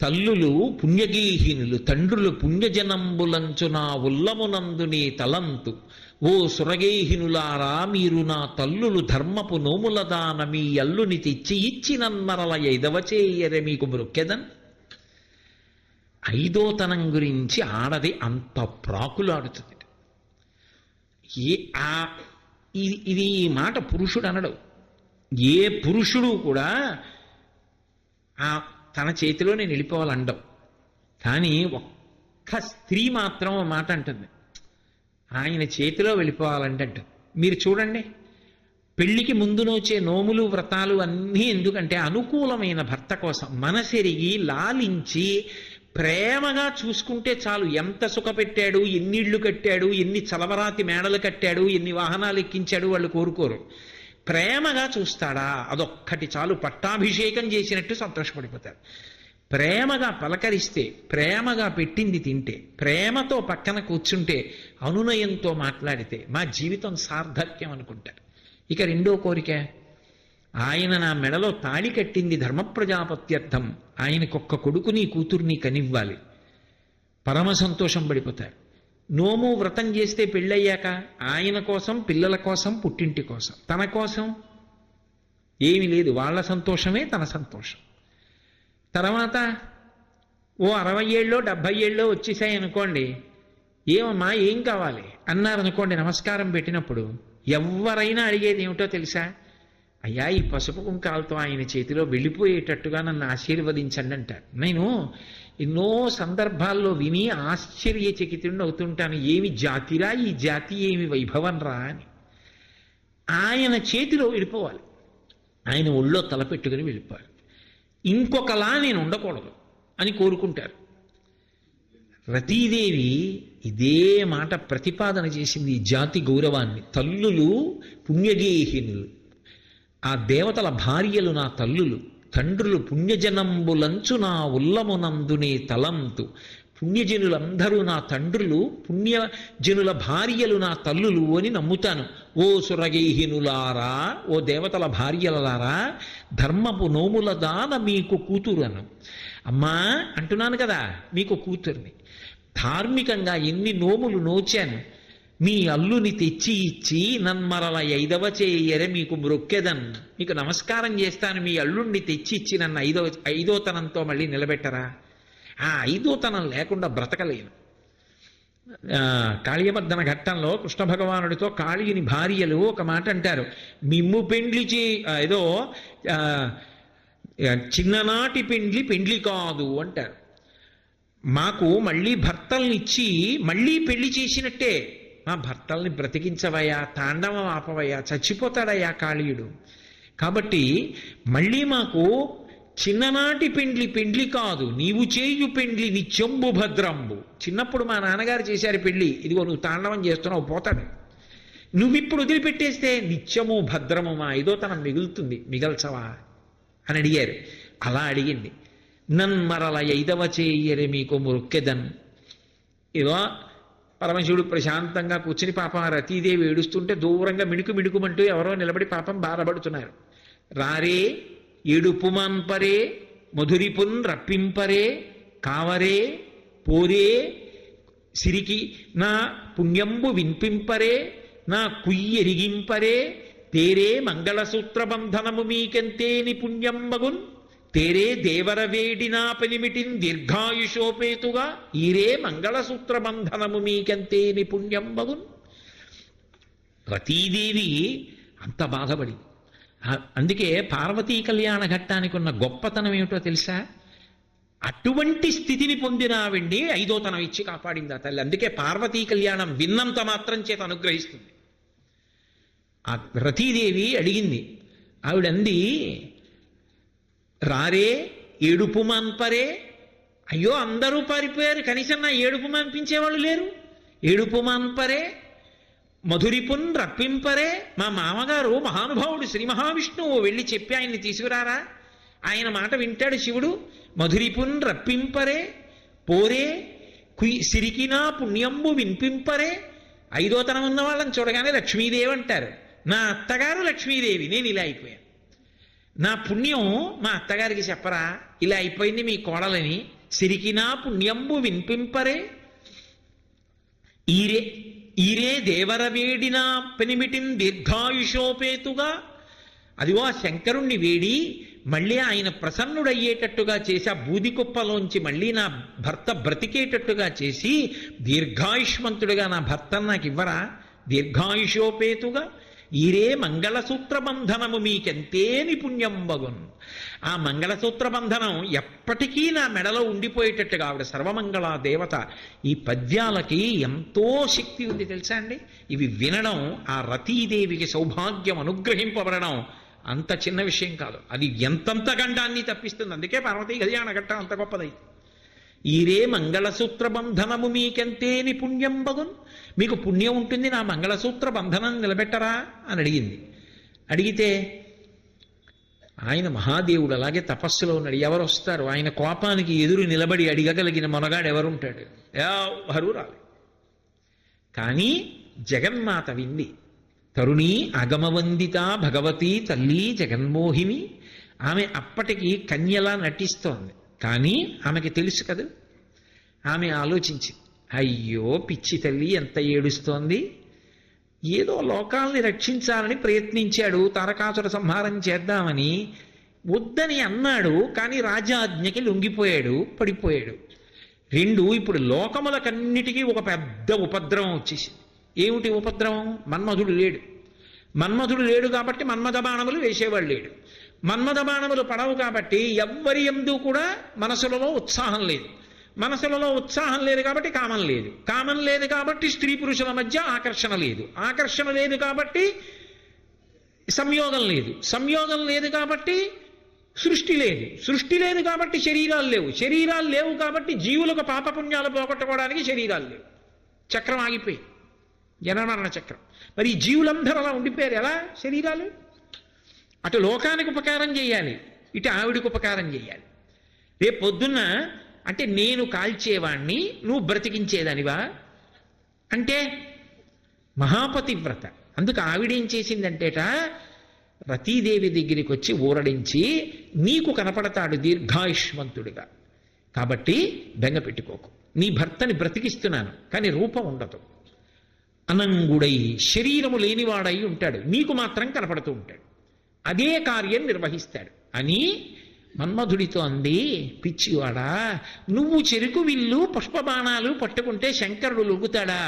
తల్లులు పుణ్యగేహినులు తండ్రులు పుణ్యజనంబులంచు నా ఉల్లమునందునే తలంతు ఓ సురగేహినులారా మీరు నా తల్లులు ధర్మపు నోముల దాన మీ అల్లుని తెచ్చి ఇచ్చినన్మరల ఎదవచేయరే మీకు మృక్కెదన్. ఐదోతనం గురించి ఆడది అంత ప్రాకులాడుతుంది. ఇది ఈ మాట పురుషుడు అనడు. ఏ పురుషుడు కూడా తన చేతిలో నేను వెళ్ళిపోవాలండవు. కానీ స్త్రీ మాత్రం ఓ మాట అంటుంది, ఆయన చేతిలో వెళ్ళిపోవాలంటే అంటుంది. మీరు చూడండి, పెళ్లికి ముందు నోచే నోములు వ్రతాలు అన్నీ ఎందుకంటే అనుకూలమైన భర్త కోసం. మనసెరిగి లాలించి ప్రేమగా చూసుకుంటే చాలు. ఎంత సుఖపెట్టాడు, ఎన్ని ఇళ్ళు కట్టాడు, ఎన్ని చలవరాతి మేడలు కట్టాడు, ఎన్ని వాహనాలు ఎక్కించాడు వాళ్ళు కోరుకోరు. ప్రేమగా చూస్తాడా, అదొక్కటి చాలు. పట్టాభిషేకం చేసినట్టు సంతోషపడిపోతారు. ప్రేమగా పలకరిస్తే, ప్రేమగా పెట్టింది తింటే, ప్రేమతో పక్కన కూర్చుంటే, అనునయంతో మాట్లాడితే మా జీవితం సార్థక్యం అనుకుంటారు. ఇక రెండో కోరిక, ఆయన నా మెడలో తాళి కట్టింది ధర్మప్రజాపత్యర్థం, ఆయనకొక్క కొడుకుని కూతుర్ని కనివ్వాలి, పరమ సంతోషం పడిపోతారు. నోము వ్రతం చేస్తే పెళ్ళయ్యాక ఆయన కోసం, పిల్లల కోసం, పుట్టింటి కోసం, తన కోసం ఏమీ లేదు. వాళ్ళ సంతోషమే తన సంతోషం. తర్వాత ఓ 60 ఏళ్ళో 70 ఏళ్ళో వచ్చేసాయి అనుకోండి, ఏమమ్మా ఏం కావాలి అన్నారనుకోండి, నమస్కారం పెట్టినప్పుడు ఎవరైనా అడిగేది ఏమిటో తెలుసా? అయ్యా, ఈ పసుపు కుంకాలతో ఆయన చేతిలో వెళ్ళిపోయేటట్టుగా నన్ను ఆశీర్వదించండి అంటారు. నేను ఎన్నో సందర్భాల్లో విని ఆశ్చర్యచకితుడిని అవుతుంటాను. ఏమి జాతిరా ఈ జాతి, ఏమి వైభవం రా అని. ఆయన చేతిలో వెళ్ళిపోవాలి, ఆయన ఒళ్ళో తలపెట్టుకుని వెళ్ళిపోవాలి. ఇంకొకలా నేను ఉండకూడదు అని కోరుకుంటారు. రతీదేవి ఇదే మాట ప్రతిపాదన చేసింది, ఈ జాతి గౌరవాన్ని. తల్లులు పుణ్యగేహినులు, ఆ దేవతల భార్యలు నా తల్లులు, తండ్రులు పుణ్యజనంబులంచు నా ఉల్లమునందునే తలంతు. పుణ్యజనులందరూ నా తండ్రులు, పుణ్యజనుల భార్యలు నా తల్లులు అని నమ్ముతాను. ఓ సురగేహినులారా, ఓ దేవతల భార్యలలారా, ధర్మపు నోముల దాన మీకు కూతురను. అమ్మా అంటున్నాను కదా, మీకు కూతుర్ని. ధార్మికంగా ఎన్ని నోములు నోచాను, మీ అల్లుని తెచ్చి ఇచ్చి నన్మరల 5వ చేయరే మీకు మ్రొక్కెదన్. మీకు నమస్కారం చేస్తాను, మీ అల్లుణ్ణి తెచ్చి ఇచ్చి నన్ను ఐదో తనంతో మళ్ళీ నిలబెట్టరా? ఆ 5వ తనం లేకుండా బ్రతకలేను. కాళీయమర్దన ఘట్టంలో కృష్ణ భగవానుడితో కాళీయుని భార్యలు ఒక మాట అంటారు, మిమ్ము పెండ్లి ఏదో చిన్ననాటి పెండ్లి కాదు అంటారు. మాకు మళ్ళీ భర్తల్నిచ్చి మళ్ళీ పెళ్లి చేసినట్టే, మా భర్తల్ని బ్రతికించవయ్యా, తాండవం ఆపవయ్యా, చచ్చిపోతాడయ్యా కాళీయుడు. కాబట్టి మళ్ళీ మాకు చిన్ననాటి పెండ్లి కాదు, నీవు చేయు పెండ్లి నిత్యంబు భద్రంబు. చిన్నప్పుడు మా నాన్నగారు చేశారు పెళ్లి, ఇదిగో నువ్వు తాండవం చేస్తున్నావు, పోతాడు. నువ్విప్పుడు వదిలిపెట్టేస్తే నిత్యము భద్రము, మా 5వ తనం మిగులుతుంది, మిగల్చవా అని అడిగారు. అలా అడిగింది. నన్మరల 5వ చేయరే మీకు మొక్కెదన్. ఏదో పరమశివుడు ప్రశాంతంగా కూర్చుని పాపం రతీదేవి ఏడుస్తుంటే దూరంగా మిణుకుమంటూ ఎవరో నిలబడి పాపం బాధపడుతున్నారు. రారే ఏడుపుమాన్పరే మధురిపున్ రప్పింపరే కావరే పోరే సిరికి నా పుణ్యంబు వినిపింపరే నా కుయ్యెరిగింపరే తేరే మంగళసూత్ర బంధనము మీకెంతేని పుణ్యంబగున్ తేరే దేవర వేడినా పెనిమిటిన్ దీర్ఘాయుషోపేతుగా ఈరే మంగళసూత్ర బంధనము మీకెంతేని పుణ్యంబగున్. రతీదేవి అంత బాధపడి, అందుకే పార్వతీ కళ్యాణ ఘట్టానికి ఉన్న గొప్పతనం ఏమిటో తెలుసా? అటువంటి స్థితిని పొందిన ఆవిడ్ని 5వ తనం ఇచ్చి కాపాడింది ఆ తల్లి. అందుకే పార్వతీ కళ్యాణం విన్నంత మాత్రం చేత అనుగ్రహిస్తుంది. ఆ రతీదేవి అడిగింది, ఆవిడంది, రారే ఏడుపు మాన్పరే. అయ్యో అందరూ పారిపోయారు, కనీసం నా ఏడుపు మాన్పించేవాళ్ళు లేరు. ఏడుపు మాన్పరే మధురిపున్ రప్పింపరే. మా మామగారు మహానుభావుడు శ్రీ మహావిష్ణువు, వెళ్ళి చెప్పి ఆయన్ని తీసుకురారా, ఆయన మాట వింటాడు శివుడు. మధురిపున్ రప్పింపరే పోరే సిరికినా పుణ్యంబు వినిపింపరే. 5వ తనం ఉన్న వాళ్ళని చూడగానే లక్ష్మీదేవి అంటారు. నా అత్తగారు లక్ష్మీదేవి, నేను ఇలా అయిపోయాను. నా పుణ్యం మా అత్తగారికి చెప్పరా, ఇలా అయిపోయింది మీ కోడలని. సిరికినా పుణ్యంబు వినిపింపరే ఈరే దేవర వేడినా పెనిమిటిన్ దీర్ఘాయుషోపేతుగా. అదిగో ఆ శంకరుణ్ణి వేడి మళ్ళీ ఆయన ప్రసన్నుడయ్యేటట్టుగా చేసి, ఆ బూది కుప్పలోంచి మళ్ళీ నా భర్త బ్రతికేటట్టుగా చేసి దీర్ఘాయుష్మంతుడిగా నా భర్తను నాకు ఇవ్వరా? దీర్ఘాయుషోపేతుగా ఈరే మంగళసూత్ర బంధనము మీకెంతేని పుణ్యంబగున్. ఆ మంగళసూత్ర బంధనం ఎప్పటికీ నా మెడలో ఉండిపోయేటట్టుగా ఆవిడ సర్వమంగళ దేవత. ఈ పద్యాలకి ఎంతో శక్తి ఉంది తెలుసా అండి. ఇవి వినడం, ఆ రతీదేవికి సౌభాగ్యం అనుగ్రహింపబడడం అంత చిన్న విషయం కాదు. అది ఎంతంత గండాన్ని తప్పిస్తుంది. అందుకే పార్వతీ కళ్యాణ ఘట్టం అంత గొప్పదైంది. ఈరే మంగళసూత్ర బంధనము మీకెంతేని పుణ్యంబగున్. మీకు పుణ్యం ఉంటుంది నా మంగళసూత్ర బంధనం నిలబెట్టరా అని అడిగింది. అడిగితే ఆయన మహాదేవుడు అలాగే తపస్సులో ఉన్నాడు. ఎవరు వస్తారు? ఆయన కోపానికి ఎదురు నిలబడి అడిగగలిగిన మొనగాడు ఎవరుంటాడు? ఎవరు రాలి. కానీ జగన్మాత వింది. తరుణీ అగమవందిత భగవతి తల్లి జగన్మోహిని. ఆమె అప్పటికి కన్యలా నటిస్తోంది. కానీ ఆమెకి తెలుసు కదా. ఆమె ఆలోచించింది, అయ్యో పిచ్చి తల్లి ఎంత ఏడుస్తోంది. ఏదో లోకాల్ని రక్షించాలని ప్రయత్నించాడు, తారకాసుర సంహారం చేద్దామని వద్దని అన్నాడు. కానీ రాజాజ్ఞకి లొంగిపోయాడు, పడిపోయాడు. ఇప్పుడు లోకములకన్నిటికీ ఒక పెద్ద ఉపద్రవం వచ్చేసింది. ఏమిటి ఉపద్రవం? మన్మధుడు లేడు. మన్మధుడు లేడు కాబట్టి మన్మథ బాణములు వేసేవాడు లేడు. మన్మథ బాణములు పడవు కాబట్టి ఎవ్వరి యందు కూడా మనసులలో ఉత్సాహం లేదు. మనసులలో ఉత్సాహం లేదు కాబట్టి కామం లేదు. కామం లేదు కాబట్టి స్త్రీ పురుషుల మధ్య ఆకర్షణ లేదు. ఆకర్షణ లేదు కాబట్టి సంయోగం లేదు. సంయోగం లేదు కాబట్టి సృష్టి లేదు. సృష్టి లేదు కాబట్టి శరీరాలు లేవు. శరీరాలు లేవు కాబట్టి జీవులకు పాపపుణ్యాలు పోగొట్టుకోవడానికి శరీరాలు లేవు. చక్రం ఆగిపోయి జనమరణ చక్రం. మరి ఈ జీవులందరూ అలా ఉండిపోయారు. ఎలా? శరీరాలు. అటు లోకానికి ఉపకారం చేయాలి, ఇటు ఆవిడికి ఉపకారం చేయాలి. రేపు పొద్దున్న అంటే నేను కాల్చేవాణ్ణి నువ్వు బ్రతికించేదానివా అంటే మహాపతివ్రత. అందుకు ఆవిడేం చేసిందంటేట, రతీదేవి దగ్గరికి వచ్చి ఊరడించి, నీకు కనపడతాడు దీర్ఘాయుష్మంతుడిగా, కాబట్టి బెంగ పెట్టుకోకు. నీ భర్తని బ్రతికిస్తున్నాను కానీ రూపం ఉండదు. అనంగుడై శరీరము లేనివాడై ఉంటాడు, నీకు మాత్రం కనపడుతూ ఉంటాడు, అదే కార్యం నిర్వహిస్తాడు అని మన్మధుడితో అంది. పిచ్చివాడా, నువ్వు చెరుకు విల్లు పుష్పబాణాలు పట్టుకుంటే శంకరుడు లొంగుతాడా?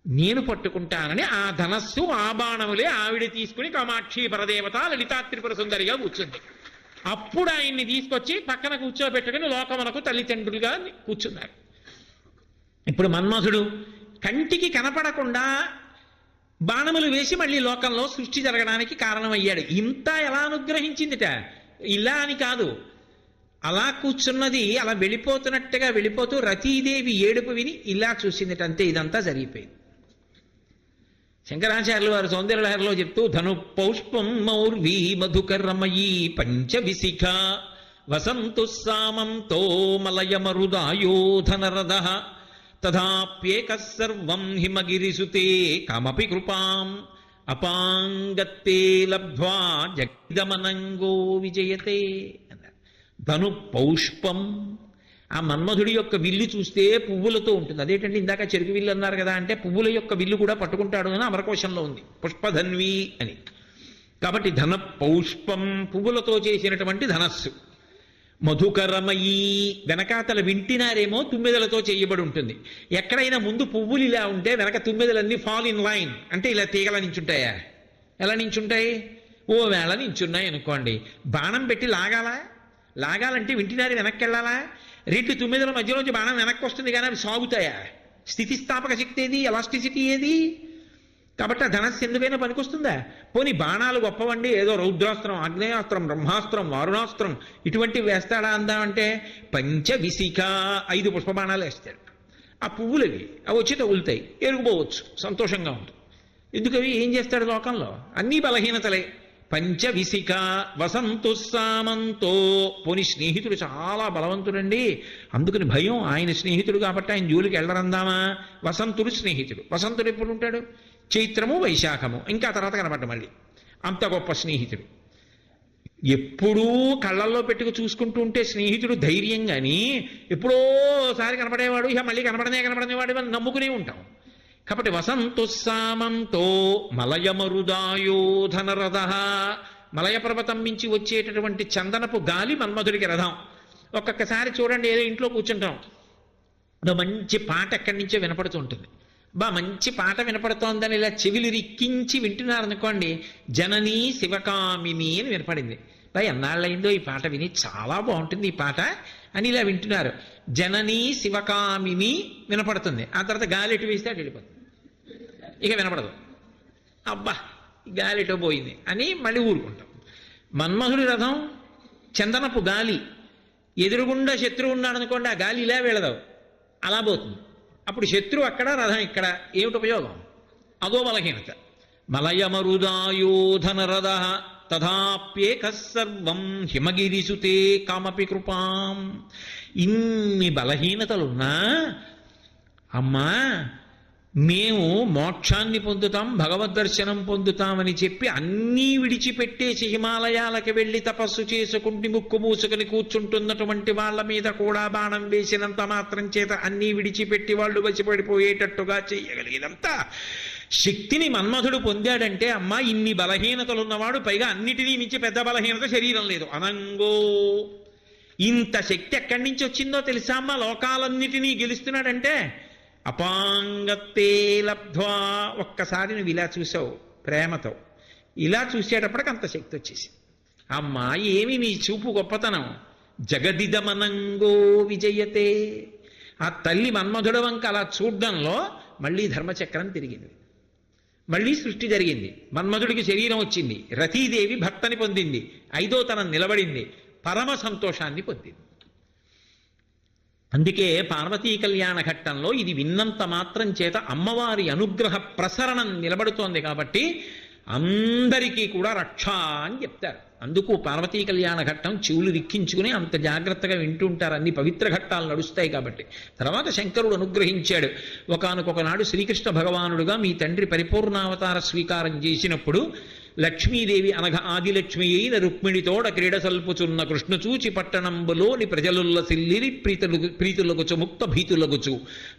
నేను పట్టుకుంటానని ఆ ధనస్సు ఆ బాణములే ఆవిడ తీసుకుని కామాక్షి పరదేవత లలితా త్రిపుర సుందరిగా కూర్చుంది. అప్పుడు ఆయన్ని తీసుకొచ్చి పక్కన కూర్చోబెట్టుకుని లోకమునకు తల్లిదండ్రులుగా కూర్చున్నారు. ఇప్పుడు మన్మధుడు కంటికి కనపడకుండా బాణములు వేసి మళ్ళీ లోకంలో సృష్టి జరగడానికి కారణమయ్యాడు. ఇంత ఎలా అనుగ్రహించిందిట? ఇలా అని కాదు, అలా కూర్చున్నది అలా వెళ్ళిపోతున్నట్టుగా వెళ్ళిపోతూ రతీదేవి ఏడుపు విని ఇలా చూసిందిట. అంతే, ఇదంతా జరిగిపోయింది. శంకరాచార్యులు వారు సౌందర్యలహరిలో చెప్తూ, ధను పౌష్పం మౌర్వీ మధుకరమయీ పంచవిశిఖ వసంతు సామంతో మలయమరుదాయోధనరద తథాప్యేక సర్వం హిమగిరిసుతే కమపి కృపాం అపాంగత్తే లబ్ధ్వా జగదమనంగో విజయతే అన్నారు. ధను పౌష్పం, ఆ మన్మధుడి యొక్క విల్లు చూస్తే పువ్వులతో ఉంటుంది. అదేంటండి ఇందాక చెరుకు విల్లు అన్నారు కదా అంటే, పువ్వుల యొక్క విల్లు కూడా పట్టుకుంటాడు అని అమరకోశంలో ఉంది, పుష్పధన్వి అని. కాబట్టి ధన పౌష్పం, పువ్వులతో చేసినటువంటి ధనస్సు. మధుకరమయీ, వెనకాతల వింటినారేమో తుమ్మెదలతో చేయబడి ఉంటుంది. ఎక్కడైనా ముందు పువ్వులు ఇలా ఉంటే వెనక తుమ్మెదలన్నీ ఫాల్ ఇన్ లైన్ అంటే ఇలా తీగల నించుంటాయా? ఎలా నించుంటాయి? ఓ వేళ నించున్నాయి అనుకోండి, బాణం పెట్టి లాగాలంటే వింటినారి వెనక్కి వెళ్ళాలా? రెండు తుమ్మెదల మధ్యలోంచి బాణం వెనక్కి వస్తుంది కానీ అవి సాగుతాయా? స్థితిస్థాపక శక్తి ఏది? ఎలాస్టిసిటీ ఏది? కాబట్టి ఆ ధనస్సు ఎందుకైనా పనికొస్తుందా? పోనీ బాణాలు గొప్పవండి, ఏదో రౌద్రాస్త్రం, ఆగ్నేయాస్త్రం, బ్రహ్మాస్త్రం, వారుణాస్త్రం ఇటువంటివి వేస్తాడా అందామంటే పంచవిశిఖ 5 పుష్పబాణాలు వేస్తాడు. ఆ పువ్వులవి అవి వచ్చి తగులుతాయి, ఎరుగుపోవచ్చు, సంతోషంగా ఉంటుంది. ఎందుకవి ఏం చేస్తాడు లోకంలో? అన్నీ బలహీనతలే. పంచవిశిఖ వసంతు సామంతో, పోని స్నేహితుడు చాలా బలవంతుడండి, అందుకని భయం. ఆయన స్నేహితుడు కాబట్టి ఆయన జోలికి వెళ్ళరందామా? వసంతుడు స్నేహితుడు. వసంతుడు ఎప్పుడు ఉంటాడు? చైత్రము వైశాఖము, ఇంకా తర్వాత కనపడ్డ మళ్ళీ. అంత గొప్ప స్నేహితుడు. ఎప్పుడూ కళ్ళల్లో పెట్టుకు చూసుకుంటూ ఉంటే స్నేహితుడు ధైర్యం. కానీ ఎప్పుడోసారి కనపడేవాడు, ఇక మళ్ళీ కనపడనేవాడు అని నమ్ముకునే ఉంటాం. కాబట్టి వసంతు సామంతో మలయమరుదాయోధనరథ, మలయ పర్వతం మించి వచ్చేటటువంటి చందనపు గాలి మన్మధుడికి రథం. ఒక్కొక్కసారి చూడండి, ఏదో ఇంట్లో కూర్చుంటాం, మంచి పాట ఎక్కడి నుంచో వినపడుతూ ఉంటుంది. మంచి పాట వినపడుతోందని ఇలా చెవిలు రిక్కించి వింటున్నారనుకోండి, జననీ శివకామిని అని వినపడింది. ఎన్నాళ్ళైందో ఈ పాట విని, చాలా బాగుంటుంది ఈ పాట అని ఇలా వింటున్నారు. జననీ శివకామిని వినపడుతుంది. ఆ తర్వాత గాలిటి వేస్తే అటు వెళ్ళిపోతుంది, ఇక వినపడదు. అబ్బా గాలిటో పోయింది అని మళ్ళీ ఊరుకుంటాం. మన్మధుడి రథం చందనపు గాలి, ఎదురుగుండా శత్రువు ఉన్నాడు అనుకోండి, ఆ గాలి ఇలా వెళదావు, అలా పోతుంది. అప్పుడు శత్రువు అక్కడ, రథం ఇక్కడ, ఏమిటి ఉపయోగం? అదో బలహీనత. మలయమరుదాయోధనరథ తథాప్యేక సర్వం హిమగిరిసుతే కామపి కృపాం. ఇన్ని బలహీనతలున్నా అమ్మా మేము మోక్షాన్ని పొందుతాం, భగవద్దర్శనం పొందుతామని చెప్పి అన్నీ విడిచిపెట్టేసి హిమాలయాలకు వెళ్ళి తపస్సు చేసుకుంటూ ముక్కు మూసుకొని కూర్చుంటున్నటువంటి వాళ్ళ మీద కూడా బాణం వేసినంత మాత్రం చేత అన్నీ విడిచిపెట్టి వాళ్ళు వశపడిపోయేటట్టుగా చేయగలిగినంత శక్తిని మన్మధుడు పొందాడంటే, అమ్మా ఇన్ని బలహీనతలున్నవాడు, పైగా అన్నిటినీ మించి పెద్ద బలహీనత శరీరం లేదు, అనంగో. ఇంత శక్తి ఎక్కడి నుంచి వచ్చిందో తెలుసా అమ్మా? లోకాలన్నిటినీ గెలుస్తున్నాడంటే అపాంగత్తే లబ్ధ్వా. ఒక్కసారి నువ్వు ఇలా చూసావు ప్రేమతో, ఇలా చూసేటప్పటికి అంత శక్తి వచ్చేసి, అమ్మా ఏమి నీ చూపు గొప్పతనం. జగదిదమనంగో విజయతే. ఆ తల్లి మన్మధుడ వంక అలా చూడ్డంలో మళ్ళీ ధర్మచక్రం తిరిగింది, మళ్ళీ సృష్టి జరిగింది. మన్మధుడికి శరీరం వచ్చింది, రతీదేవి భర్తని పొందింది, ఐదో తనం నిలబడింది, పరమ సంతోషాన్ని పొందింది. అందుకే పార్వతీ కళ్యాణ ఘట్టంలో ఇది విన్నంత మాత్రం చేత అమ్మవారి అనుగ్రహ ప్రసరణం నిలబడుతోంది. కాబట్టి అందరికీ కూడా రక్ష అని చెప్తారు. అందుకు పార్వతీ కళ్యాణ ఘట్టం చెవులు రిక్కించుకుని అంత జాగ్రత్తగా వింటుంటారు. అన్ని పవిత్ర ఘట్టాలు నడుస్తాయి కాబట్టి. తర్వాత శంకరుడు అనుగ్రహించాడు. ఒకానొక నాడు శ్రీకృష్ణ భగవానుడుగా మీ తండ్రి పరిపూర్ణావతార స్వీకారం చేసినప్పుడు లక్ష్మీదేవి అనగా ఆదిలక్ష్మి అయిన రుక్మిణితోడ క్రీడ సల్పుచున్న కృష్ణ చూచి పట్టణంబులోని ప్రజలుల్ల సిల్లిరి ప్రీతులగుచు ముక్త భీతులగుచు.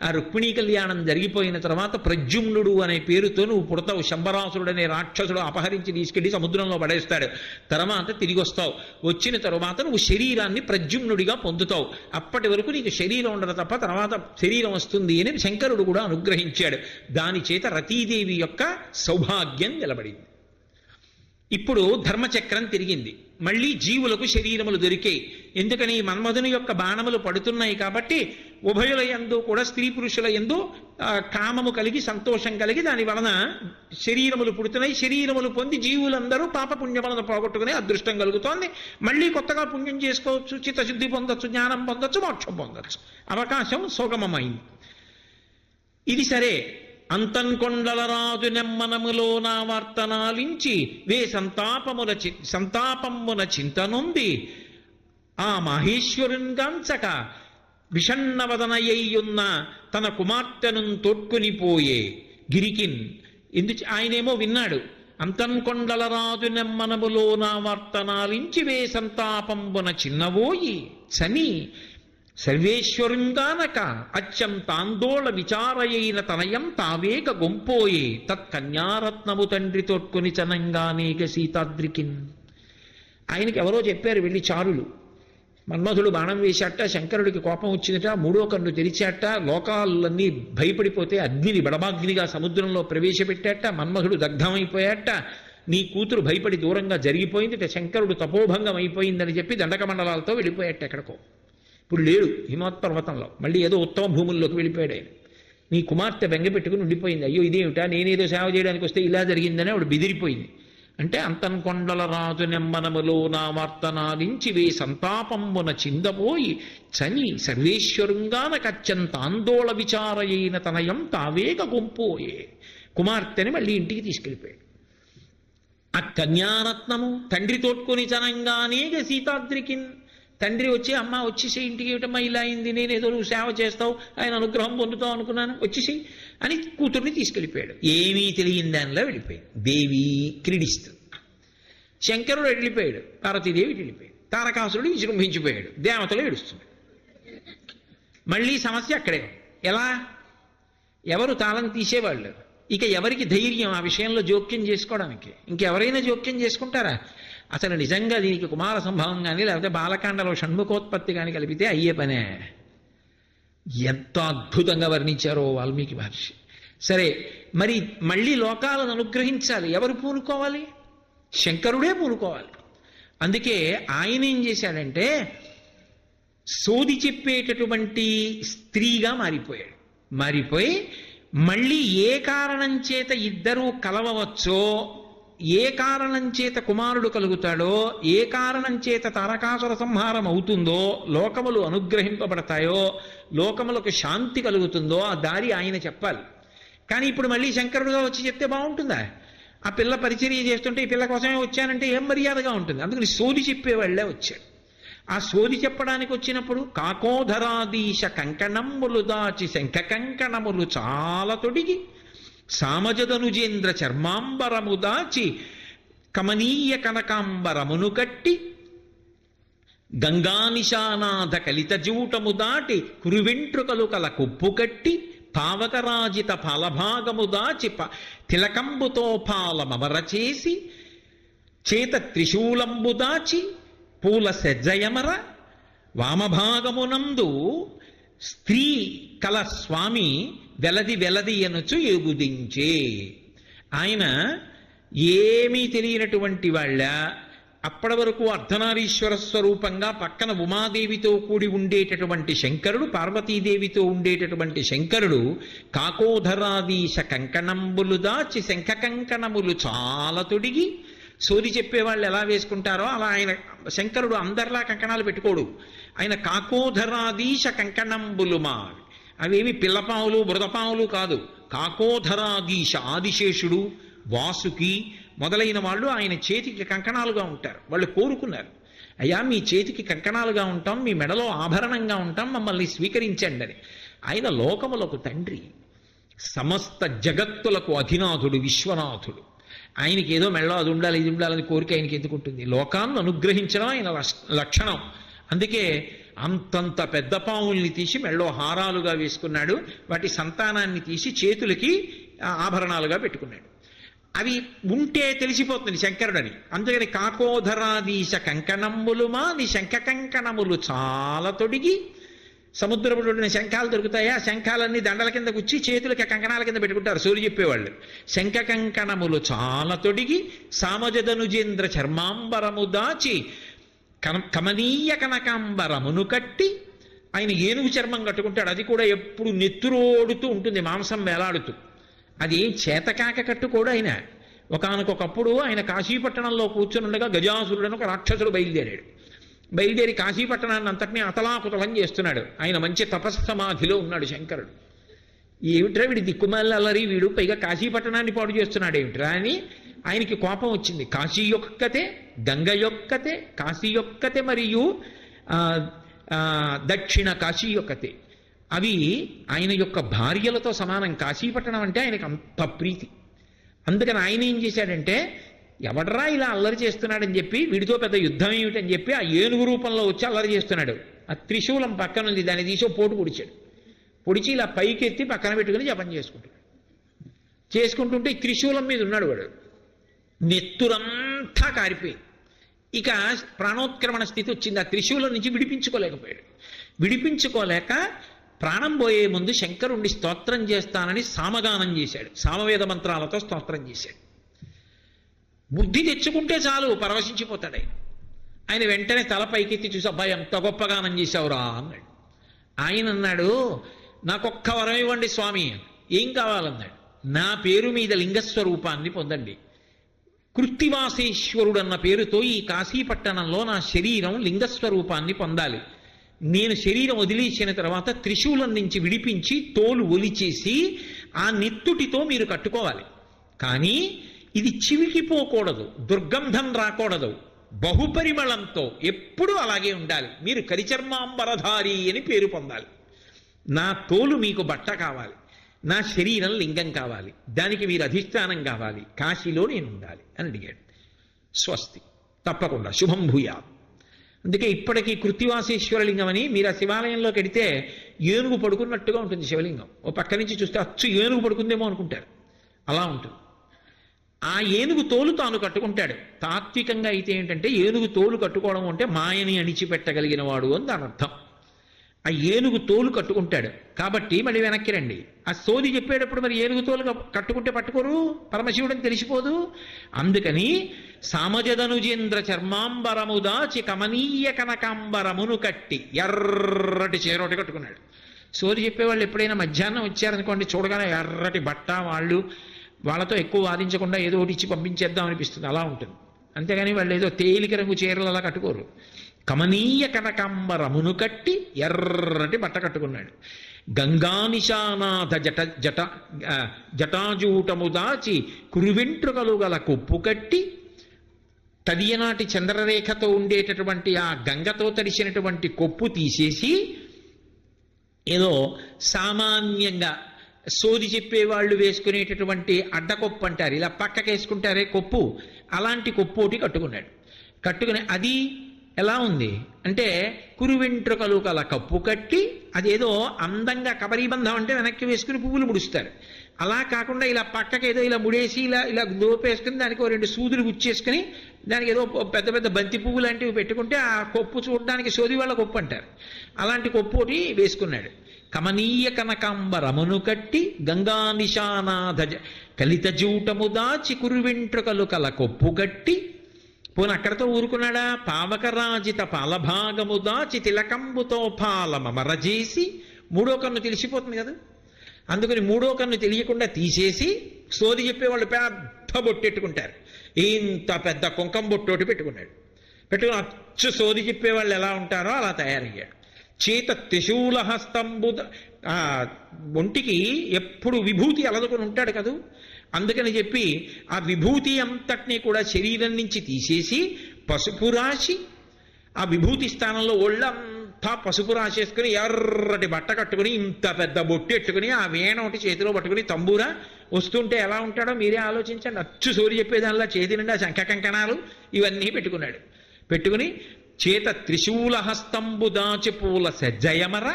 ఆ రుక్మిణీ కళ్యాణం జరిగిపోయిన తర్వాత ప్రద్యుమ్నుడు అనే పేరుతో నువ్వు పుడతావు. శంబరాసురుడనే రాక్షసుడు అపహరించి తీసుకెళ్లి సముద్రంలో పడేస్తాడు. తర్వాత తిరిగి వస్తావు. వచ్చిన తరువాత నువ్వు శరీరాన్ని ప్రద్యుమ్నుడిగా పొందుతావు. అప్పటి వరకు నీకు శరీరం ఉండదు తప్ప తర్వాత శరీరం వస్తుంది అని శంకరుడు కూడా అనుగ్రహించాడు. దాని చేత రతీదేవి యొక్క సౌభాగ్యం నిలబడింది. ఇప్పుడు ధర్మచక్రం తిరిగింది, మళ్ళీ జీవులకు శరీరములు దొరికాయి. ఎందుకని? మన్మధుని యొక్క బాణములు పడుతున్నాయి కాబట్టి ఉభయుల యందు కూడా స్త్రీ పురుషుల యందు కామము కలిగి సంతోషం కలిగి దాని వలన శరీరములు పుడుతున్నాయి. శరీరములు పొంది జీవులందరూ పాపపుణ్యములను పోగొట్టుకునే అదృష్టం కలుగుతోంది. మళ్ళీ కొత్తగా పుణ్యం చేసుకోవచ్చు, చిత్తశుద్ధి పొందొచ్చు, జ్ఞానం పొందొచ్చు, మోక్షం పొందొచ్చు. అవకాశం సుగమమైంది. ఇది సరే. అంతన్కొండలరాజు నెమ్మనములో నా వార్తనాలించి వే సంతాపమున చింతనుంది ఆ మహేశ్వరుంగాంచక విషణ్ణవదనయ్యున్న తన కుమార్తెను తోడ్కొనిపోయే గిరికిన్. ఆయనేమో విన్నాడు. అంతన్కొండలరాజు నెమ్మనములో నా వార్తనాలించి వే సంతాపంబున చిన్నవోయి చని సర్వేశ్వరుంగానక అత్యంతాందోళ విచారయైన తనయం తావేగ గొంపోయే తత్కన్యారత్నము తండ్రి తోడ్కొని చనంగానేగ సీతాద్రికిన్. ఆయనకి ఎవరో చెప్పారు వెళ్ళి చారులు, మన్మధుడు బాణం వేశాట, శంకరుడికి కోపం వచ్చిందట, మూడో కన్ను తెరిచాట, లోకాలన్నీ భయపడిపోతే అగ్నిని బడబాగ్నిగా సముద్రంలో ప్రవేశపెట్టాట, మన్మధుడు దగ్ధమైపోయాట, నీ కూతురు భయపడి దూరంగా జరిగిపోయింది, శంకరుడు తపోభంగం అయిపోయిందని చెప్పి దండక మండలాలతో వెళ్ళిపోయాట ఎక్కడికో. ఇప్పుడు లేడు హిమోత్పర్వతంలో, మళ్ళీ ఏదో ఉత్తమ భూముల్లోకి వెళ్ళిపోయాడు ఆయన. నీ కుమార్తె బెంగ పెట్టుకుని ఉండిపోయింది. అయ్యో ఇదేమిటా, నేనేదో సేవ చేయడానికి వస్తే ఇలా జరిగిందని ఆవిడ బెదిరిపోయింది. అంటే అంతన్కొండల రాజు నెమ్మనములో నా వార్తనాలించి వే సంతాపంబున చిందపోయి చని సర్వేశ్వరుంగానకత్యంత ఆందోళ విచారయైన తనయం తావేగ గొంపోయే. కుమార్తెని మళ్ళీ ఇంటికి తీసుకెళ్ళిపోయాడు. ఆ కన్యారత్నము తండ్రి తోడ్కొని చనంగానేగ సీతాద్రికి. తండ్రి వచ్చి అమ్మ వచ్చేసి ఇంటికి ఏమిటమ్మా ఇలా అయింది, నేనేదో నువ్వు సేవ చేస్తావు, ఆయన అనుగ్రహం పొందుతావు అనుకున్నాను, వచ్చేసి అని కూతుర్ని తీసుకెళ్ళిపోయాడు. ఏమీ తెలియని దానిలో వెళ్ళిపోయాడు. దేవి క్రీడిస్తూ శంకరుడు వెళ్ళిపోయాడు, పార్వతీదేవి వెళ్ళిపోయాడు, తారకాసురుడు విజృంభించిపోయాడు, దేవతలు ఏడుస్తున్నాడు. మళ్ళీ సమస్య అక్కడే. ఎలా? ఎవరు తాళం తీసేవాళ్ళు? ఇక ఎవరికి ధైర్యం ఆ విషయంలో జోక్యం చేసుకోవడానికి? ఇంకెవరైనా జోక్యం చేసుకుంటారా? అసలు నిజంగా దీనికి కుమార సంభవం కానీ లేకపోతే బాలకాండలో షణ్ముఖోత్పత్తి కానీ కలిపితే అయ్యే పనే. ఎంత అద్భుతంగా వర్ణించారో వాల్మీకి మహర్షి. సరే, మరి మళ్ళీ లోకాలను అనుగ్రహించాలి, ఎవరు పూనుకోవాలి? శంకరుడే పూనుకోవాలి. అందుకే ఆయన ఏం చేశాడంటే సోది చెప్పేటటువంటి స్త్రీగా మారిపోయాడు. మారిపోయి మళ్ళీ ఏ కారణం చేత ఇద్దరూ కలవవచ్చో, ఏ కారణం చేత కుమారుడు కలుగుతాడో, ఏ కారణం చేత తారకాసుర సంహారం అవుతుందో, లోకములు అనుగ్రహింపబడతాయో, లోకములకు శాంతి కలుగుతుందో ఆ దారి ఆయన చెప్పాలి. కానీ ఇప్పుడు మళ్ళీ శంకరుడుగా వచ్చి చెప్తే బాగుంటుందా? ఆ పిల్ల పరిచర్య చేస్తుంటే ఈ పిల్ల కోసమే వచ్చానంటే ఏం మర్యాదగా ఉంటుంది? అందుకని సోది చెప్పేవాళ్లే వచ్చాడు. ఆ సోది చెప్పడానికి వచ్చినప్పుడు కాకోధరాదీశ కంకణములు దాచి శంఖ కంకణములు చాలా తొడిగి సామజదనుజేంద్ర చర్మాంబరము దాచి కమనీయ కనకాంబరమును కట్టి గంగానిశానాథ కలిత జూటము దాటి కురువెంట్రుకలు కల కొప్పు కట్టి పావకరాజిత ఫలభాగము దాచి తిలకంబుతో పాలమమర చేసి చేత త్రిశూలంబు దాచి పూల సెజ్జయమర వామభాగమునందు స్త్రీ కల స్వామి వెలది వెలది అనుచు ఎగుదించే. ఆయన ఏమీ తెలియనటువంటి వాళ్ళ అప్పటి వరకు అర్ధనారీశ్వర స్వరూపంగా పక్కన ఉమాదేవితో కూడి ఉండేటటువంటి శంకరుడు, పార్వతీదేవితో ఉండేటటువంటి శంకరుడు కాకోధరాదీశ కంకణంబులు దాచి శంఖ కంకణములు చాలా తొడిగి, సోది చెప్పేవాళ్ళు ఎలా వేసుకుంటారో అలా ఆయన శంకరుడు అందరిలా కంకణాలు పెట్టుకోడు. ఆయన కాకోధరాదీశ కంకణంబులు మావి, అవేమి పిల్లపావులు బురదపావులు కాదు. కాకోధరాదీశ ఆదిశేషుడు, వాసుకి మొదలైన వాళ్ళు ఆయన చేతికి కంకణాలుగా ఉంటారు. వాళ్ళు కోరుకున్నారు, అయ్యా మీ చేతికి కంకణాలుగా ఉంటాం, మీ మెడలో ఆభరణంగా ఉంటాం, మమ్మల్ని స్వీకరించండి అని. ఆయన లోకములకు తండ్రి, సమస్త జగత్తులకు అధినాథుడు, విశ్వనాథుడు. ఆయనకి ఏదో మెడలో అది ఉండాలి ఇది ఉండాలని కోరిక ఆయనకి ఎందుకుంటుంది? లోకాన్ని అనుగ్రహించడం ఆయన లక్షణం. అందుకే అంతంత పెద్ద పావుల్ని తీసి మెడలో హారాలుగా వేసుకున్నాడు, వాటి సంతానాన్ని తీసి చేతులకి ఆభరణాలుగా పెట్టుకున్నాడు. అవి ఉంటే తెలిసిపోతుంది శంకరుడని. అందుకని కాకోధరాదీశ కంకణములు మాది శంఖ కంకణములు చాలా తొడిగి, సముద్రపుడున్న శంఖాలు దొరుకుతాయా? శంఖాలన్నీ దండల కింద గుచ్చి చేతులకి కంకణాల కింద పెట్టుకుంటారు సూర్య చెప్పేవాళ్ళు. శంఖ కంకణములు చాలా తొడిగి సామజదనుజేంద్ర చర్మాంబరము దాచి కమనీయ కనకాంబరమును కట్టి, ఆయన ఏనుగు చర్మం కట్టుకుంటాడు. అది కూడా ఎప్పుడు నెత్తురోడుతూ ఉంటుంది, మాంసం వేలాడుతూ. అది చేతకాక కట్టుకోడు ఆయన. ఒకానొకప్పుడు ఆయన కాశీపట్టణంలో కూర్చొని ఉండగా గజాసురుడని ఒక రాక్షసుడు బయలుదేరి కాశీపట్టణాన్ని అంతటినీ అతలాకుతలం చేస్తున్నాడు. ఆయన మంచి తపస్సమాధిలో ఉన్నాడు శంకరుడు. ఏమిట్రా వీడి దిక్కుమాల అల్లరి, వీడు పైగా కాశీపట్టణాన్ని పాడు చేస్తున్నాడు ఏమిట్రా అని ఆయనకి కోపం వచ్చింది. కాశీ యొక్కతే, గంగ యొక్కతే, కాశీ యొక్కతే మరియు దక్షిణ కాశీ యొక్కతే, అవి ఆయన యొక్క భార్యలతో సమానం. కాశీపట్టణం అంటే ఆయనకు అంత ప్రీతి. అందుకని ఆయన ఏం చేశాడంటే, ఎవడరా ఇలా అల్లరి చేస్తున్నాడని చెప్పి, వీడితో పెద్ద యుద్ధం ఏమిటని చెప్పి ఆ ఏనుగు రూపంలో వచ్చి అల్లరి చేస్తున్నాడు. ఆ త్రిశూలం పక్కన ఉంది, దాన్ని తీసి పోటు పొడిచాడు. పొడిచి ఇలా పైకెత్తి పక్కన పెట్టుకుని జపం చేసుకుంటుంటే ఈ త్రిశూలం మీద ఉన్నాడు వాడు. నెత్తురంతా కారిపోయింది. ఇక ప్రాణోత్క్రమణ స్థితి వచ్చింది. ఆ త్రిశూలం నుంచి విడిపించుకోలేకపోయాడు. విడిపించుకోలేక ప్రాణం పోయే ముందు శంకరుణ్ణి స్తోత్రం చేస్తానని సామగానం చేశాడు. సామవేద మంత్రాలతో స్తోత్రం చేశాడు. బుద్ధి తెచ్చుకుంటే చాలు పరవశించిపోతాడు ఆయన. ఆయన వెంటనే తల పైకెత్తి చూసి, అబ్బాయి ఎంత గొప్ప గానం చేశావురా అన్నాడు. ఆయన అన్నాడు, నాకొక్క వరం ఇవ్వండి స్వామి. ఏం కావాలన్నాడు. నా పేరు మీద లింగస్వరూపాన్ని పొందండి. కృత్తివాసేశ్వరుడు అన్న పేరుతో ఈ కాశీపట్టణంలో నా శరీరం లింగస్వరూపాన్ని పొందాలి. నేను శరీరం వదిలేసిన తర్వాత త్రిశూలం నుంచి విడిపించి తోలు ఒలిచేసి ఆ నెత్తుటితో మీరు కట్టుకోవాలి. కానీ ఇది చివికిపోకూడదు, దుర్గంధం రాకూడదు, బహుపరిమళంతో ఎప్పుడూ అలాగే ఉండాలి. మీరు కరిచర్మాంబరధారి అని పేరు పొందాలి. నా తోలు మీకు బట్ట కావాలి, నా శరీరం లింగం కావాలి, దానికి మీరు అధిష్టానం కావాలి, కాశీలో నేను ఉండాలి అని అడిగాడు. స్వస్తి, తప్పకుండా శుభం భూయా. అందుకే ఇప్పటికీ కృత్తివాసేశ్వర లింగం అని మీరు ఆ శివాలయంలోకి వెడితే ఏనుగు పడుకున్నట్టుగా ఉంటుంది శివలింగం. ఓ పక్క నుంచి చూస్తే అచ్చు ఏనుగు పడుకుందేమో అనుకుంటారు, అలా ఉంటుంది. ఆ ఏనుగు తోలు తాను కట్టుకుంటాడు. తాత్వికంగా అయితే ఏంటంటే ఏనుగు తోలు కట్టుకోవడం అంటే మాయని అణిచిపెట్టగలిగిన వాడు అని దాని అర్థం. ఆ ఏనుగు తోలు కట్టుకుంటాడు కాబట్టి మళ్ళీ వెనక్కి రండి. ఆ సోది చెప్పేటప్పుడు మరి ఏనుగు తోలు కట్టుకుంటే పట్టుకోరు, పరమశివుడని తెలిసిపోదు. అందుకని సామజదనుజేంద్ర చర్మాంబరము దాచి కమనీయ కనకాంబరమును కట్టి ఎర్రటి చీరోటి కట్టుకున్నాడు. సోది చెప్పేవాళ్ళు ఎప్పుడైనా మధ్యాహ్నం వచ్చారనుకోండి, చూడగానే ఎర్రటి బట్ట, వాళ్ళతో ఎక్కువ వాదించకుండా ఏదో ఒకటి ఇచ్చి పంపించేద్దాం అనిపిస్తుంది, అలా ఉంటుంది. అంతేగాని వాళ్ళు ఏదో తేలిక రంగు చీరలు అలా కట్టుకోరు. కమనీయ కనకాంబరమును కట్టి ఎర్రటి బట్ట కట్టుకున్నాడు. గంగానిశానాథ జటాజూటము దాచి కురువెంట్రుకలు గల కొప్పు కట్టి, తదియనాటి చంద్రరేఖతో ఉండేటటువంటి ఆ గంగతో తడిసినటువంటి కొప్పు తీసేసి, ఏదో సామాన్యంగా సోది చెప్పేవాళ్ళు వేసుకునేటటువంటి అడ్డకొప్పు అంటారు, ఇలా పక్కకేసుకుంటారే కొప్పు, అలాంటి కొప్పు ఒకటి కట్టుకున్నాడు. కట్టుకుని అది ఎలా ఉంది అంటే కురువెంట్రుకలు కల కప్పు కట్టి, అదేదో అందంగా కబరీబంధం అంటే వెనక్కి వేసుకుని పువ్వులు ముడుస్తారు, అలా కాకుండా ఇలా పక్కకి ఏదో ఇలా ముడేసి ఇలా ఇలా దోపేసుకుని దానికి ఓ 2 సూదులు గుచ్చేసుకుని దానికి ఏదో పెద్ద పెద్ద బంతి పువ్వు లాంటివి పెట్టుకుంటే ఆ కొప్పు చూడడానికి సోది వాళ్ళ కొప్పు అంటారు. అలాంటి కొప్పు ఒకటి వేసుకున్నాడు. కమనీయ కనకాంబరమును కట్టి గంగానిశానాథ కలిత జూటము దాచి కురువెంట్రుకలు కల కొప్పు కట్టి, పోనీ అక్కడతో ఊరుకున్నాడా? పావకరాజిత పాలభాగము దాచి తిలకంబుతో పాలమరజేసి, 3వ కన్ను తెలిసిపోతుంది కదా, అందుకని 3వ కన్ను తెలియకుండా తీసేసి సోది చెప్పేవాళ్ళు పెద్ద బొట్టెట్టుకుంటారు, ఇంత పెద్ద కుంకం బొట్టోటి పెట్టుకున్నాడు. పెట్టుకుని అచ్చు సోది చెప్పేవాళ్ళు ఎలా ఉంటారో అలా తయారయ్యాడు. చేత త్రిశూల హస్తంబు, ఒంటికి ఎప్పుడు విభూతి అలదుకొని ఉంటాడు కదూ, అందుకని చెప్పి ఆ విభూతి అంతటినీ కూడా శరీరం నుంచి తీసేసి పసుపు రాసి, ఆ విభూతి స్థానంలో ఒళ్ళంతా పసుపు రాసేసుకుని ఎర్రటి బట్ట కట్టుకుని ఇంత పెద్ద బొట్టు ఎట్టుకుని ఆ వీణ ఒకటి చేతిలో పట్టుకుని తంబూరా వస్తుంటే ఎలా ఉంటాడో మీరే ఆలోచించండి. అచ్చు సోరి చెప్పేదానిలా చేతి నిండా శంఖ కంకణాలు ఇవన్నీ పెట్టుకున్నాడు. పెట్టుకుని చేత త్రిశూల హస్తంబు దాచి పూల సజ్జయమర,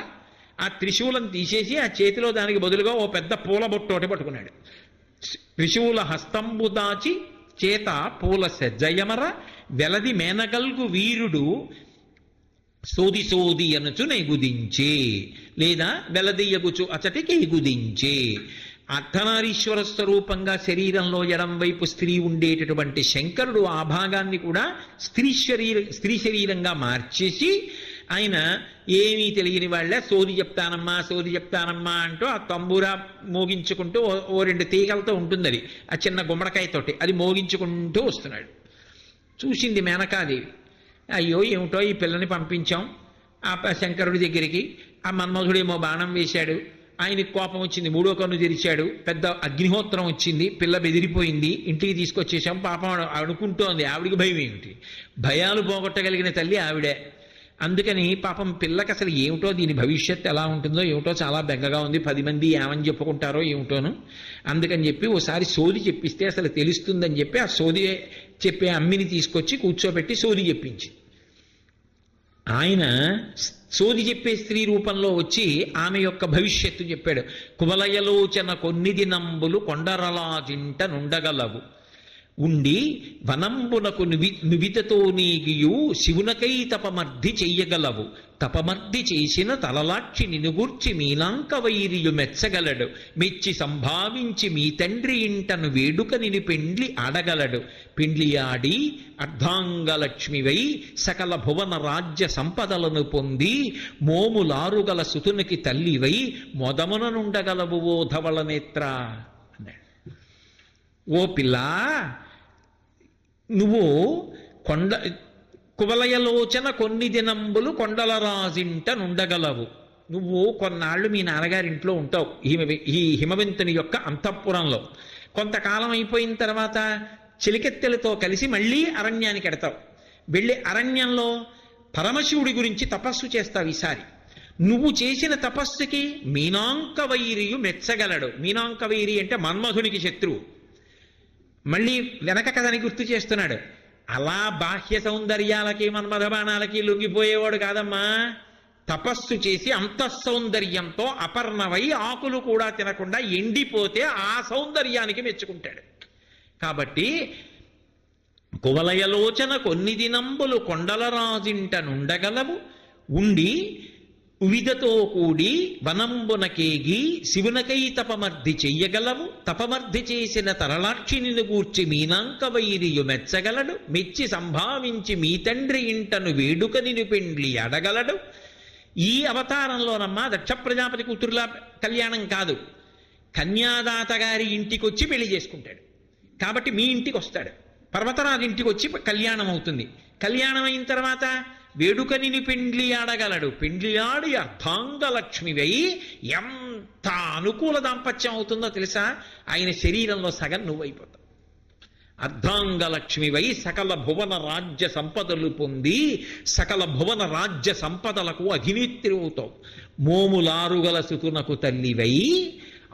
ఆ త్రిశూలం తీసేసి ఆ చేతిలో దానికి బదులుగా ఓ పెద్ద పూల బొట్టు ఒకటి పట్టుకున్నాడు. త్రిశూల హస్తంబు దాచి చేత పూల సజ్జయమర, వెలది మేనగల్గు వీరుడు సోది సోది అనుచు నెగుదించే, లేదా వెలదీయగుచు అచటికి ఎగుదించే. అర్ధనారీశ్వర స్వరూపంగా శరీరంలో ఎడం వైపు స్త్రీ ఉండేటటువంటి శంకరుడు ఆ భాగాన్ని కూడా స్త్రీ శరీరంగా మార్చేసి, ఆయన ఏమీ తెలియని వాళ్ళ సోది చెప్తానమ్మా అంటూ ఆ తంబూరా మోగించుకుంటూ ఓ 2 తీగలతో ఉంటుంది, అది ఆ చిన్న గుమ్మడికాయతోటి అది మోగించుకుంటూ వస్తున్నాడు. చూసింది మేనకాదేవి, అయ్యో ఏమిటో ఈ పిల్లని పంపించాం ఆ శంకరుడి దగ్గరికి, ఆ మన్మధుడేమో బాణం వేశాడు, ఆయనకి కోపం వచ్చింది, 3వ కన్ను తెరిచాడు, పెద్ద అగ్నిహోత్రం వచ్చింది, పిల్ల బెదిరిపోయింది, ఇంటికి తీసుకొచ్చేసాం. పాపం అనుకుంటోంది, ఆవిడికి భయం ఏమిటి, భయాలు పోగొట్టగలిగిన తల్లి ఆవిడే. అందుకని పాపం పిల్లకి అసలు ఏమిటో దీని భవిష్యత్తు ఎలా ఉంటుందో ఏమిటో చాలా బెంగగా ఉంది, 10 మంది ఏమని చెప్పుకుంటారో ఏమిటోను. అందుకని చెప్పి ఓసారి సోది చెప్పిస్తే అసలు తెలుస్తుందని చెప్పి ఆ సోది చెప్పే అమ్మిని తీసుకొచ్చి కూర్చోబెట్టి సోది చెప్పించి, ఆయన సోది చెప్పే స్త్రీ రూపంలో వచ్చి ఆమె యొక్క భవిష్యత్తు చెప్పాడు. కువలయలోచన కొన్ని దినంబులు కొండరలాజింట నుండగలవు, ఉండి వనంబునకు నువితతో నీగియు శివునకై తపమర్ధి చెయ్యగలవు, తపమర్ధి చేసిన తలలాక్షి నినుగూర్చి మీనాంక వైరియు మెచ్చగలడు, మెచ్చి సంభావించి మీ తండ్రి ఇంటను వేడుక నిని పెండ్లి ఆడగలడు, పెండ్లి ఆడి అర్ధాంగలక్ష్మివై సకల భువన రాజ్య సంపదలను పొంది మోములారుగల సుతునికి తల్లివై మొదమున నుండగలవు ఓ ధవళ నేత్ర అన్నాడు. ఓ పిల్లా, నువ్వు కువలయలోచన కొన్ని దినంబులు కొండల రాజింట నుండగలవు, నువ్వు కొన్నాళ్ళు మీ నాన్నగారింట్లో ఉంటావు ఈ హిమవంతుని యొక్క అంతఃపురంలో, కొంతకాలం అయిపోయిన తర్వాత చిలికెత్తెలతో కలిసి మళ్ళీ అరణ్యానికి ఎడతావు, వెళ్ళి అరణ్యంలో పరమశివుడి గురించి తపస్సు చేస్తావు. ఈసారి నువ్వు చేసిన తపస్సుకి మీనాంక వైరియు మెచ్చగలడు. మీనాంక వైరి అంటే మన్మధునికి శత్రువు. మళ్ళీ వెనక కథని గుర్తు చేస్తున్నాడు. అలా బాహ్య సౌందర్యాలకి మన్మథ బాణాలకి లొంగిపోయేవాడు కాదమ్మా, తపస్సు చేసి అంతఃసౌందర్యంతో అపర్ణవై ఆకులు కూడా తినకుండా ఎండిపోతే ఆ సౌందర్యానికి మెచ్చుకుంటాడు. కాబట్టి కువలయలోచన కొన్ని దినంబులు కొండల రాజింట నుండగలవు, ఉండి ఉవిదతో కూడి వనంబునకేగి శివునకై తపమర్ధి చెయ్యగలవు తపమర్ధి చేసిన తరళాక్షిని గూర్చి మీనాంక వైరియు మెచ్చగలడు మెచ్చి సంభావించి మీ తండ్రి ఇంటను వేడుక నిను పెండ్లి అడగలడు. ఈ అవతారంలోనమ్మా దక్ష ప్రజాపతి కూతురులా కళ్యాణం కాదు, కన్యాదాత గారి ఇంటికి వచ్చి పెళ్లి చేసుకుంటాడు. కాబట్టి మీ ఇంటికి వస్తాడు, పర్వతరాజు ఇంటికి వచ్చి కళ్యాణం అవుతుంది. కళ్యాణం అయిన తర్వాత వేడుకని పెండ్లి ఆడగలడు. పెండ్లి ఆడి అర్ధాంగలక్ష్మివై ఎంత అనుకూల దాంపత్యం అవుతుందో తెలుసా? ఆయన శరీరంలో సగం నువ్వైపోతావు. అర్ధాంగలక్ష్మివై సకల భువన రాజ్య సంపదలు పొంది సకల భువన రాజ్య సంపదలకు అధినేత్రి అవుతావు. మోములారుగల సుతునకు తల్లివై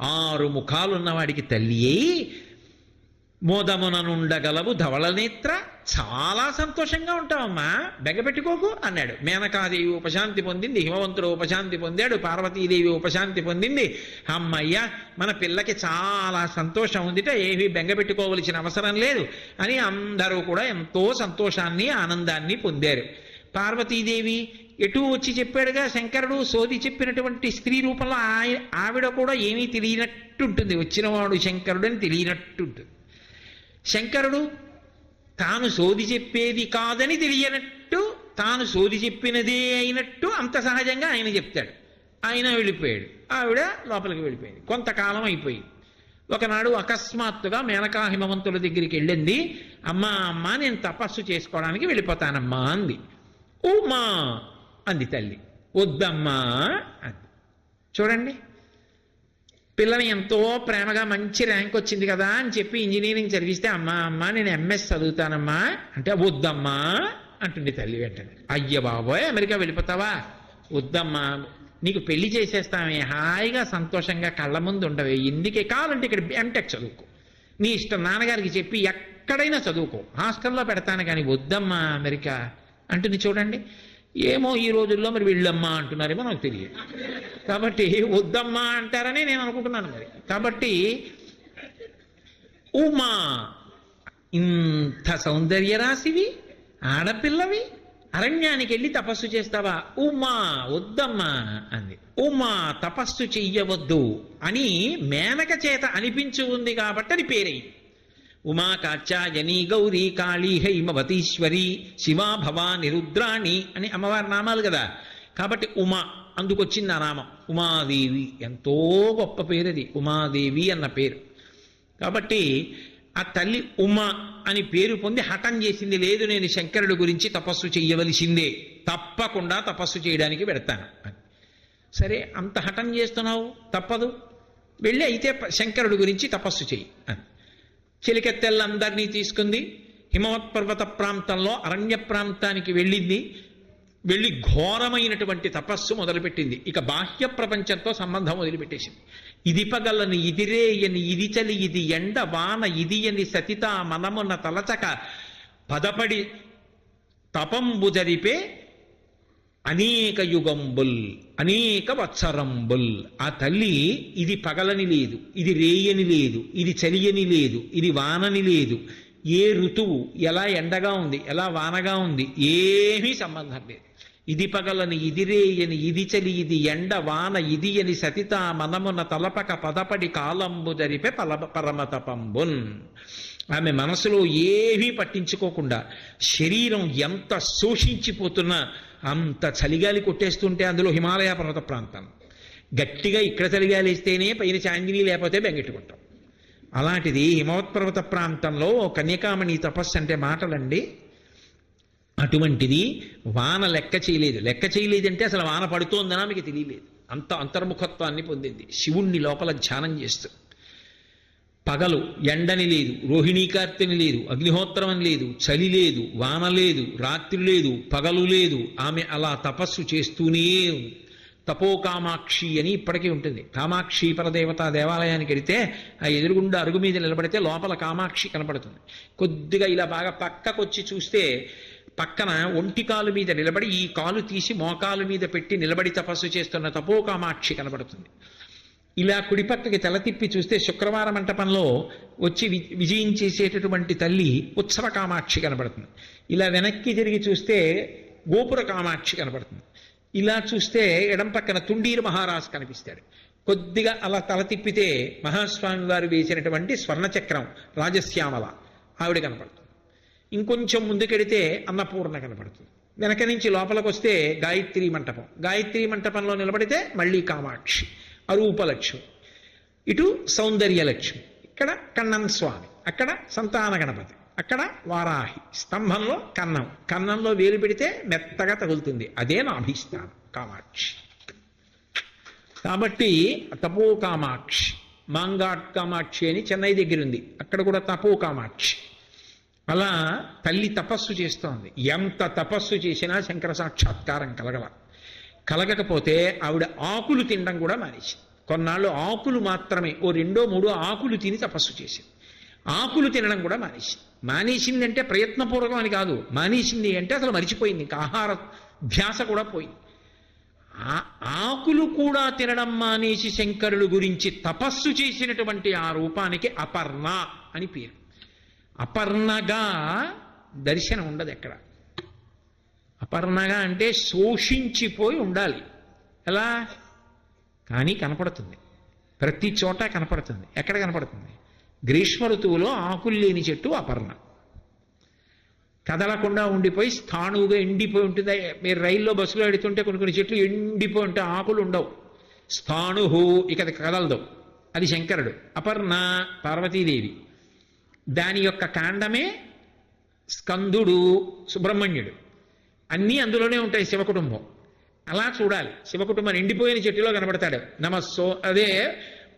6 ముఖాలున్నవాడికి తల్లి అయి మోదముననుండగలవు ధవళనేత్ర. చాలా సంతోషంగా ఉంటావమ్మా, బెగపెట్టుకోకు అన్నాడు. మేనకాదేవి ఉపశాంతి పొందింది, హిమవంతుడు ఉపశాంతి పొందాడు, పార్వతీదేవి ఉపశాంతి పొందింది. అమ్మయ్య మన పిల్లకి చాలా సంతోషం ఉందిట, ఏమీ బెంగపెట్టుకోవలసిన అవసరం లేదు అని అందరూ కూడా ఎంతో సంతోషాన్ని ఆనందాన్ని పొందారు. పార్వతీదేవి ఎటు వచ్చి చెప్పాడుగా శంకరుడు, సోది చెప్పినటువంటి స్త్రీ రూపంలో ఆవిడ కూడా ఏమీ తెలియనట్టుంటుంది, వచ్చినవాడు శంకరుడని తెలియనట్టుంటుంది. శంకరుడు తాను సోది చెప్పేది కాదని తెలియనట్టు, తాను సోది చెప్పినదే అయినట్టు అంత సహజంగా ఆయన చెప్తాడు. ఆయన వెళ్ళిపోయాడు, ఆవిడ లోపలికి వెళ్ళిపోయింది. కొంతకాలం అయిపోయింది. ఒకనాడు అకస్మాత్తుగా మేనకా హిమవంతుల దగ్గరికి వెళ్ళింది. అమ్మా అమ్మా నేను తపస్సు చేసుకోవడానికి వెళ్ళిపోతానమ్మా అంది. ఉమా అంది తల్లి. వద్దమ్మా అంది. చూడండి, పిల్లని ఎంతో ప్రేమగా మంచి ర్యాంక్ వచ్చింది కదా అని చెప్పి ఇంజనీరింగ్ చదివిస్తే అమ్మా అమ్మా నేను ఎంఎస్ చదువుతానమ్మా అంటే వద్దమ్మా అంటుంది తల్లి వెంటనే. అయ్య బాబోయ్ అమెరికా వెళ్ళిపోతావా? వద్దమ్మా, నీకు పెళ్లి చేసేస్తామే, హాయిగా సంతోషంగా కళ్ళ ముందు ఉండవే, ఎందుకే కావాలంటే ఇక్కడ ఎంటెక్ చదువుకో, నీ ఇష్టం, నాన్నగారికి చెప్పి ఎక్కడైనా చదువుకో, హాస్టల్లో పెడతాను కానీ వద్దమ్మా అమెరికా అంటుంది. చూడండి, ఏమో ఈ రోజుల్లో మరి వెళ్ళమ్మా అంటున్నారేమో నాకు తెలియదు. కాబట్టి వద్దమ్మా అంటారని నేను అనుకుంటున్నాను మరి. కాబట్టి ఉమా, ఇంత సౌందర్య రాశివి, ఆడపిల్లవి, అరణ్యానికి వెళ్ళి తపస్సు చేస్తావా? ఉమా వద్దమ్మా అంది. ఉమా తపస్సు చెయ్యవద్దు అని మేనక చేత అనిపించి ఉంది కాబట్టి అది పేరైంది. ఉమా కాచాయని గౌరీ కాళీ హైమవతీశ్వరి శివా భవాని రుద్రాణి అని అమ్మవారి నామాలు కదా. కాబట్టి ఉమా అందుకొచ్చింది ఆ నామం. ఉమాదేవి ఎంతో గొప్ప పేరు అది, ఉమాదేవి అన్న పేరు. కాబట్టి ఆ తల్లి ఉమా అని పేరు పొంది హఠం చేసింది. లేదు, నేను శంకరుడి గురించి తపస్సు చెయ్యవలసిందే, తప్పకుండా తపస్సు చేయడానికి పెడతాను అని. సరే, అంత హఠం చేస్తున్నావు, తప్పదు, వెళ్ళి అయితే శంకరుడి గురించి తపస్సు చెయ్యి అని చెలికెత్తెళ్ళందరినీ తీసుకుంది. హిమవత్ పర్వత ప్రాంతంలో అరణ్య ప్రాంతానికి వెళ్ళింది. వెళ్ళి ఘోరమైనటువంటి తపస్సు మొదలుపెట్టింది. ఇక బాహ్య ప్రపంచంతో సంబంధం మొదలుపెట్టేసింది. ఇది పగలని ఇదిరేయని ఇది చలి ఇది ఎండ వాన ఇది అని సతిత మనమున తలచక పదపడి తపంబు జరిపే అనేక యుగంబుల్ అనేక వత్సరంబుల్. ఆ తల్లి ఇది పగలని లేదు, ఇది రేయని లేదు, ఇది చలియని లేదు, ఇది వానని లేదు, ఏ ఋతువు ఎలా ఎండగా ఉంది ఎలా వానగా ఉంది ఏమీ సంబంధం లేదు. ఇది పగలని ఇది రేయని ఇది చలి ఇది ఎండ వాన ఇది అని సతిత మనమున తలపక పదపడి కాలంబు జరిపే పరమతపంబున్. ఆమె మనసులో ఏమీ పట్టించుకోకుండా శరీరం ఎంత శోషించిపోతున్నా, అంత చలిగాలి కొట్టేస్తుంటే అందులో హిమాలయ పర్వత ప్రాంతం గట్టిగా ఇక్కడ చలిగాలి వేస్తేనే పైన చాందిని లేకపోతే బెంగెట్టుకుంటాం. అలాంటిది హిమవత్ పర్వత ప్రాంతంలో కన్యకామణి తపస్సు అంటే మాటలండి. అటువంటిది వాన లెక్క చేయలేదంటే అసలు వాన పడుతోందనా మీకు తెలియలేదు. అంత అంతర్ముఖత్వాన్ని పొందింది శివుణ్ణి లోపల ధ్యానం చేస్తూ. పగలు ఎండని లేదు, రోహిణీ కార్తెని లేదు, అగ్నిహోత్రం అని లేదు, చలి లేదు, వాన లేదు, రాత్రి లేదు, పగలు లేదు. ఆమె అలా తపస్సు చేస్తూనే ఉంది. తపో కామాక్షి అని ఇప్పటికీ ఉంటుంది. కామాక్షి పరదేవత దేవాలయానికి వెళితే ఆ ఎదురుగుండా అరుగు మీద నిలబడితే లోపల కామాక్షి కనపడుతుంది. కొద్దిగా ఇలా బాగా పక్కకొచ్చి చూస్తే పక్కన ఒంటి కాలు మీద నిలబడి ఈ కాలు తీసి మోకాలు మీద పెట్టి నిలబడి తపస్సు చేస్తున్న తపో కామాక్షి కనపడుతుంది. ఇలా కుడిపక్కకి తల తిప్పి చూస్తే శుక్రవార మంటపంలో వచ్చి విజయం చేసేటటువంటి తల్లి ఉత్సవ కామాక్షి కనపడుతుంది. ఇలా వెనక్కి తిరిగి చూస్తే గోపుర కామాక్షి కనపడుతుంది. ఇలా చూస్తే ఎడం పక్కన తుండీరు మహారాజు కనిపిస్తాడు. కొద్దిగా అలా తల తిప్పితే మహాస్వామి వారు వేసినటువంటి స్వర్ణచక్రం రాజశ్యామల ఆవిడ కనపడుతుంది. ఇంకొంచెం ముందుకెడితే అన్నపూర్ణ కనపడుతుంది. వెనక నుంచి లోపలికి వస్తే గాయత్రి మంటపం. గాయత్రి మంటపంలో నిలబడితే మళ్ళీ కామాక్షి, అరూపలక్ష్మి, ఇటు సౌందర్యలక్ష్మి, ఇక్కడ కన్నన్ స్వామి, అక్కడ సంతాన గణపతి, అక్కడ వారాహి, స్తంభంలో కన్నం, కన్నంలో వేలు పెడితే మెత్తగా తగులుతుంది, అదే నాభీస్థానం కామాక్షి. కాబట్టి తపో కామాక్షి, మాంగాట్ కామాక్షి అని చెన్నై దగ్గర ఉంది, అక్కడ కూడా తపో కామాక్షి. అలా తల్లి తపస్సు చేస్తోంది. ఎంత తపస్సు చేసినా శంకర సాక్షాత్కారం కలగకపోతే ఆవిడ ఆకులు తినడం కూడా మానేసింది. కొన్నాళ్ళు ఆకులు మాత్రమే, ఓ 2-3 ఆకులు తిని తపస్సు చేసింది. ఆకులు తినడం కూడా మానేసింది అంటే ప్రయత్నపూర్వకం అని కాదు, మానేసింది అంటే అసలు మరిచిపోయింది, ఇంకా ఆహార ధ్యాస కూడా పోయింది. ఆకులు కూడా తినడం మానేసి శంకరుడు గురించి తపస్సు చేసినటువంటి ఆ రూపానికి అపర్ణ అని పేరు. అపర్ణగా దర్శనం ఉండదు ఎక్కడ. అపర్ణగా అంటే శోషించిపోయి ఉండాలి. ఎలా? కానీ కనపడుతుంది, ప్రతి చోట కనపడుతుంది. ఎక్కడ కనపడుతుంది? గ్రీష్మ ఋతువులో ఆకులు లేని చెట్టు అపర్ణ. కదలకుండా ఉండిపోయి స్థాణువుగా ఎండిపోయి ఉంటుంది. మీరు రైల్లో బస్సులో ఎడుతుంటే కొన్ని చెట్లు ఎండిపోయి ఉంటే ఆకులు ఉండవు. స్థాణుహు, ఇక అది కదలదు, అది శంకరుడు. అపర్ణ పార్వతీదేవి. దాని యొక్క కాండమే స్కందుడు, సుబ్రహ్మణ్యుడు, అన్నీ అందులోనే ఉంటాయి. శివకుటుంబం అలా చూడాలి. శివకుటుంబం ఎండిపోయిన చెట్టులో కనబడతాడు. నమస్సో అదే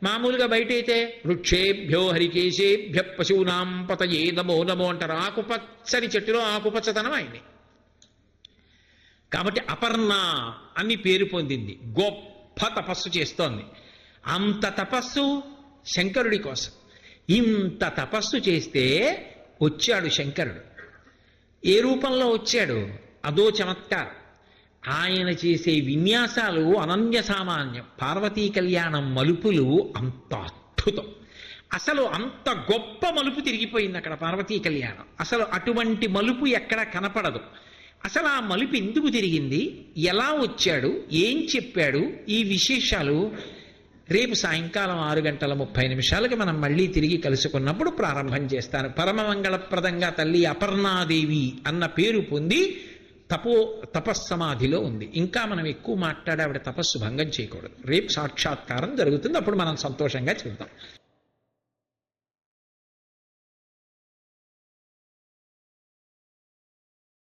మామూలుగా బయట అయితే వృక్షేభ్యో హరికేశేభ్య పశూనాం పతయే నమో నమో అంటారు. ఆకుపచ్చని చెట్టులో ఆకుపచ్చతనం ఆయన్ని. కాబట్టి అపర్ణ అని పేరు పొందింది. గొప్ప తపస్సు చేస్తోంది. అంత తపస్సు శంకరుడి కోసం. ఇంత తపస్సు చేస్తే వచ్చాడు శంకరుడు. ఏ రూపంలో వచ్చాడు? అదో చమత్కారం. ఆయన చేసే విన్యాసాలు అనన్య సామాన్యం. పార్వతీ కళ్యాణం మలుపులు అంత అద్భుతం. అసలు అంత గొప్ప మలుపు తిరిగిపోయింది అక్కడ పార్వతీ కళ్యాణం. అసలు అటువంటి మలుపు ఎక్కడ కనపడదు. అసలు ఆ మలుపు ఎందుకు తిరిగింది, ఎలా వచ్చాడు, ఏం చెప్పాడు, ఈ విశేషాలు రేపు సాయంకాలం 6:30 మనం మళ్ళీ తిరిగి కలుసుకున్నప్పుడు ప్రారంభం చేస్తాను. పరమమంగళప్రదంగా తల్లి అపర్ణాదేవి అన్న పేరు పొంది తపస్సమాధిలో ఉంది. ఇంకా మనం ఎక్కువ మాట్లాడే ఆవిడ తపస్సు భంగం చేయకూడదు. రేపు సాక్షాత్కారం జరుగుతుంది, అప్పుడు మనం సంతోషంగా చూద్దాం.